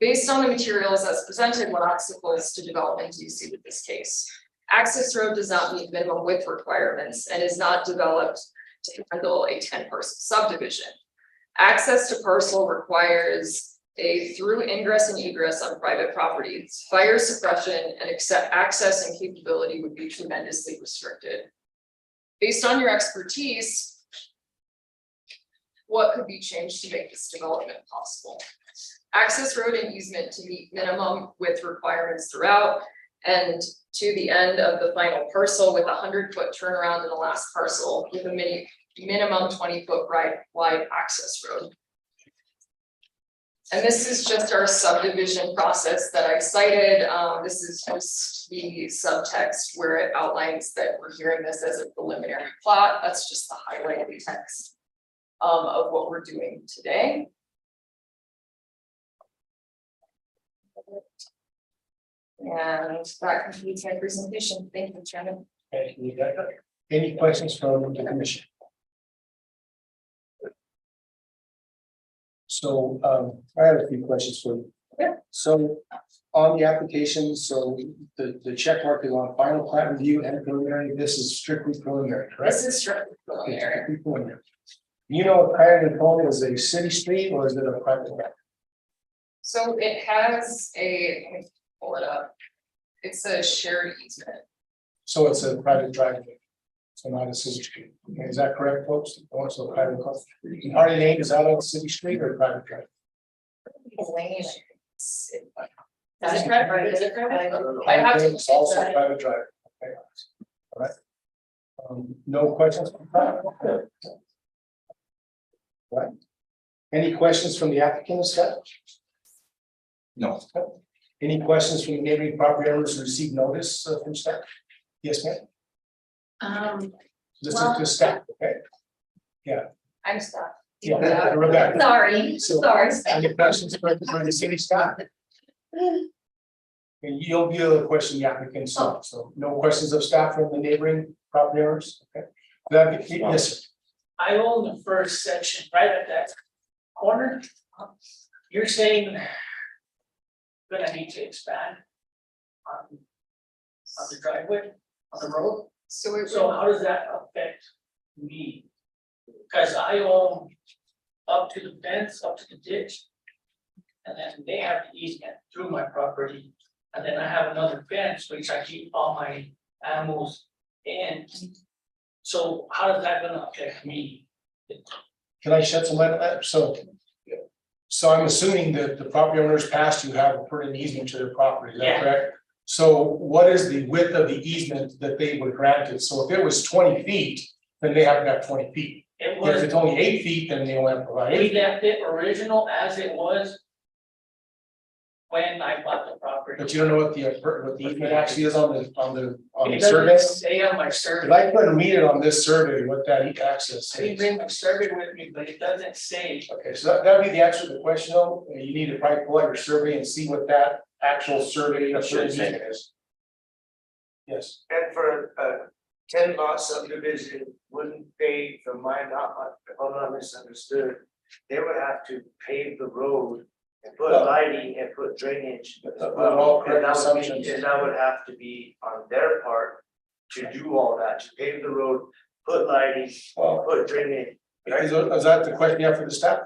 Based on the materials as presented, what obstacles to development do you see with this case? Access road does not meet minimum width requirements and is not developed to handle a 10-parcel subdivision. Access to parcel requires a through ingress and egress on private properties. Fire suppression and access and capability would be tremendously restricted. Based on your expertise, what could be changed to make this development possible? Access road and easement to meet minimum width requirements throughout and to the end of the final parcel with a 100-foot turnaround in the last parcel with a minimum 20-foot wide access road. And this is just our subdivision process that I cited. This is just the subtext where it outlines that we're hearing this as a preliminary plot. That's just the highlighted text of what we're doing today. And that concludes my presentation. Thank you, Chairman. Thank you, Rebecca. Any questions from the commission? So I have a few questions for you. Yeah. So on the application, so the check mark is on final plat review and preliminary. This is strictly preliminary, correct? This is strictly Okay, preliminary. strictly preliminary. You know, if Cayo Rincon is a city street or is it a private way? So it has a, let me pull it up. It's a shared easement. So it's a private driveway. So not a city street. Okay, is that correct, folks? Also private. Harley Lane, is that on city street or private driveway? Lane. Is it private? Is it private? I have it's also private driveway. Okay. All right. No questions? Right. Any questions from the applicant or staff? No. Any questions from the neighboring property owners who received notice from staff? Yes, ma'am. This is just staff, okay? I'm stuck. Yeah, Rebecca. Sorry, So, sorry. Any questions for the city staff? And you'll be able to question the applicant, so no questions of staff from the neighboring property owners, okay? That be, yes, sir. I own the first section right at that corner. You're saying gonna need to expand on the driveway, on the road. So how does that affect me? Because I own up to the fence, up to the ditch. And then they have the easement through my property. And then I have another fence which I keep all my animals in. So how is that gonna affect me? Can I shed some light on that? So I'm assuming that the property owners past you have put an easement to their property, is that Yeah. correct? So what is the width of the easement that they were granted? So if it was 20 feet, then they have to have 20 feet. It If was, it's only 8 feet, then they only have to provide 8 we feet. left it original as it was when I bought the property. But you don't know what the easement actually is on the It survey? doesn't say on my survey. If I couldn't read it on this survey, what that access I didn't is. bring my survey with me, but it doesn't say. Okay, so that'd be the answer to the question though. You need to probably pull out your survey and see what that actual survey of Should say. easement is. Yes, And for a 10 lot subdivision, wouldn't they, if I'm not misunderstood, they would have to pave the road and put lighting and put drainage. Those are all correct And that would be- assumptions. And that would have to be on their part to do all that, to pave the road, put lighting, well, put drainage. is that the question you have for the staff?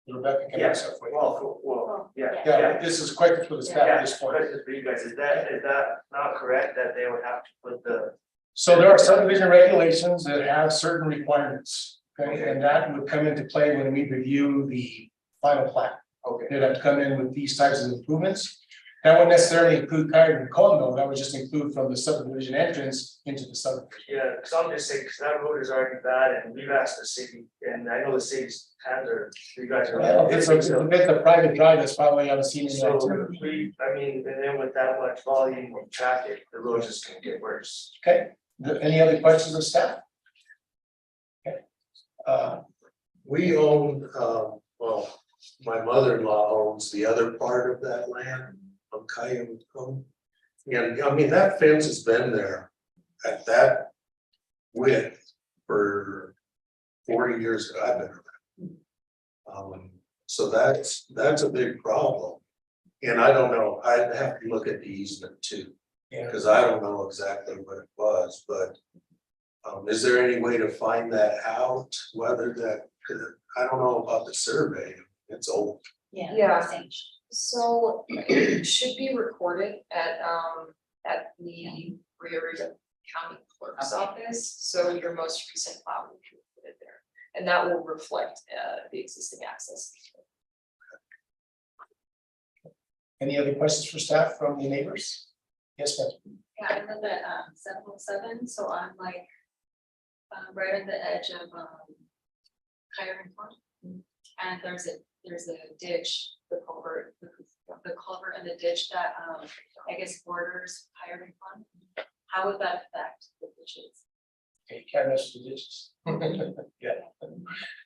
Rebecca can answer that for you. Well, yeah. Yeah, this is question for the staff at this point. Question for you guys, is that not correct, that they would have to put the? So there are subdivision regulations that have certain requirements, okay, and that would come into play when we review the final plan. Okay. They'd have to come in with these types of improvements. That wouldn't necessarily include Coyote and Condo, that would just include from the subdivision entrance into the subdivision. Yeah, because I'm just saying, because that road is already bad and we've asked the city, and I know the city's hands are, you guys are. Well, if it's a private drive, that's probably on the scene. So I mean, and then with that much volume of traffic, the road just gonna get worse. Okay, any other questions of staff? Okay. We own, well, my mother-in-law owns the other part of that land on Coyote Cove. And I mean, that fence has been there at that width for 40 years that I've been around. So that's a big problem. And I don't know, I'd have to look at the easement too. Yeah. Because I don't know exactly what it was, but is there any way to find that out, whether that, 'cause I don't know about the survey, it's old. Yeah, so it should be recorded at the Rio Grande County Clerk's Office, so your most recent plat will be recorded there. And that will reflect the existing access. Any other questions for staff from the neighbors? Yes, ma'am. Yeah, I live at 707, so I'm like right at the edge of Hiring Farm. And there's a ditch, the culvert and the ditch that I guess borders Hiring Farm. How would that affect the ditches? Okay, can't mess with the ditches. Yeah.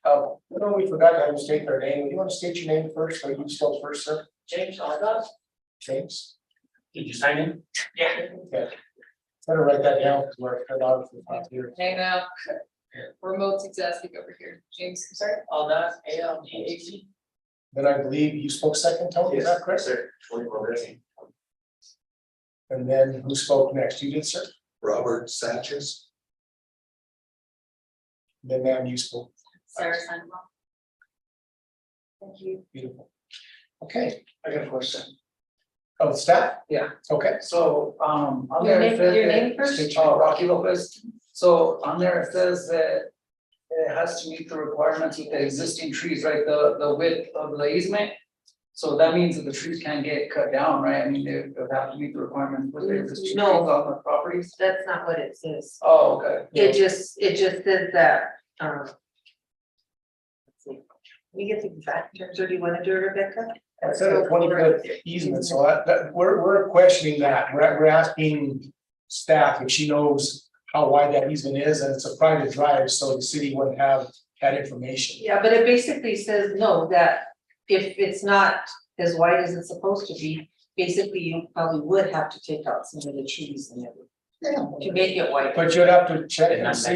No, we forgot to have you state their name. You want to state your name first, or you spell first, sir? James Argos, James? did you sign in? Yeah. Okay. Better write that down, because we're not here. Hang out. Remote executive over here, James, I'm sorry. Aldas, ALDAC. Then I believe you spoke second, Tony, is that correct? Sir, 24 minutes. And then who spoke next? You did, sir? Robert Satches. Then ma'am, you spoke. Sarah Sandoval. Thank you. Beautiful. Okay. I got a question. Oh, staff? Yeah. Okay. So, on Your there it name- your says name first? that, Rocky Lopez. So on there it says that it has to meet the requirements with the existing trees, right, the width of the easement. So that means that the trees can't get cut down, right? I mean, they would have to meet the requirements for the trees No. on the properties. That's not what it says. Oh, okay. It just says that, let's see. We get the exact terms, or do you wanna do it, Rebecca? I said a 20-foot easement, so we're questioning that, we're asking staff if she knows how wide that easement is, and it's a private drive, so the city wouldn't have that information. Yeah, but it basically says no, that if it's not as wide as it's supposed to be, basically you probably would have to take out some of the trees and everything. To make it wide. But you'd have to check and see,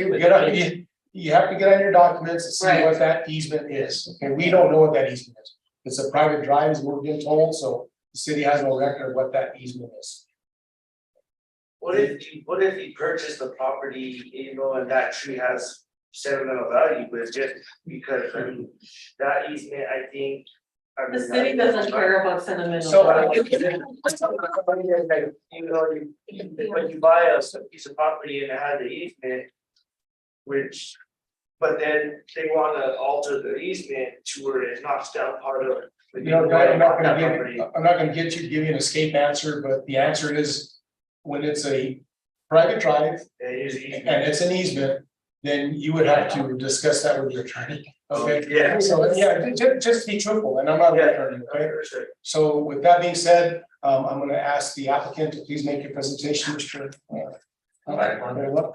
you have to get on your documents and see what that easement is, okay, we don't know what that easement is. It's a private drive, as we're being told, so the city has no record of what that easement is. What if you purchase the property, you know, and that tree has sentimental value, but it's just because, I mean, that easement, I think. The city doesn't care about sentimental. So, value. you know, when you buy a piece of property and it has the easement. Which, but then they wanna alter the easement to where it knocks down part of. I'm not gonna give you an escape answer, but the answer is, when it's a private drive and it's an easement, then you would have to discuss that with your attorney, okay? Yeah. So, yeah, just be truthful, and I'm not an attorney, okay? So with that being said, I'm gonna ask the applicant to please make your presentation, Mr. Very well.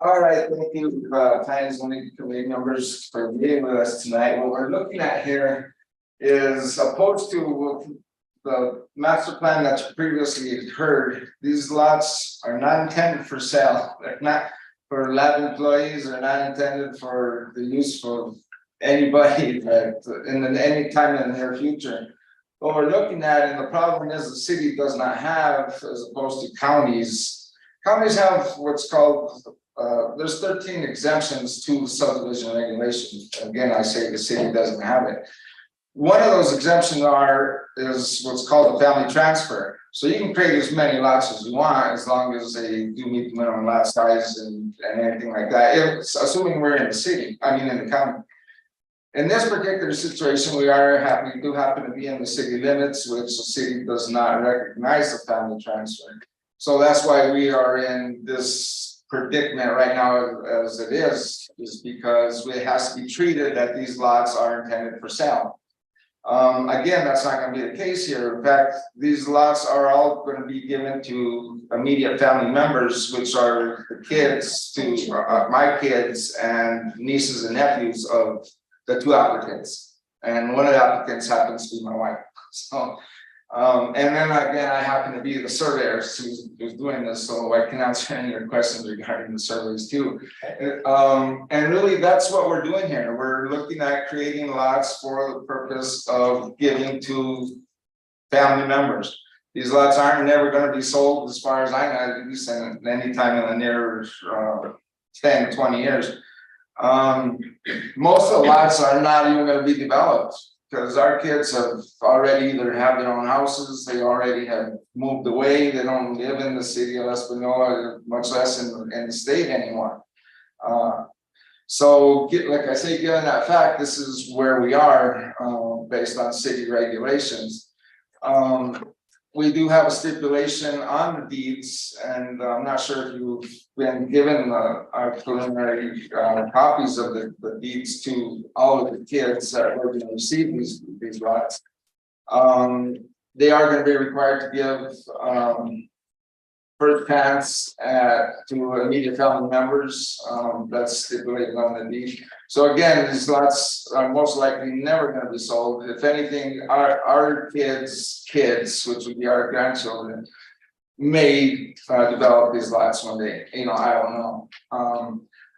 All right, thank you, planning zoning committee members for meeting with us tonight. What we're looking at here is opposed to the master plan that you previously heard. These lots are not intended for sale. They're not for lab employees, they're not intended for the use of anybody that in any time in the near future. What we're looking at, and the problem is the city does not have, as opposed to counties. Counties have what's called, there's 13 exemptions to subdivision regulations. Again, I say the city doesn't have it. One of those exemptions is what's called a family transfer. So you can create as many lots as you want, as long as they do meet the minimum lot size and anything like that. Assuming we're in the city, I mean in the county. In this particular situation, we do happen to be in the city limits, which the city does not recognize the family transfer. So that's why we are in this predicament right now as it is because it has to be treated that these lots are intended for sale. Again, that's not going to be the case here. In fact, these lots are all going to be given to immediate family members, which are the kids to my kids and nieces and nephews of the two applicants. And one of the applicants happens to be my wife. So. And then again, I happen to be the surveyor who's doing this, so I can answer any of your questions regarding the surveys too. And really, that's what we're doing here. We're looking at creating lots for the purpose of giving to family members. These lots aren't never going to be sold, as far as I know, at least in any time in the near 10, 20 years. Most of the lots are not even going to be developed. Because our kids have already either have their own houses, they already have moved away, they don't live in the city of Espanola, much less in the state anymore. So, like I say, given that fact, this is where we are based on city regulations. We do have a stipulation on the deeds, and I'm not sure if you've been given our preliminary copies of the deeds to all of the kids that are going to receive these lots. They are going to be required to give first pass to immediate family members. That's stipulated on the deed. So again, these lots are most likely never going to be sold. If anything, our kids, which would be our grandchildren, may develop these lots one day. You know, I don't know.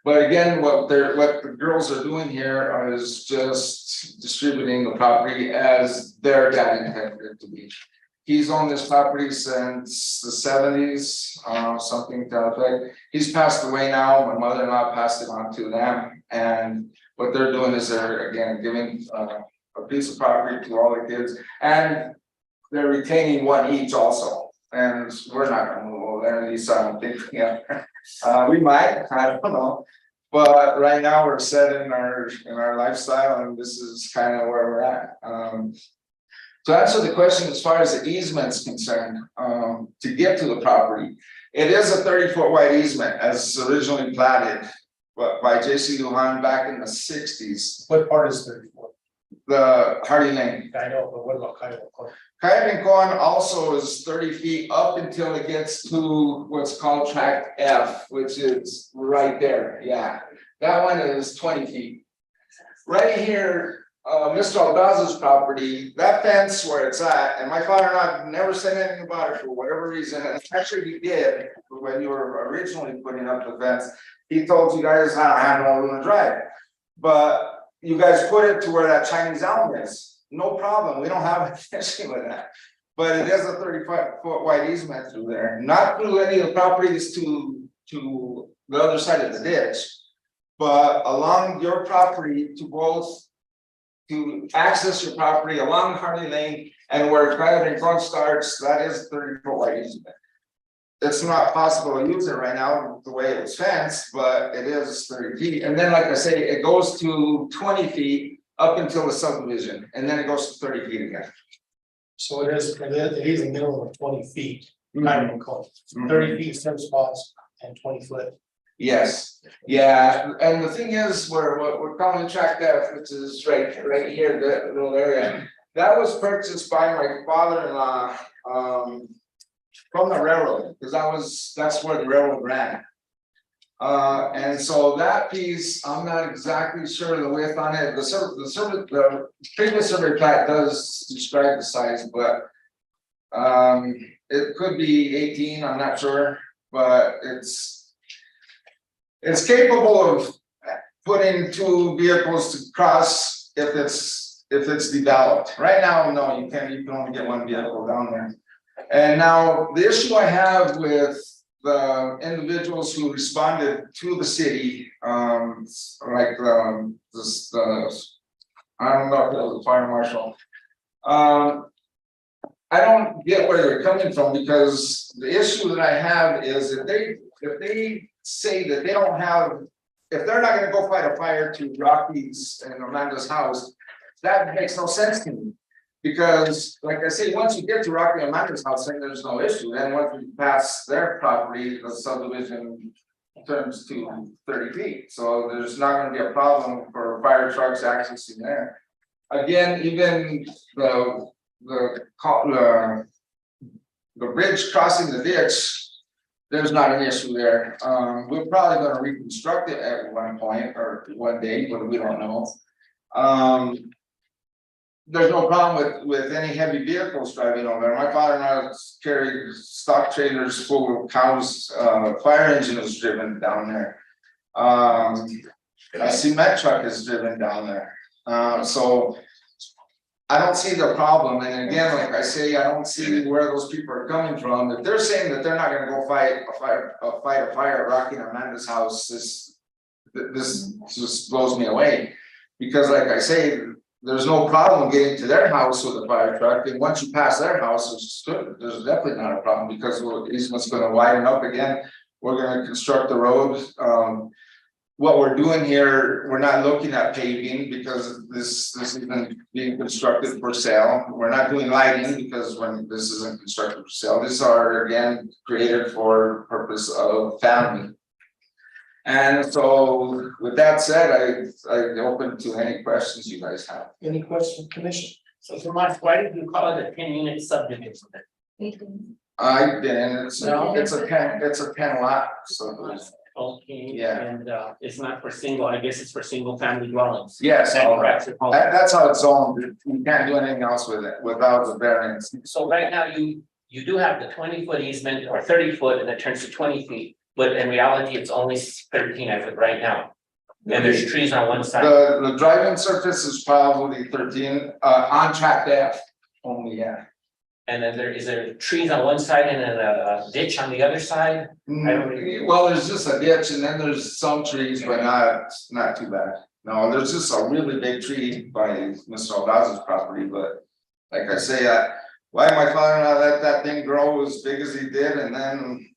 But again, what the girls are doing here is just distributing the property as their dad intended it to be. He's owned this property since the 70s, something to that effect. He's passed away now. My mother-in-law passed it on to them. And what they're doing is they're, again, giving a piece of property to all the kids. And they're retaining one each also. And we're not going to move over there, at least I don't think. Yeah. We might, I don't know. But right now, we're set in our lifestyle, and this is kind of where we're at. To answer the question, as far as the easement's concerned, to get to the property, it is a 30-foot wide easement as originally platted, but by J.C. Lujan back in the 60s. What part is 34? The Hardy Lane. I know, but what about Coyote Court? Coyote Corn also is 30 feet up until it gets to what's called tract F, which is right there, yeah. That one is 20 feet. Right here, Mr. Aldaz's property, that fence where it's at, and my father and I have never said anything about it for whatever reason, and actually he did, when you were originally putting up the fence, he told you guys, I don't have no room to drive. But you guys put it to where that Chinese elm is, no problem, we don't have an issue with that. But it is a 30-foot wide easement through there, not through any of the properties to the other side of the ditch, but along your property to access your property along Hardy Lane and where Coyote Corn starts, that is 30-foot wide easement. It's not possible to use it right now the way it's fenced, but it is 30 feet. And then, like I say, it goes to 20 feet up until the subdivision, and then it goes to 30 feet again. So it is a minimum of 20 feet, kind of 30 feet, 7 spots, and 20 foot. Yes, yeah, and the thing is, we're calling tract F, which is right here, that little area. That was purchased by my father-in-law from the railroad, because that's where the railroad ran. And so that piece, I'm not exactly sure the width on it. The previous survey plat does describe the size, but it could be 18, I'm not sure, but it's capable of putting 2 vehicles to cross if it's developed. Right now, no, you can only get 1 vehicle down there. And now the issue I have with the individuals who responded to the city, like I don't know if it was the fire marshal. I don't get where they're coming from, because the issue that I have is if they say that they don't have, if they're not gonna go fight a fire to Rocky's and Amanda's house, that makes no sense to me. Because like I say, once you get to Rocky and Amanda's house, then there's no issue. Then once you pass their property, the subdivision turns to 30 feet. So there's not gonna be a problem for fire trucks accessing there. Again, even the bridge crossing the ditch, there's not an issue there. We're probably gonna reconstruct it at one point or one day, but we don't know. There's no problem with any heavy vehicles driving over there. My father and I carried stock trailers full of cows, fire engine is driven down there. A cement truck is driven down there. So I don't see the problem. And again, like I say, I don't see where those people are coming from. If they're saying that they're not gonna go fight a fire at Rocky and Amanda's house, this just blows me away. Because like I say, there's no problem getting to their house with a fire truck, and once you pass their house, there's definitely not a problem, because the easement's gonna widen up again. We're gonna construct the road. What we're doing here, we're not looking at paving, because this isn't being constructed for sale. We're not doing lighting, because this isn't constructed for sale. These are, again, created for purpose of family. And so with that said, I'm open to any questions you guys have. Any questions, commission? So Tomas, why did you call it a 10-unit subdivision? I didn't, it's a 10 lot, so. Okay. Yeah. And it's not for single, I guess it's for single family dwellings. Yes, that's how it's zoned. You can't do anything else with it without the variance. So right now, you do have the 20-foot easement or 30-foot, and it turns to 20 feet. But in reality, it's only 13 as of right now. And there's trees on one side. The driving surface is probably 13, on track F only, yeah. And then is there trees on one side and then a ditch on the other side? Well, there's just a ditch, and then there's some trees, but not too bad. No, there's just a really big tree by Mr. Aldaz's property, but like I say, why my father and I let that thing grow as big as he did, and then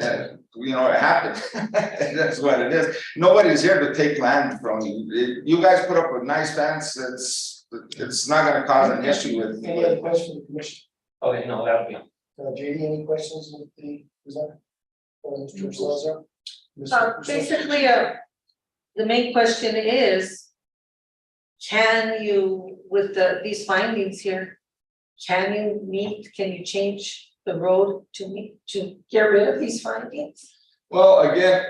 You know, it happened. That's what it is. Nobody's here to take land from you. You guys put up a nice fence, it's not gonna cause an issue with. Any other questions from the commission? Okay, no, that'll be. JD, any questions with the presenter? Or Mr. Salazar? Basically, the main question is. Can you, with these findings here, can you change the road to get rid of these findings? Well, again.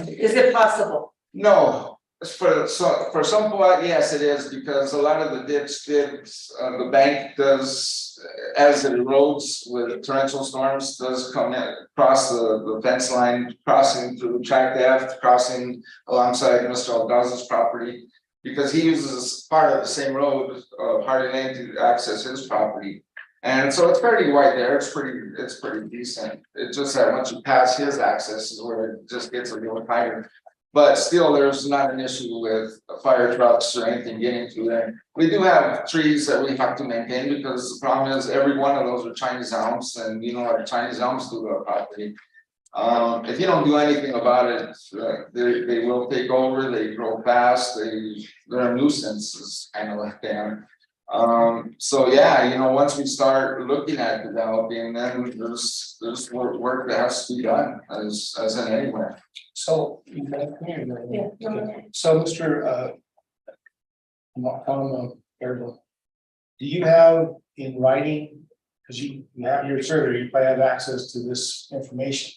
Is it possible? No, for some part, yes, it is, because a lot of the dips, the bank does, as it erodes with torrential storms, does come in, across the fence line, crossing through track F, crossing alongside Mr. Aldaz's property. Because he uses part of the same road, Hardy Lane, to access his property. And so it's fairly wide there, it's pretty decent. It's just that once you pass his access is where it just gets a little higher. But still, there's not an issue with fire trucks or anything getting through there. We do have trees that we have to maintain, because the problem is every one of those are Chinese elms, and you know what Chinese elms do to our property. If you don't do anything about it, they will take over, they grow fast, they're a nuisance, is kind of like them. So yeah, you know, once we start looking at developing, then there's work that has to be done as in anywhere. So. So Mr. Do you have in writing, because you have your survey, you probably have access to this information.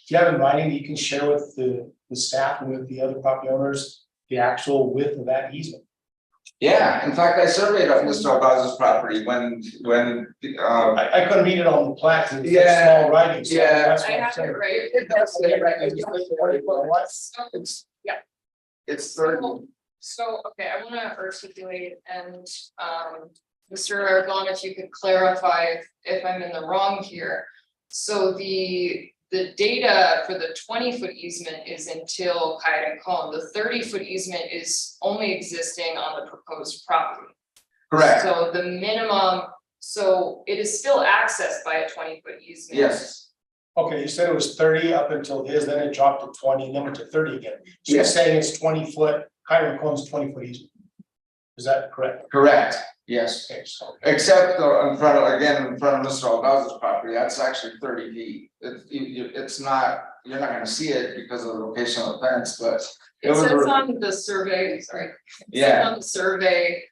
Do you have in writing that you can share with the staff and with the other property owners, the actual width of that easement? Yeah, in fact, I surveyed up Mr. Aldaz's property when I couldn't read it on the plat, it's Yeah, small writing. So yeah. that's I what I'm have saying. it right. It does say right, it's 30. So, okay, I wanna articulate and, Mr. Aragon, if you could clarify if I'm in the wrong here. So the data for the 20-foot easement is until Kite and Cone. The 30-foot easement is only existing on the proposed property. Correct. So the minimum, so it is still accessed by a 20-foot easement. Yes. Okay, you said it was 30 up until his, then it dropped to 20, then went to 30 again. So you're Yes. saying it's 20-foot, Hiram Cohn's 20-foot easement. Is that correct? Correct, yes. Okay, so. Except in front of Mr. Aldaz's property, that's actually 30 feet. It's not, you're not gonna see it because of the location of the fence, but. It says on the survey, sorry. It says on the survey,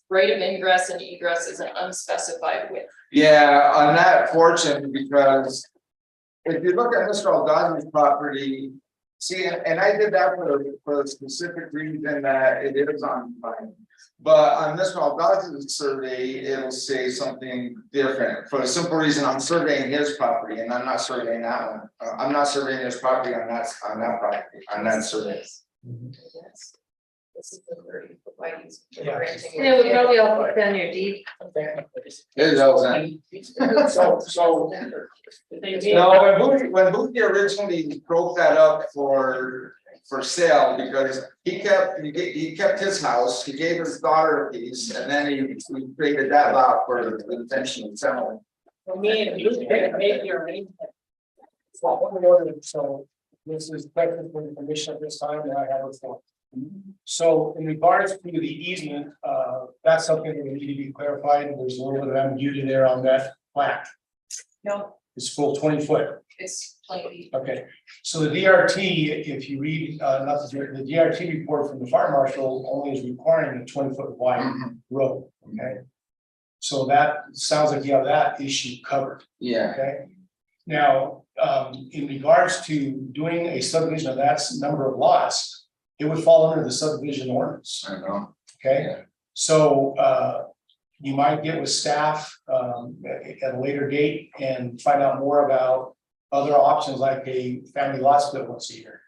rate of ingress and egress is an unspecified width. Yeah, on that portion, because if you look at Mr. Aldaz's property, see, and I did that for a specific reason that it is on mine. But on Mr. Aldaz's survey, it'll say something different, for the simple reason I'm surveying his property and I'm not surveying that one. I'm not surveying his property on that property, on that survey. Yes. This is the 30-foot wide easement. Yeah. Granting And it would probably all put down your deed. It doesn't. So. No, when Booty originally broke that up for sale, because he kept his house, he gave his daughter a piece, and then he created that lot for the intention of selling. For me, and you made your arrangement. So this is question for the commission at this time, and I have it for. So in regards to the easement, that's something that need to be clarified. There's a little bit of ambiguity there on that plat. No, It's full 20 foot. it's plenty. Okay, so the DRT, if you read, the DRT report from the fire marshal only is requiring a 20-foot wide road, okay? So that sounds like you have that issue covered. Yeah. Okay, now, in regards to doing a subdivision of that number of lots, it would fall under the subdivision ordinance. I know. Okay, so you might get with staff at a later date and find out more about other options like a family lot split once a year.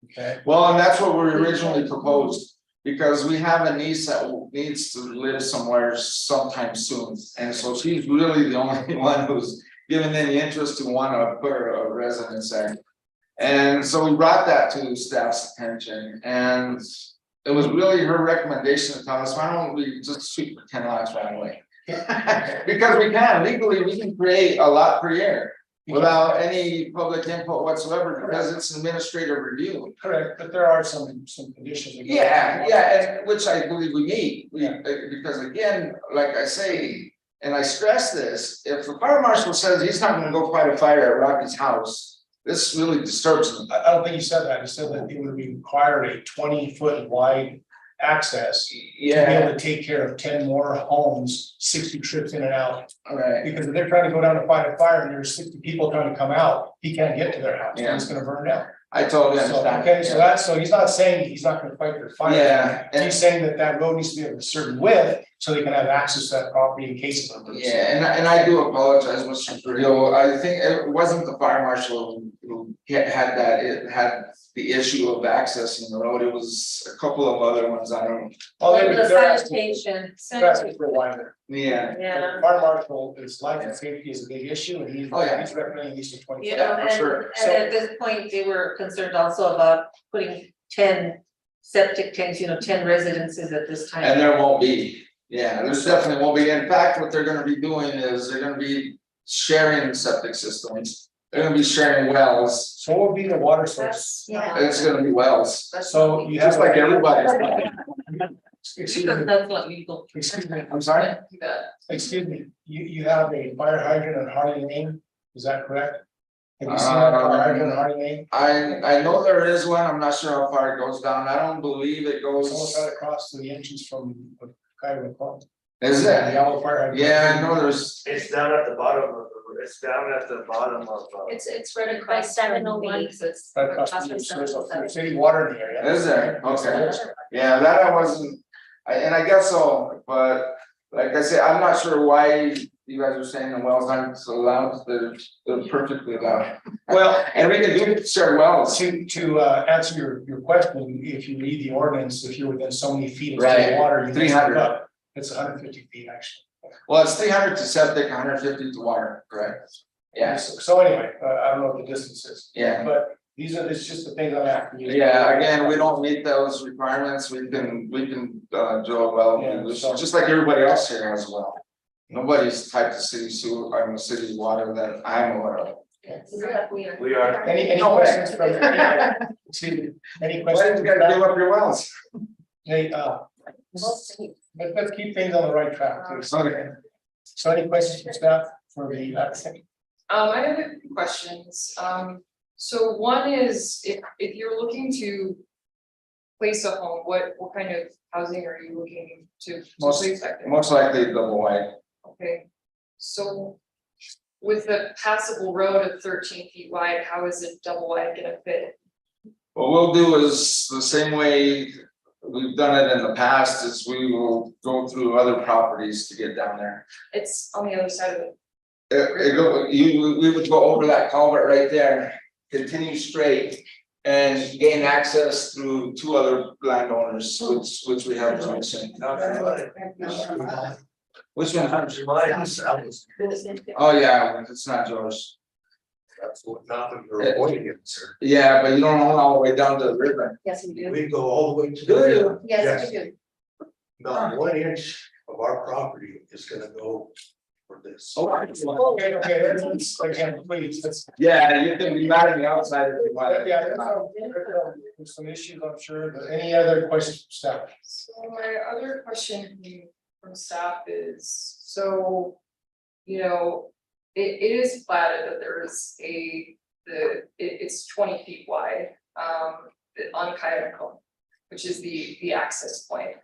Okay. Well, and that's what we originally proposed, because we have a niece that needs to live somewhere sometime soon. And so she's really the only one who's given any interest to want to put a residence there. And so we brought that to staff's attention, and it was really her recommendation to tell us, why don't we just shoot for 10 lots right away? Because we can, legally, we can create a lot per year. without any public input whatsoever, because it's an administrative review. Correct, but there are some conditions. that go- Yeah, and which I believe we meet, because again, like I say, and I stress this, if the fire marshal says he's not gonna go fight a fire at Rocky's house, this really disturbs them. I don't think you said that, you said that it would require a 20-foot wide access. To be able to take care of 10 more homes, 60 trips in and out. Right. Because if they're trying to go down to fight a fire and there's 60 people trying to come out, he can't get to their house, Yeah. it's gonna burn down. I totally So, understand. okay, so that's, so he's not saying he's not gonna fight their fire. Yeah, and- He's saying that that road needs to be of a certain width, so they can have access to that property in case of emergency. Yeah, and I do apologize, Mr. Carrillo, I think it wasn't the fire marshal who had that, it had the issue of accessing the road, it was a couple of other ones, I don't. Well, Like the they're asking- sanitation. they're asking for a wider. Yeah. Yeah. Fire marshal, his life and safety is a big issue, and he's, Oh, yeah. he's recommending these to 20. You know, for and, sure. and at this point, they were concerned also about putting 10 septic tanks, 10 residences at this time. And there won't be, yeah, there's definitely won't be, in fact, what they're gonna be doing is they're gonna be sharing septic systems. They're gonna be sharing wells, So what would be the water source? Yeah. it's gonna be wells, So you have. just like everybody. Excuse Because me, that's not legal. excuse me, I'm sorry? excuse me, you have a fire hydrant on Hardy Lane, is that correct? Have you seen that fire hydrant on Hardy Lane? I know there is one, I'm not sure how far it goes down, I don't believe it It's almost goes, right across to the entrance from Kyrene Club. is The it? yellow fire hydrant. Yeah, I know there's, It's down at the bottom of it's down at the bottom of. It's right across 701. It's Right across from the, so there's a city water in the area. is there? Okay. Yeah, that I wasn't, and I guess so, but like I said, I'm not sure why you guys are saying the wells aren't allowed, they're perfectly allowed. Well, And we can do shared wells. to answer your question, if you read the ordinance, if you're within so many feet of Right, the water, you can 300. hook up. It's 150 feet actually. Well, it's 300 to septic, 150 to water, correct? Yeah, So anyway, I don't know what the distance is. yeah. But these are, it's just the things I'm asking you. Yeah, again, we don't meet those requirements, we can drill a well, Yeah, it's so- just like everybody else here as well. Nobody's typed to city sewer, I'm a city water that I'm aware of. We are. Any No way. questions from? Excuse me, any Why questions? didn't you guys give up your wells? Hey, let's keep things on the right track, please. Okay. So any questions from staff for the applicant? I have a few questions. So one is, if you're looking to place a home, what kind of housing are you looking to place back there? Most likely double wide. Okay, so with the passable road of 13 feet wide, how is it double wide gonna fit? What we'll do is the same way we've done it in the past, is we will go through other properties to get down there. It's on the other side of it. We would go over that culvert right there, continue straight. And gain access through two other landowners, which we have permission. Which one? Oh, yeah, it's not yours. That's what not that you're avoiding it, sir. Yeah, but you don't own all the way down to the river. Yes, we do. We go all the way to. Do you? Yes, we do. Not 1 inch of our property is gonna go for this. Okay, let's, again, please, let's. Yeah, you can be mad at me outside if you want. Yeah, there's some issues, I'm sure, but any other questions from staff? So my other question from staff is, so, it is platted that there is it's 20 feet wide, on Coyote Cone, which is the access point.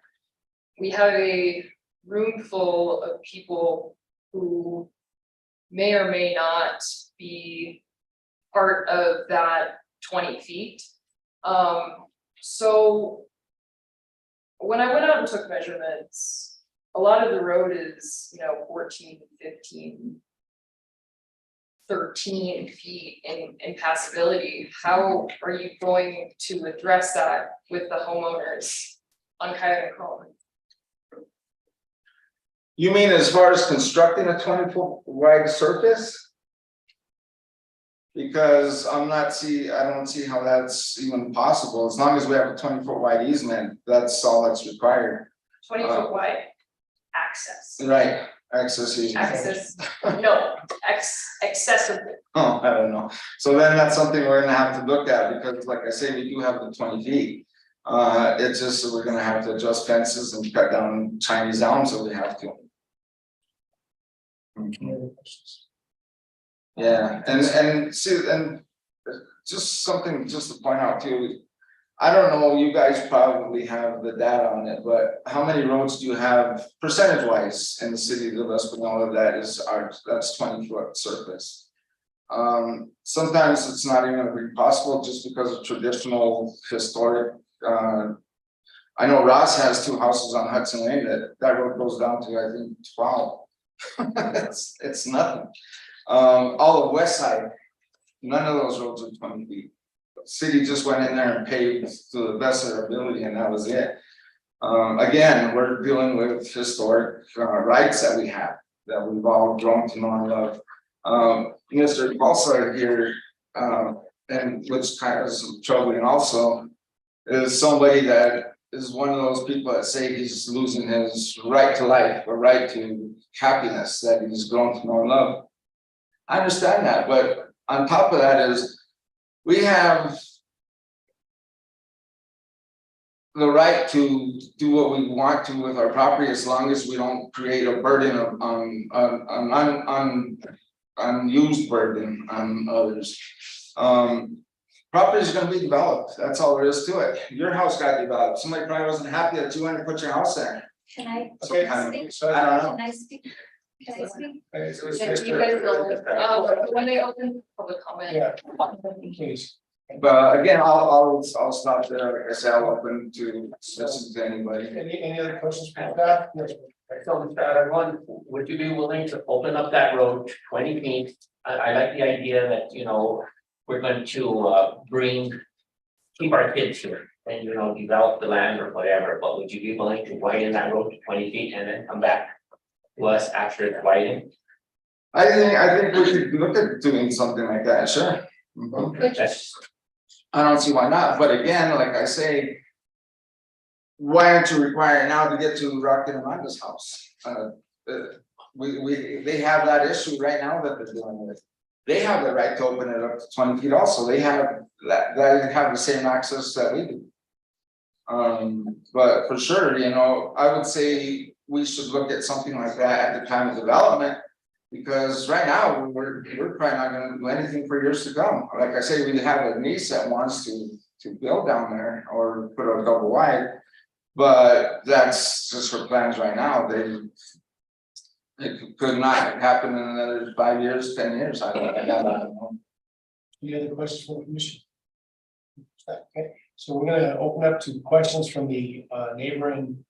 We have a room full of people who may or may not be part of that 20 feet. So when I went out and took measurements, a lot of the road is, 14, 15, 13 feet in passability. How are you going to address that with the homeowners on Coyote Cone? You mean as far as constructing a 20-foot wide surface? Because I don't see how that's even possible, as long as we have a 20-foot wide easement, that's all that's required. 20 foot wide access. Right, Access easement. Access, no, accessible. Oh, I don't know. So then that's something we're gonna have to look at, because like I say, we do have the 20 feet. It's just that we're gonna have to adjust fences and cut down Chinese elms, so we have to. Yeah, and see, and just something just to point out too. I don't know, you guys probably have the data on it, but how many roads do you have percentage wise in the city of Espanola that's 20-foot surface? Sometimes it's not even gonna be possible just because of traditional historic. I know Ross has 2 houses on Hudson Lane that road goes down to, I think, 12. It's nothing. All of West Side, none of those roads are 20 feet. City just went in there and paved to the best of their ability, and that was it. Again, we're dealing with historic rights that we have, that we've all grown to know and love. Mr. Balsa here, and which kind of is troubling also, is somebody that is one of those people that say he's losing his right to life or right to happiness that he's grown to know and love. I understand that, but on top of that is we have the right to do what we want to with our property as long as we don't create a burden on unused burden on others. Property is going to be developed. That's all there is to it. Your house got developed. Somebody probably wasn't happy that you went and put your house there. Can I? Okay, can I speak? I don't know. Can I speak? Can I speak? Yeah, you guys will, when they open public comment. Yeah. Please. But again, I'll stop there. Like I said, I'll open to listen to anybody. Any other questions for that? Yes. So, everyone, would you be willing to open up that road to 20 feet? I like the idea that, you know, we're going to keep our kids here and, you know, develop the land or whatever, but would you be willing to widen that road to 20 feet and then come back to us after it's widened? I think we should look at doing something like that, sure. I don't see why not, but again, like I say, why aren't you requiring now to get to Rocky and Amanda's house? They have that issue right now that they're dealing with. They have the right to open it up to 20 feet also. They have they have the same access that we do. But for sure, you know, I would say we should look at something like that at the time of development. Because right now, we're probably not gonna do anything for years to come. Like I say, we have a niece that wants to build down there or put a double wide. But that's just her plans right now. It could not happen in another 5 years, 10 years. I don't know. Any other questions from the commission? Okay, so we're gonna open up to questions from the neighboring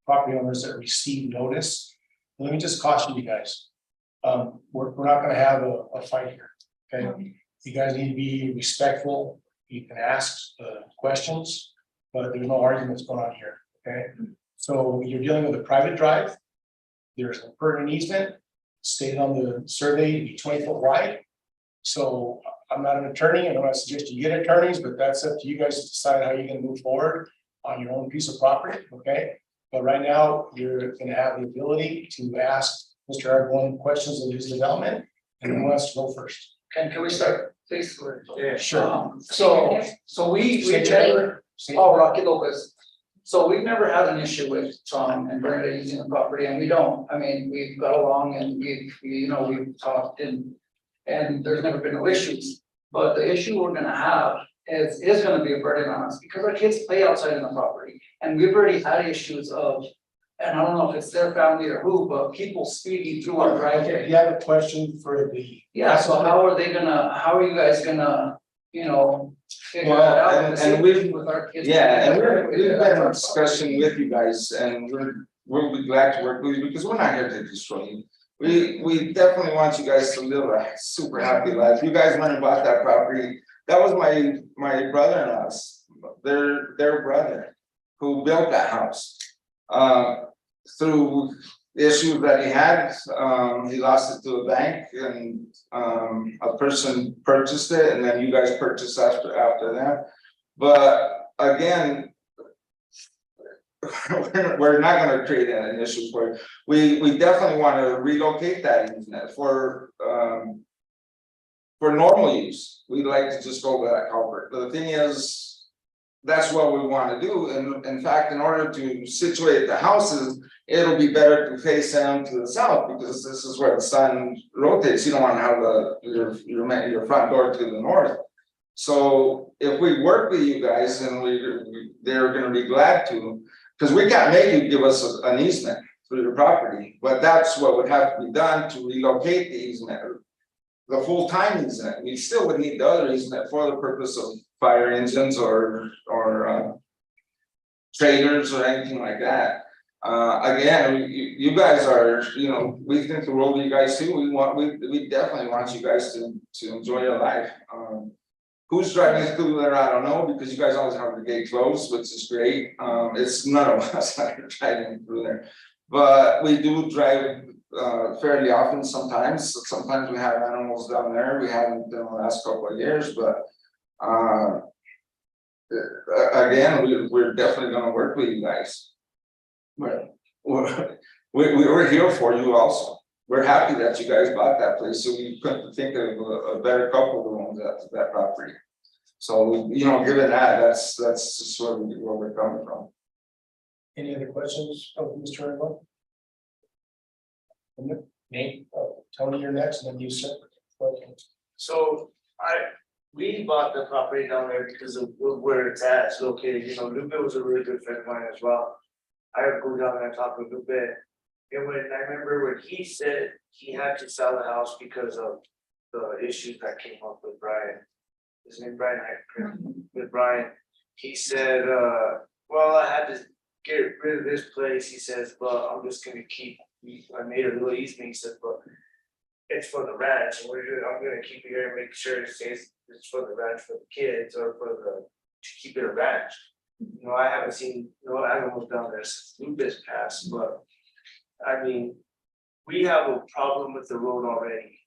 property owners that received notice. Let me just caution you guys. We're not gonna have a fight here, okay? You guys need to be respectful. You can ask questions, but there's no arguments going on here, okay? So you're dealing with a private drive. There's a pertinent easement stated on the survey to be 20-foot wide. So I'm not an attorney, and I'm not suggesting you get attorneys, but that's up to you guys to decide how you're gonna move forward on your own piece of property, okay? But right now, you're gonna have the ability to ask Mr. Aragón questions of his development, and who wants to go first? Can we start, please? Yeah, sure. So we never, Rocky Lopez. So we've never had an issue with Tom and Brenda using the property, and we don't. I mean, we've got along and we've talked and there's never been no issues. But the issue we're gonna have is gonna be a burden on us because our kids play outside in the property. And we've already had issues of, and I don't know if it's their family or who, but people speeding through our driveway. You have a question for the. Yeah, so how are you guys gonna, you know, figure that out? Well, and we've with our kids. Yeah, and we've been in discussion with you guys, and we'll be glad to work with you because we're not here to destroy you. We definitely want you guys to live a super happy life. You guys went and bought that property. That was my brother-in-law's, their brother, who built that house. Through issues that he had, he lost it to a bank, and a person purchased it, and then you guys purchased after that. But again, we're not gonna create an issue for it. We definitely want to relocate that easement for normal use. We'd like to just go with that culvert, but the thing is, that's what we want to do, and in fact, in order to situate the houses, it'll be better to face them to the south, because this is where the sun rotates. You don't want to have your front door to the north. So if we work with you guys, and they're gonna be glad to, because we can't make you give us an easement through your property, but that's what would have to be done to relocate the easement. The full-time easement, we still would need the other easement for the purpose of fire engines or traders or anything like that. Again, you guys are, we think the world of you guys too. We definitely want you guys to enjoy your life. Who's driving through there, I don't know, because you guys always have the gate closed, which is great. It's none of us that are driving through there, but we do drive fairly often. Sometimes we have animals down there. We haven't in the last couple of years, but again, we're definitely going to work with you guys. We're here for you also. We're happy that you guys bought that place, so we couldn't think of a better couple of ones at that property. So, given that, that's just where we're coming from. Any other questions of Mr. Ringo? Me? Tony, you're next, and then you, sir. So we bought the property down there because of where it's at, it's located, Lupe was a really good friend of mine as well. I would go down there and talk with Lupe. And I remember when he said he had to sell the house because of the issues that came up with Brian. His name Brian, with Brian, he said, well, I had to get rid of this place. He says, but I'm just gonna keep, I made a little easement. He said, but it's for the ranch, and I'm gonna keep it here and make sure it stays, it's for the ranch for the kids, or to keep it a ranch. I haven't seen no animals down there since Lupe's passed, but I mean, we have a problem with the road already.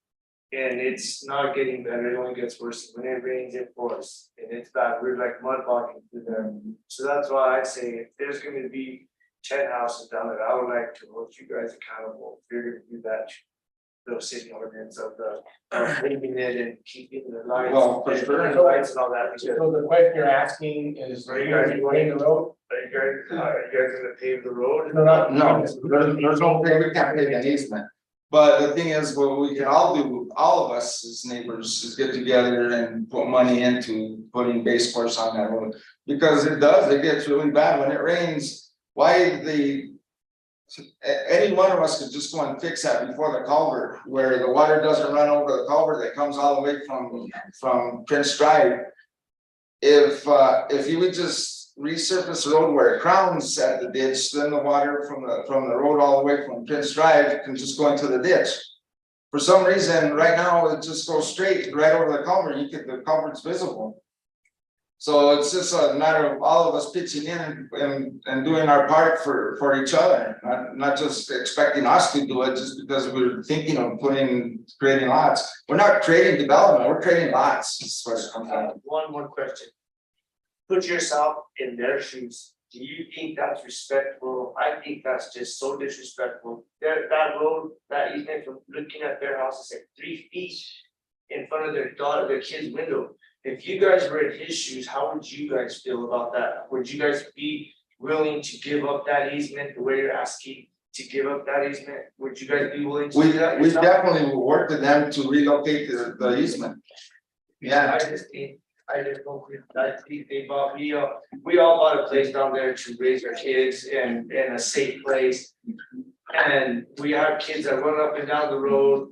And it's not getting better, it only gets worse. When it rains, it pours, and it's bad. We're like mud bogging through there. So that's why I say if there's gonna be 10 houses down there, I would like to hold you guys accountable. If you're gonna do that, the city ordinance of the leaving it and keeping the lights. Well, for sure. The lights and all that. Because So the question you're asking is, are you guys paving the road? Are you guys gonna pave the road? No, there's no way we can't pay an easement. But the thing is, what we can all do, all of us as neighbors, is get together and put money into putting base course on that road. Because it gets really bad when it rains. Any one of us could just go and fix that before the culvert, where the water doesn't run over the culvert that comes all the way from Prince Drive. If you would just resurface the road where it crowns at the ditch, then the water from the road all the way from Prince Drive can just go into the ditch. For some reason, right now, it just goes straight right over the culvert. The culvert's visible. So it's just a matter of all of us pitching in and doing our part for each other, not just expecting us to do it just because we're thinking of creating lots. We're not creating development, we're creating lots. That's what it comes down to. One more question. Put yourself in their shoes. Do you think that's respectful? I think that's just so disrespectful. That road, that easement from looking at their house is like 3 feet in front of their kid's window. If you guys were in his shoes, how would you guys feel about that? Would you guys be willing to give up that easement the way you're asking to give up that easement? Would you guys be willing to do that? We definitely will work with them to relocate the easement. Yeah. I just don't think that we all bought a place down there to raise our kids in a safe place. And we have kids that run up and down the road.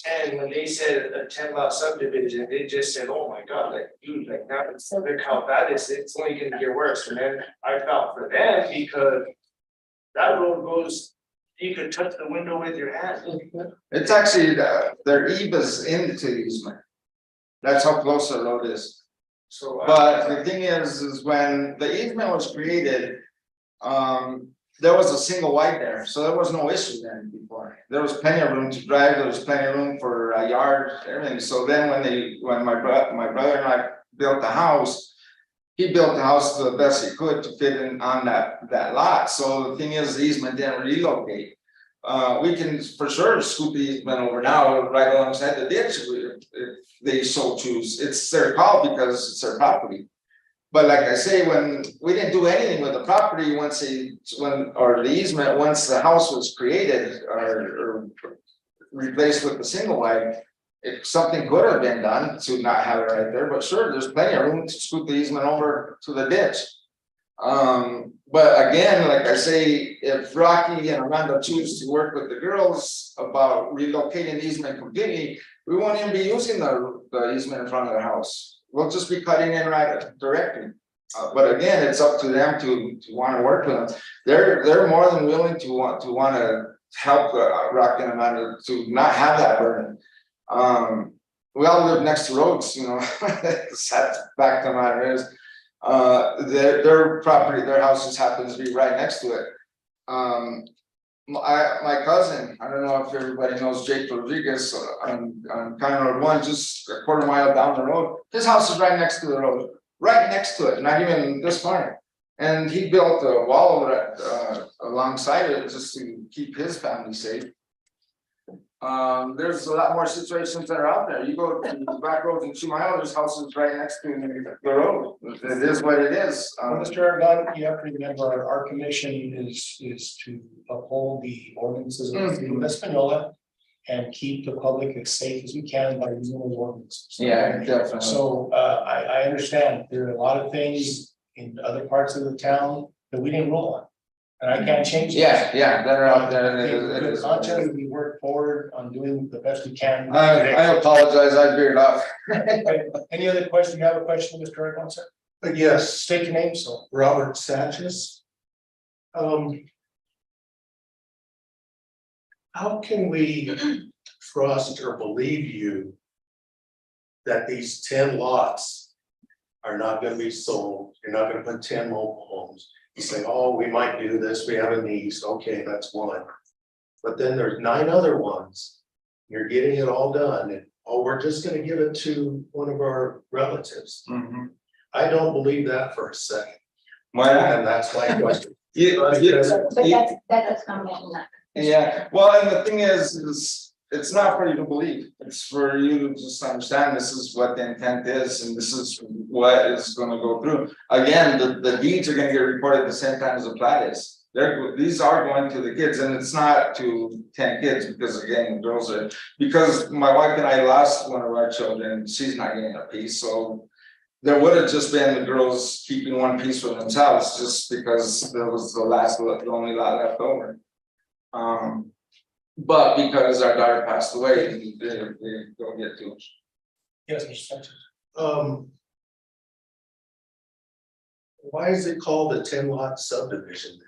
And when they said a 10-lot subdivision, they just said, oh my God, like, dude, like now look how bad it's only gonna get worse. And then I felt for them because that road goes, you could touch the window with your hand. It's actually their eve is into the easement. That's how close the road is. So, but the thing is when the easement was created, there was a single wide there, so there was no issue then before. There was plenty of room to drive, there was plenty of room for a yard, everything. So then when my brother and I built the house, he built the house the best he could to fit in on that lot, so the thing is, the easement didn't relocate. We can for sure scoot the easement over now, right alongside the ditch, if they so choose, it's their call because it's their property. But like I say, when we didn't do anything with the property, or the easement, once the house was created or replaced with the single wide, if something could have been done to not have it right there, but sure, there's plenty of room to scoot the easement over to the ditch. But again, like I say, if Rocky and Amanda choose to work with the girls about relocating the easement completely, we won't even be using the easement in front of the house. We'll just be cutting in right directly. But again, it's up to them to want to work with them. They're more than willing to want to help Rocky and Amanda to not have that burden. We all live next to roads, you know. The sad fact of the matter is, their property, their house just happens to be right next to it. My cousin, I don't know if everybody knows Jake Rodriguez on County Road 1, just a quarter mile down the road. His house is right next to the road, right next to it, not even this far. And he built a wall alongside it just to keep his family safe. There's a lot more situations that are out there. You go to the back roads in 2 miles, there's houses right next to the road. It is what it is. Mr. Aragon, you have to remember, our commission is to uphold the ordinances of the city of Espanola and keep the public as safe as we can by using those ordinances. Yeah, definitely. So I understand there are a lot of things in other parts of the town that we didn't rule on. And I can't change that. Yeah, that are out there. The content, we work forward on doing the best we can. I apologize, I veered off. Any other question? You have a question, Mr. Aragon, sir? Yes, State your name, so. Robert Sanchez. How can we trust or believe you that these 10 lots are not gonna be sold? You're not gonna put 10 mobile homes. You say, oh, we might do this, we have a niece, okay, that's one. But then there's 9 other ones. You're getting it all done, and oh, we're just gonna give it to one of our relatives. I don't believe that for a second. Why not? And that's my question. But that's comment on that. Yeah, well, and the thing is it's not for you to believe, it's for you to just understand this is what the intent is, and this is what is gonna go through. Again, the deeds are gonna get recorded at the same time as the plat is. These are going to the kids, and it's not to 10 kids, because again, the girls are, because my wife and I lost one of our children, she's not getting a piece, so. There would have just been the girls keeping one piece for themselves, just because that was the only lot left over. But because our daughter passed away, they don't get to. Yes, Mr. Sanchez. Why is it called a 10-lot subdivision?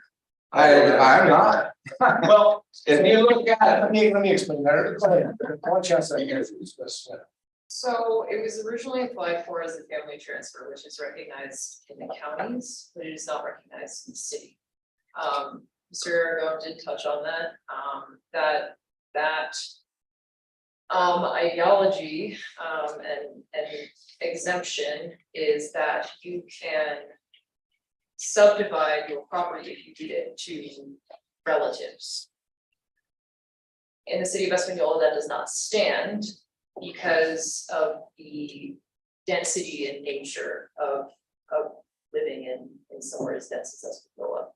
I'm not. Well, if you look at it. Let me explain that. One chance I hear this. So it was originally applied for as a family transfer, which is recognized in the counties, but it is not recognized in the city. Mr. Aragon did touch on that, that ideology and exemption is that you can subdivide your property if you deed it to relatives. In the city of Espanola, that does not stand because of the density and nature of living in somewhere as dense as Espanola.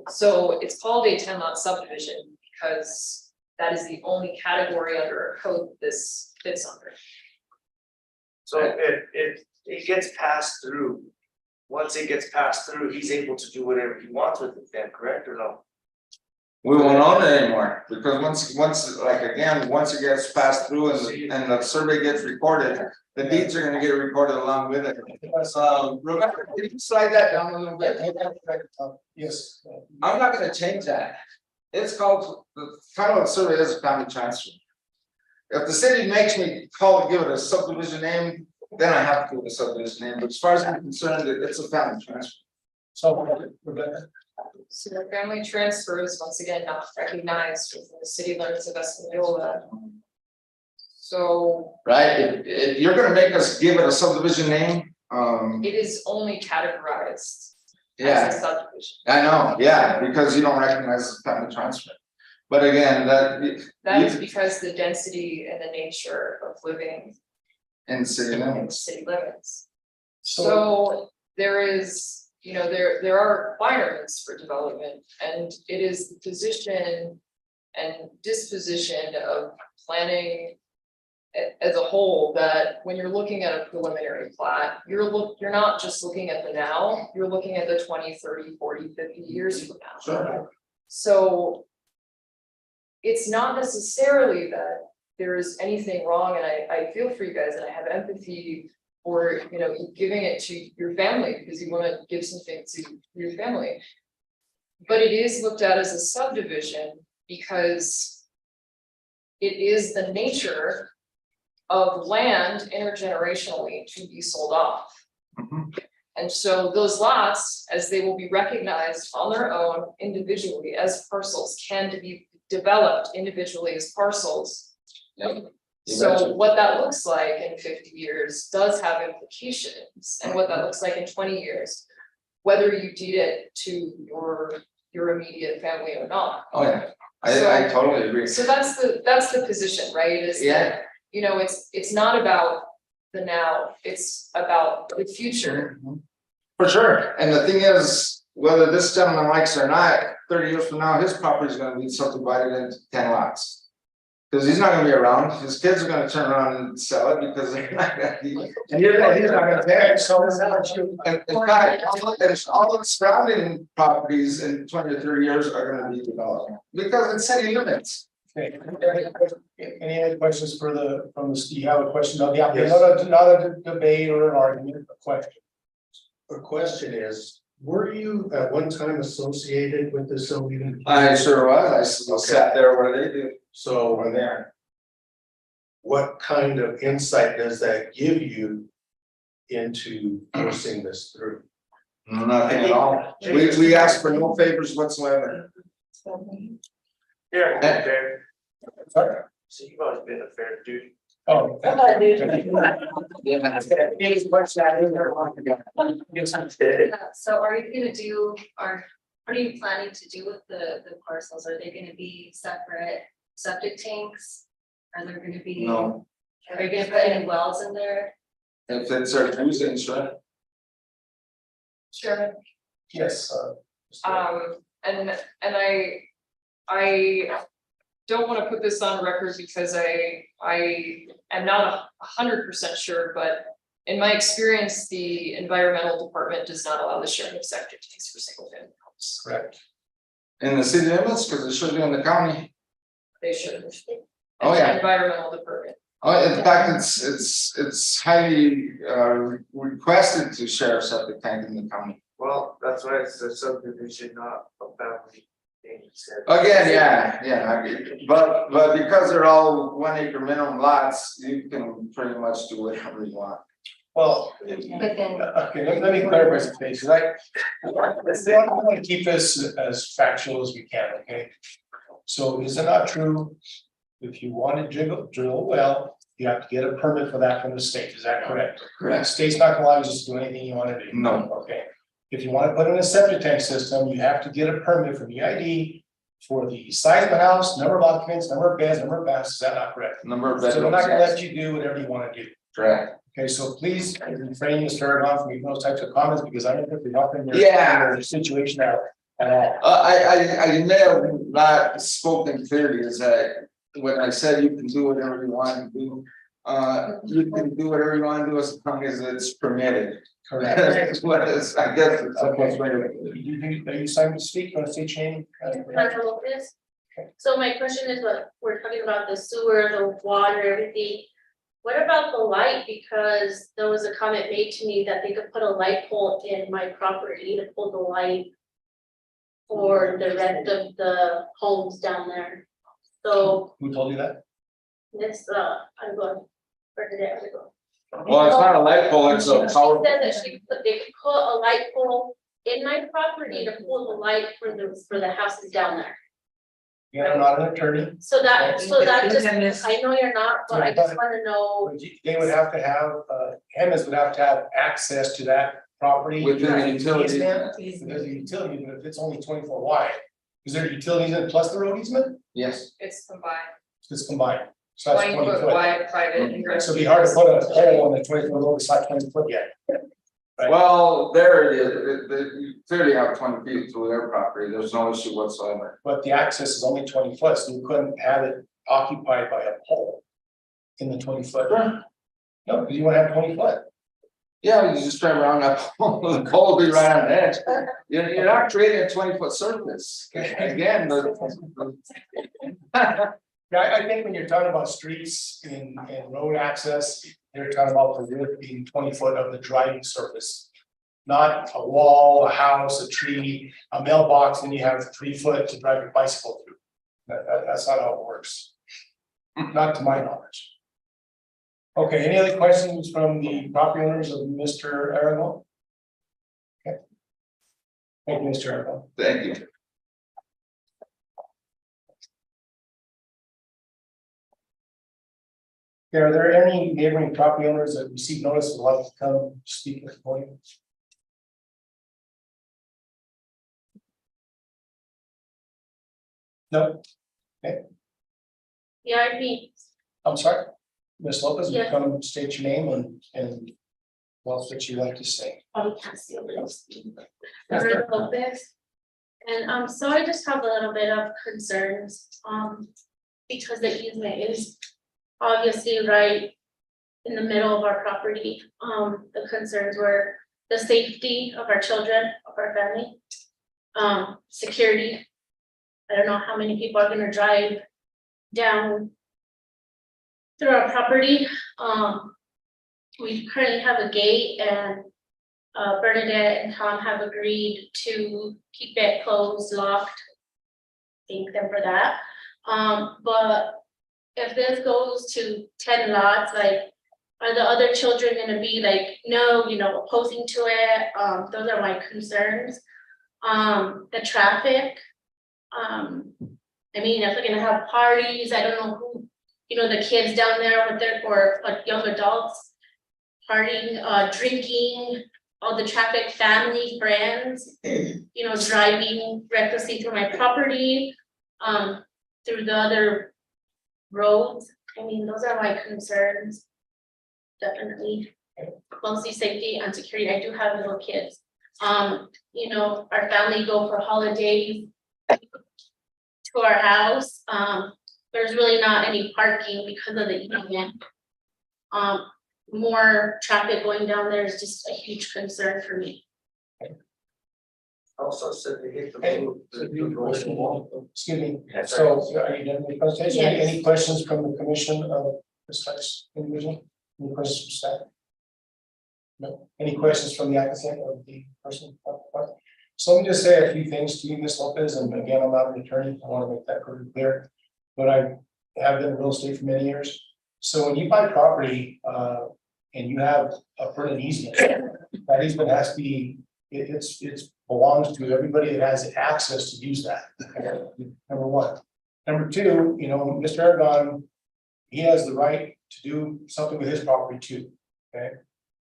So it's called a 10-lot subdivision because that is the only category under a code this fits under. So if it gets passed through, once it gets passed through, he's able to do whatever he wants with it then, correct or no? We won't own it anymore, because once it gets passed through and the survey gets recorded, the deeds are gonna get recorded along with it. Rebecca, can you slide that down a little bit? Yes. I'm not gonna change that. It's called, the title of the survey is a family transfer. If the city makes me give it a subdivision name, then I have to give it a subdivision name, but as far as I'm concerned, it's a family transfer. So, Rebecca. So the family transfer is once again not recognized within the city limits of Espanola. So. Right, if you're gonna make us give it a subdivision name, It is only categorized yeah. as a subdivision. I know, yeah, because you don't recognize the family transfer. But again, That is because the density and the nature of living in city in limits. city limits. So there is, there are requirements for development, and it is the position and disposition of planning as a whole, that when you're looking at a preliminary plat, you're not just looking at the now, you're looking at the 20, 30, 40, 50 years from now. Sure. So it's not necessarily that there is anything wrong, and I feel for you guys, and I have empathy for, giving it to your family because you want to give something to your family. But it is looked at as a subdivision because it is the nature of land intergenerationally to be sold off. And so those lots, as they will be recognized on their own individually as parcels, can be developed individually as parcels. So what that looks like in 50 years does have implications, and what that looks like in 20 years, whether you deed it to your immediate family or not. Oh, yeah, I totally agree. So that's the position, right? Is that, it's not about the now, it's about the future. For sure, and the thing is, whether this gentleman likes it or not, 30 years from now, his property is gonna be subdivided into 10 lots. Cause he's not gonna be around, his kids are gonna turn around and sell it because they're not gonna be, and he's not gonna pay, so it's not you. And in fact, all the surrounding properties in 20 or 30 years are gonna be developed, because it's city limits. Okay. Any other questions from the, you have a question of the applicant, not a debate or an argument, a question. The question is, were you at one time associated with the zoning? I sure was, I sat there where they do. So Over there. what kind of insight does that give you into forcing this through? Nothing at all. We ask for no favors whatsoever. Yeah, fair. Sorry. So you've always been a fair dude. Oh. Come on, dude. So are you gonna do, what are you planning to do with the parcels? Are they gonna be separate septic tanks? Are there gonna be? No. Are you gonna put any wells in there? If it's our nuisance, right? Chairman. Yes. And I don't want to put this on record because I am not 100% sure, but in my experience, the environmental department does not allow the sharing of septic tanks for single family homes. Correct. In the city limits, because it should be in the county. They should. Oh, yeah. Environmental department. Oh, in fact, it's highly requested to share a septic tank in the county. Well, that's why it's a subdivision, not a family thing. Again, but because they're all 1 acre minimum lots, you can pretty much do whatever you want. Well, But then, okay, let me clarify some things, because I want to keep this as factual as we can, okay? So is it not true? If you want to drill a well, you have to get a permit for that from the state, is that correct? Correct. The state's not gonna allow you to just do anything you want to do. No. Okay, if you want to put in a septic tank system, you have to get a permit from EID for the size of the house, number of occupants, number of beds, number of baths, is that not correct? Number of So they're not bedrooms. gonna Yes. let you do whatever you want to do. Correct. Okay, so please refrain Mr. Aragon from making those types of comments, because I don't think we're helping your situation out at all. I may have not spoken clearly, is that when I said you can do whatever you want to do. You can do whatever you want to do as long as it's permitted. Correct. That's what it's, I guess it's okay. Are you signed to speak, want to say change? Dr. Lopez? So my question is, what we're talking about the sewer, the water, everything. What about the light? Because there was a comment made to me that they could put a light pole in my property to pull the light for the rest of the homes down there. So Who told you that? this, I'm going, for today, I'm going. Well, it's not a light pole, it's a power. She said that they could put a light pole in my property to pull the light for the houses down there. You're not an attorney. So that just, Independent. I know you're not, but I just wanna know, They would have to have, Hemmons would have to have access to that property. Within the utility. Easement, There's a utility, but if it's only 24 wide, is there utilities in plus the road easement? Yes. It's combined, It's combined. So that's 20 foot wide private. ingress. So it'd be hard to put a hole in the 24 road, it's not 20 foot yet. Right. Well, there it is, you clearly have 20 feet through their property, there's no issue whatsoever. But the access is only 20 foot, so you couldn't have it occupied by a pole in the 20 foot. No, because you want to have 20 foot. Yeah, you just drive around that pole, the pole will be right on the edge. You're not creating a 20-foot surface. Again, Yeah, I think when you're talking about streets and road access, they're talking about the width being 20 foot of the driving surface. Not a wall, a house, a tree, a mailbox, and you have 3 foot to drive your bicycle through. That's not how it works. Not to my knowledge. Okay, any other questions from the property owners of Mr. Aragon? Okay. Thank you, Mr. Aragon. thank you. Are there any neighboring property owners that received notice would like to come speak at the podium? No, yeah, I mean, I'm sorry. Ms. Lopez, will you Yes. come state your name and what's what you'd like to say? probably can't see a little. Roberta Lopez. And so I just have a little bit of concerns, because the easement is obviously right in the middle of our property. The concerns were the safety of our children, of our family, security. I don't know how many people are gonna drive down through our property. We currently have a gate, and Bernadette and Tom have agreed to keep it closed, locked. Thank them for that. But if this goes to 10 lots, like, are the other children gonna be like, no, opposing to it? Those are my concerns. The traffic. I mean, if we're gonna have parties, I don't know who, the kids down there with their, or like young adults partying, drinking, all the traffic, family, friends, driving recklessly through my property, through the other roads. I mean, those are my concerns. Definitely, mostly safety and security. I do have little kids. Our family go for holidays to our house. There's really not any parking because of the easement. More traffic going down there is just a huge concern for me. Also said they hit Hey, excuse me, so are you done with the presentation? Yes. Any questions from the commission of this next individual? Any questions from staff? No, any questions from the applicant or the person? So let me just say a few things to you, Ms. Lopez, and again, I'm not an attorney, I want to make that pretty clear. But I have been in real estate for many years. So when you buy property, and you have an easement, that easement has to be, it's belongs to everybody that has access to use that. Number one. Number two, Mr. Aragon, he has the right to do something with his property too, okay?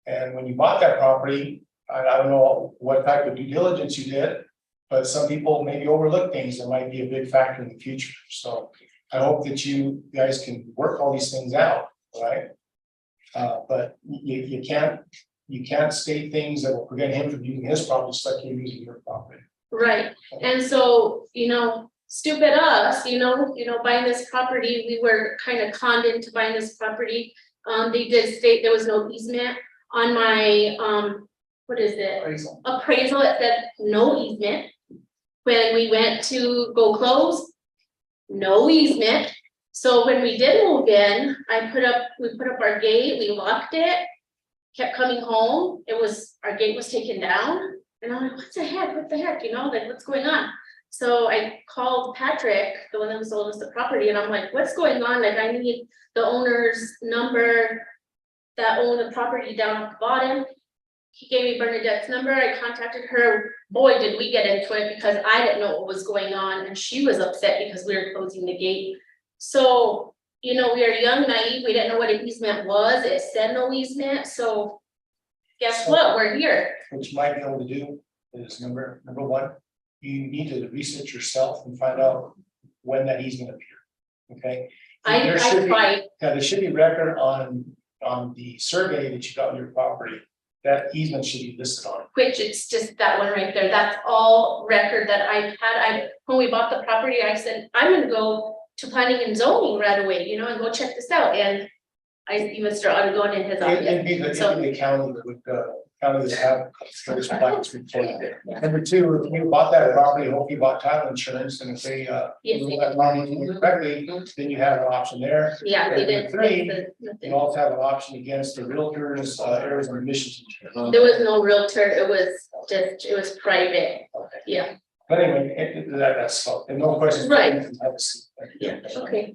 And when you bought that property, I don't know what type of due diligence you did, but some people maybe overlook things that might be a big factor in the future. So I hope that you guys can work all these things out, right? But you can't state things that will prevent him from using his property, just like you're using your property. Right, and so, stupid us, buying this property, we were kind of conned into buying this property. They did state there was no easement on my, what is it? Appraisal, it said no easement. When we went to go close, no easement. So when we did move in, we put up our gate, we locked it, kept coming home, our gate was taken down. And I'm like, what the heck, like, what's going on? So I called Patrick, the one that sold us the property, and I'm like, what's going on? Like, I need the owner's number that own the property down at the bottom. he gave me Bernadette's number, I contacted her, boy, did we get into it, because I didn't know what was going on, and she was upset because we were closing the gate. So, you know, we are young, naive, we didn't know what an easement was, it said no easement, so guess what, we're here. What you might be able to do is number one, you need to research yourself and find out when that easement appeared, okay? There should be- tried. Yeah, there should be record on the survey that you got on your property, that easement should be listed on it. Which it's just that one right there, that's all record that I had, when we bought the property, I said, I'm gonna go to planning and zoning right away, you know, and go check this out, and I even started going in his It'd be office, the county that would, counties have those plans reported. Number two, if you bought that property, hope you bought title insurance, and if they, Yes, rule they that money correctly, then you have an option there. yeah, they And did. number three, you also have an option against the realtors, areas of emissions. There was no realtor, it was private, yeah, But anyway, that's, and no questions. Right. Have a seat. yeah, okay.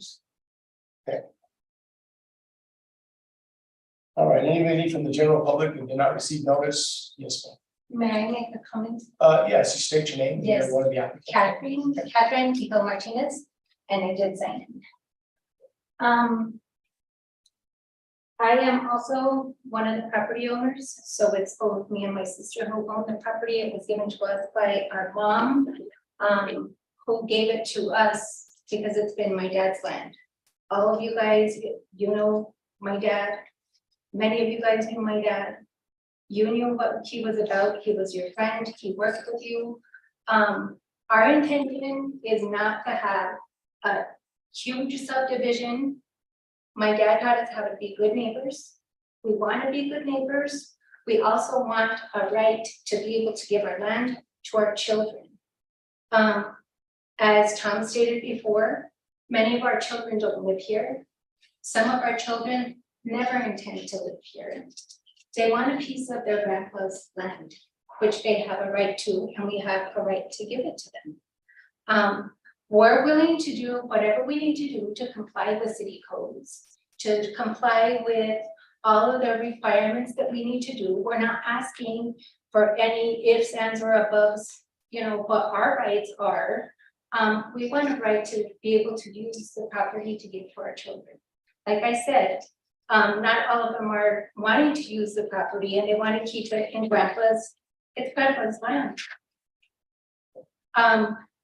All right, anybody from the general public who did not receive notice? Yes, May I make a comment? yes, you state your name. Yes. You're one of the applicants. Catherine Pico Martinez, and I did sign it. I am also one of the property owners, so it's both me and my sister who own the property. It was given to us by our mom, who gave it to us because it's been my dad's land. All of you guys, you know my dad. Many of you guys knew my dad. You knew what he was about. He was your friend. He worked with you. Our intention is not to have a huge subdivision. My dad taught us how to be good neighbors. We want to be good neighbors. We also want a right to be able to give our land to our children. As Tom stated before, many of our children don't live here. Some of our children never intend to live here. They want a piece of their grandpa's land, which they have a right to, and we have a right to give it to them. We're willing to do whatever we need to do to comply with city codes, to comply with all of the requirements that we need to do. We're not asking for any ifs, ands, or abouts, you know, what our rights are. We want a right to be able to use the property to give to our children. Like I said, not all of them are wanting to use the property and they want to keep it in it's grandpa's land.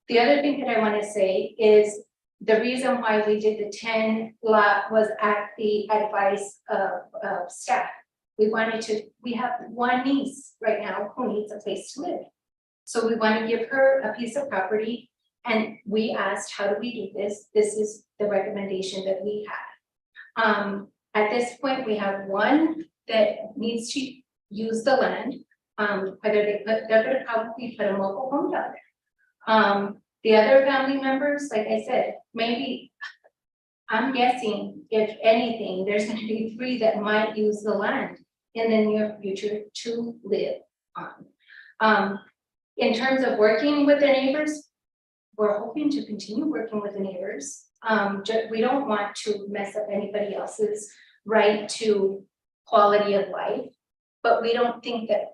The other thing that I want to say is the reason why we did the 10 lot was at the advice of staff. We have one niece right now who needs a place to live. So we want to give her a piece of property, and we asked, how do we do this? This is the recommendation that we had. At this point, we have one that needs to use the land, they're gonna probably put a mobile home down there. The other family members, like I said, maybe, I'm guessing, if anything, there's gonna be 3 that might use the land in the near future to live on. In terms of working with the neighbors, we're hoping to continue working with the neighbors. We don't want to mess up anybody else's right to quality of life, but we don't think that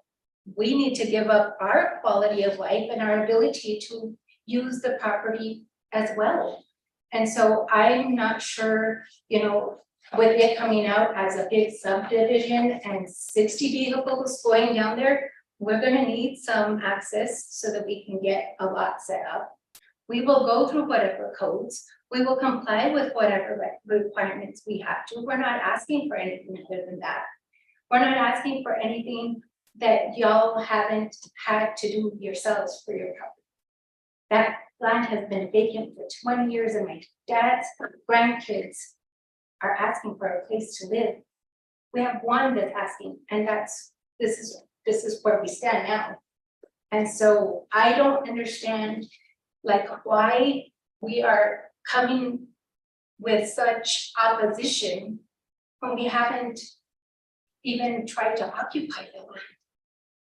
we need to give up our quality of life and our ability to use the property as well. And so I'm not sure, you know, with it coming out as a big subdivision and 60 vehicles going down there, we're gonna need some access so that we can get a lot set up. We will go through whatever codes, we will comply with whatever requirements we have to. We're not asking for anything other than that. We're not asking for anything that y'all haven't had to do yourselves for your property. That land has been vacant for 20 years and my dad's grandkids are asking for a place to live. We have one that's asking, and this is where we stand now. And so I don't understand like why we are coming with such opposition when we haven't even tried to occupy the land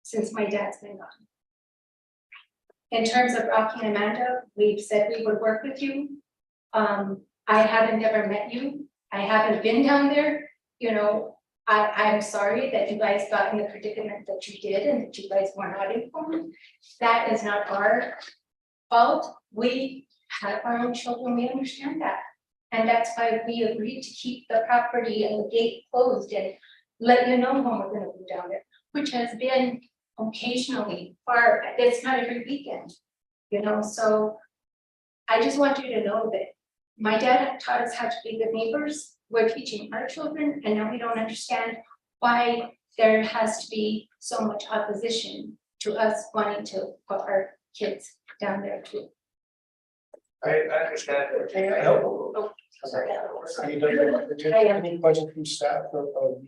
since my dad's been gone. In terms of Rocky and Amanda, we've said we would work with you. I haven't ever met you. I haven't been down there. You know, I'm sorry that you guys got in the predicament that you did and that you guys were not informed. That is not our fault. We have our own children, we understand that. And that's why we agreed to keep the property and the gate closed and let you know when we're gonna go down there, which has been occasionally, or it's not every weekend, you know, so I just want you to know that my dad taught us how to be good neighbors. We're teaching our children, and now we don't understand why there has to be so much opposition to us wanting to put our kids down there too. I understand. Okay, I hope. Sorry. Any questions from staff or the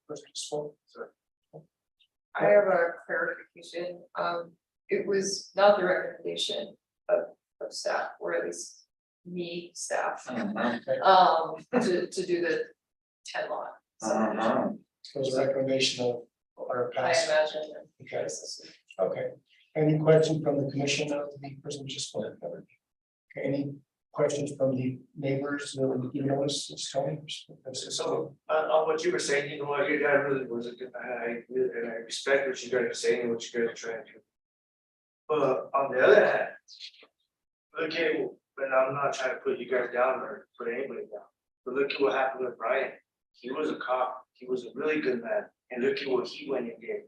person who spoke? I have a clarification. It was not the recommendation of staff, or at least me, staff, to do the 10 lot. It was a recommendation of our I past. imagine. Okay. Okay. Any question from the commission of the person who just spoke? Okay, any questions from the neighbors or you notice it's Tony? So, on what you were saying, you know what, your dad really was a good man, and I respect what you guys are saying and what you guys are trying to do. But on the other hand, look at, and I'm not trying to put you guys down or put anybody down, but look at what happened with Brian. He was a cop, he was a really good man, and look at what he went and did.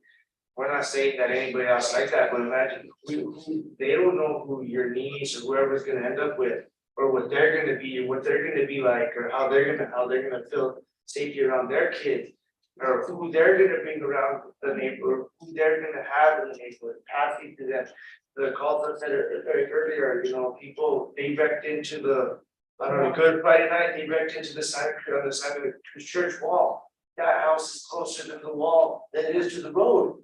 We're not saying that anybody else like that, but imagine who they don't know who your niece or whoever's gonna end up with, or what they're gonna be, what they're gonna be like, or how they're gonna feel safety around their kids. Or who they're gonna bring around the neighborhood, who they're gonna have in the neighborhood, passing to them. The call that said earlier, you know, people, they wrecked into the, on a Good Friday night, they wrecked into the side, on the side of the church wall. That house is closer to the wall than it is to the road.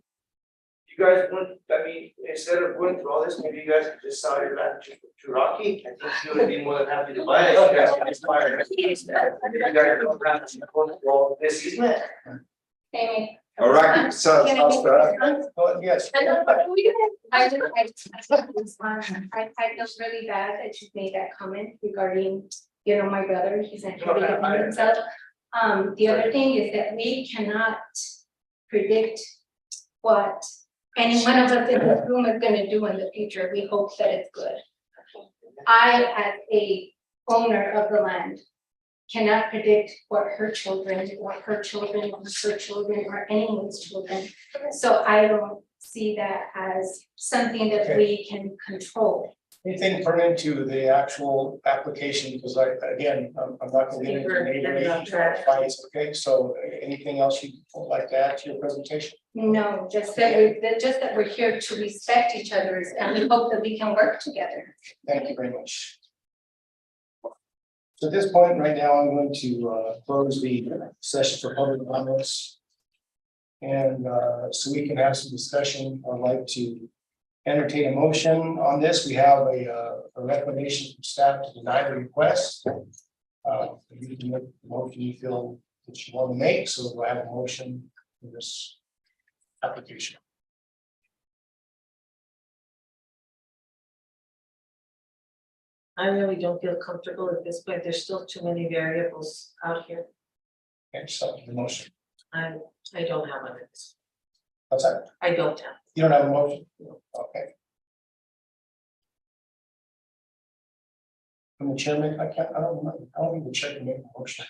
You guys wouldn't, I mean, instead of going through all this, maybe you guys could just sell your land to Rocky. I think he would be more than happy to buy it. You guys can just buy it. You guys don't have to go through all this easement. Amy. All right, so, Can I make a response? Yes. I feel really bad that you made that comment regarding, you know, my brother, he's in himself. The other thing is that we cannot predict what any one of us in this room is gonna do in the future. We hope that it's good. I, as a owner of the land, cannot predict what her children, or her children, or anyone's children. So I don't see that as something that we can control. Anything pertinent to the actual application, because I'm not gonna get into neighborhood fights, okay, so anything else you'd like to add to your presentation? No, just that we're here to respect each other's, and we hope that we can work together. Thank you very much. So at this point, right now, I'm going to close the session for public comments. And so we can have some discussion. I'd like to entertain a motion on this. We have a recommendation from staff to deny the request. You can make the motion you feel that you want to make, so we'll have a motion for this application. I really don't feel comfortable at this point. There's still too many variables out here. Okay, so the motion. I don't have one. What's that? I don't have. You don't have a motion? Okay. From the chairman, I don't remember. I don't even check and make a motion.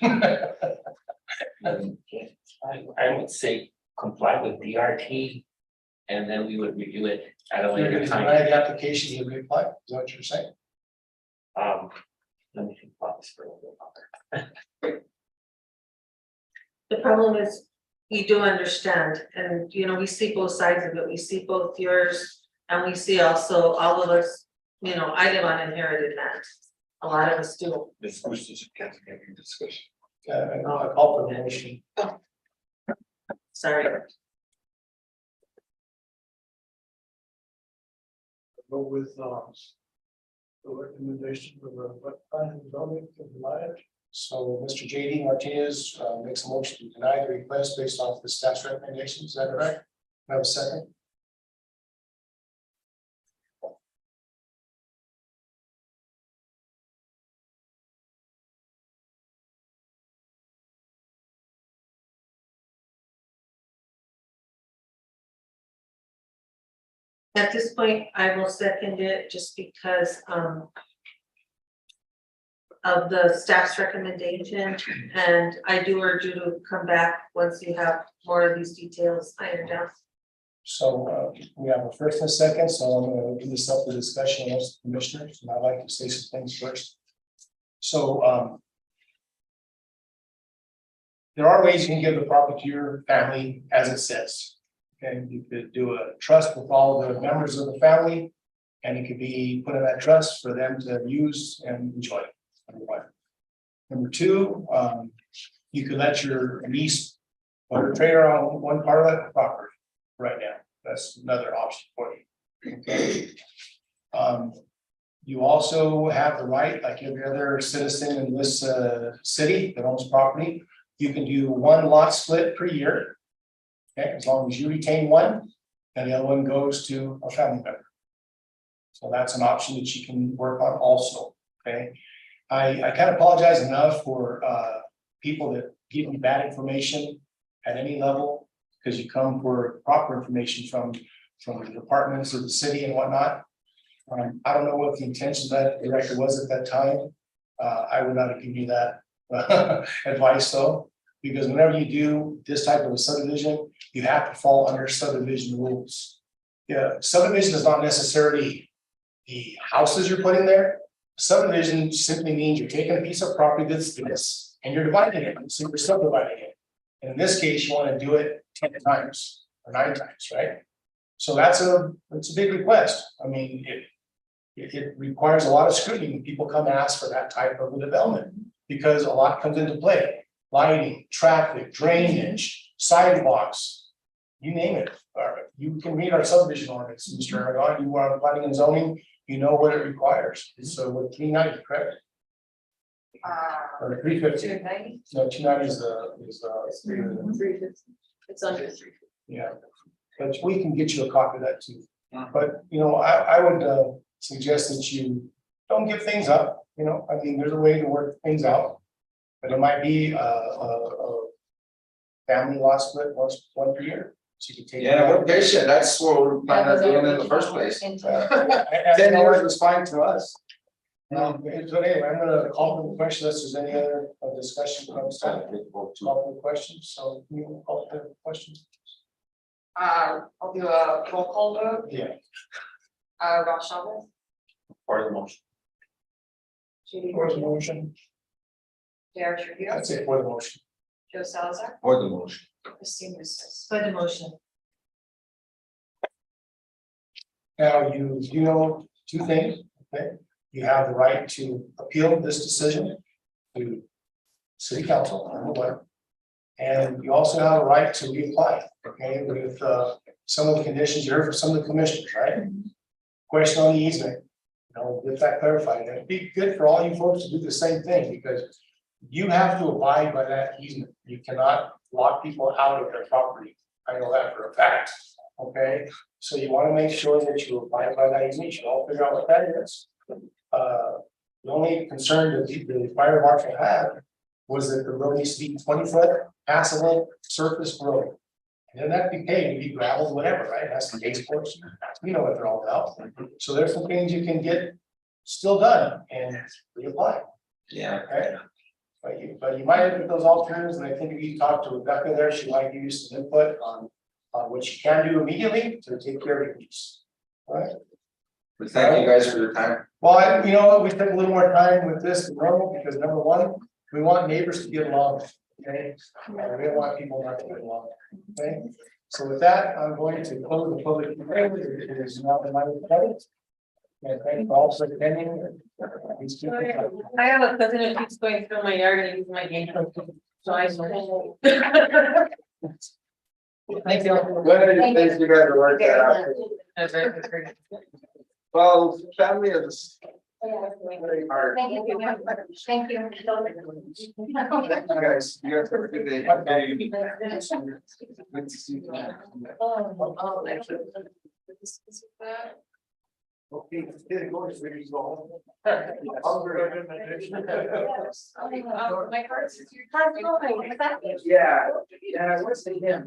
I would say comply with DRT, and then we would review it at a You're later gonna time. deny the application, you reapply, is that what you're saying? Let me think about this for a little bit. The problem is, you do understand, and you know, we see both sides of it. We see both yours, and we see also all of us, you know, I live on inherited land. A lot of us do. This is a discussion. I'll call for the motion. Sorry. Go with the recommendation for the wet plan development of the land. So Mr. JD Martinez makes a motion to deny the request based off the staff's recommendations, is that correct? Have a second? At this point, I will second it just because, of the staff's recommendation, and I do urge you to come back once you have more of these details ironed out. So we have a first and a second, so I'm gonna open this up for discussion amongst the commissioners, and I'd like to say some things first. So there are ways you can give the property to your family as it says. Okay, you could do a trust with all the members of the family, and it could be put in that trust for them to use and enjoy. Number one. Number two, you could let your niece or trailer on one part of that property right now. That's another option for you. Okay. You also have the right, like every other citizen in this city that owns property, you can do one lot split per year. Okay, as long as you retain one, and the other one goes to a family member. So that's an option that you can work on also. Okay. I can't apologize enough for people that give me bad information at any level, because you come for proper information from the departments of the city and whatnot. I don't know what the intention of that director was at that time. I would not have given you that advice though, because whenever you do this type of a subdivision, you have to fall under subdivision rules. Yeah, subdivision is not necessarily the houses you're putting there. Subdivision simply means you're taking a piece of property that's this and you're dividing it, so you're subdividing it. And in this case, you want to do it 10 times or 9 times, right? So that's a big request. I mean, it requires a lot of scrutiny when people come and ask for that type of a development, because a lot comes into play: lighting, traffic, drainage, sidewalks, you name it. You can read our subdivision ordinance, Mr. Aragon. You are planning and zoning. You know what it requires. So with 390, correct? Or 350? 290? No, 290 is 350. It's under 350. yeah. But we can get you a copy of that too. But you know, I would suggest that you don't give things up. You know, I mean, there's a way to work things out, but it might be a family law split one per year. So you can take. Yeah, we're patient. That's what we're planning on doing in the first place. 10 years was fine to us. So anyway, I'm gonna call for the question unless there's any other discussion comes time. Call for the question. So you call for the question. I'll do a roll call vote. Yeah. Ross Chavez. Part of the motion. Judy For the Garcia. motion. Jared Trujillo. That's it for the motion. Joe Salazar. For the motion. Christine Rustos. For the motion. Now, you know 2 things, okay? You have the right to appeal this decision to city council, number one. And you also have a right to reapply, okay, with some of the conditions you heard from some of the commissioners, right? Question on the easement, you know, get that clarified. And it'd be good for all you folks to do the same thing, because you have to abide by that easement. You cannot lock people out of their property. I know that for a fact, okay? So you want to make sure that you abide by that easement. You should all figure out what that is. The only concern that the fire marshal had was that the road needs to be 20-foot passable surface road. And then that'd be paved, it'd be gravel, whatever, right? That's the base course. You know what they're all about. So there's some things you can get still done and reapply. Yeah. Okay. But you might look at those alternatives, and I think if you talk to Rebecca there, she might give you some input on what you can do immediately to take care of your piece. All right. But thank you guys for your time. Well, you know what, we took a little more time with this than normal, because number one, we want neighbors to get along, okay? And we don't want people not to get along, okay? So with that, I'm going to close the public hearing. It is now in my credit. And thank you all for attending. I have a cousin who keeps going through my yard and using my game. So I. Thank you. When things you gotta work that out. Well, family is very hard. Thank you. Thank you. Thank you guys. You guys have a good day. Good to see you. Okay, here goes, where you go. My cards. Your cards. Yeah, yeah, what's the name?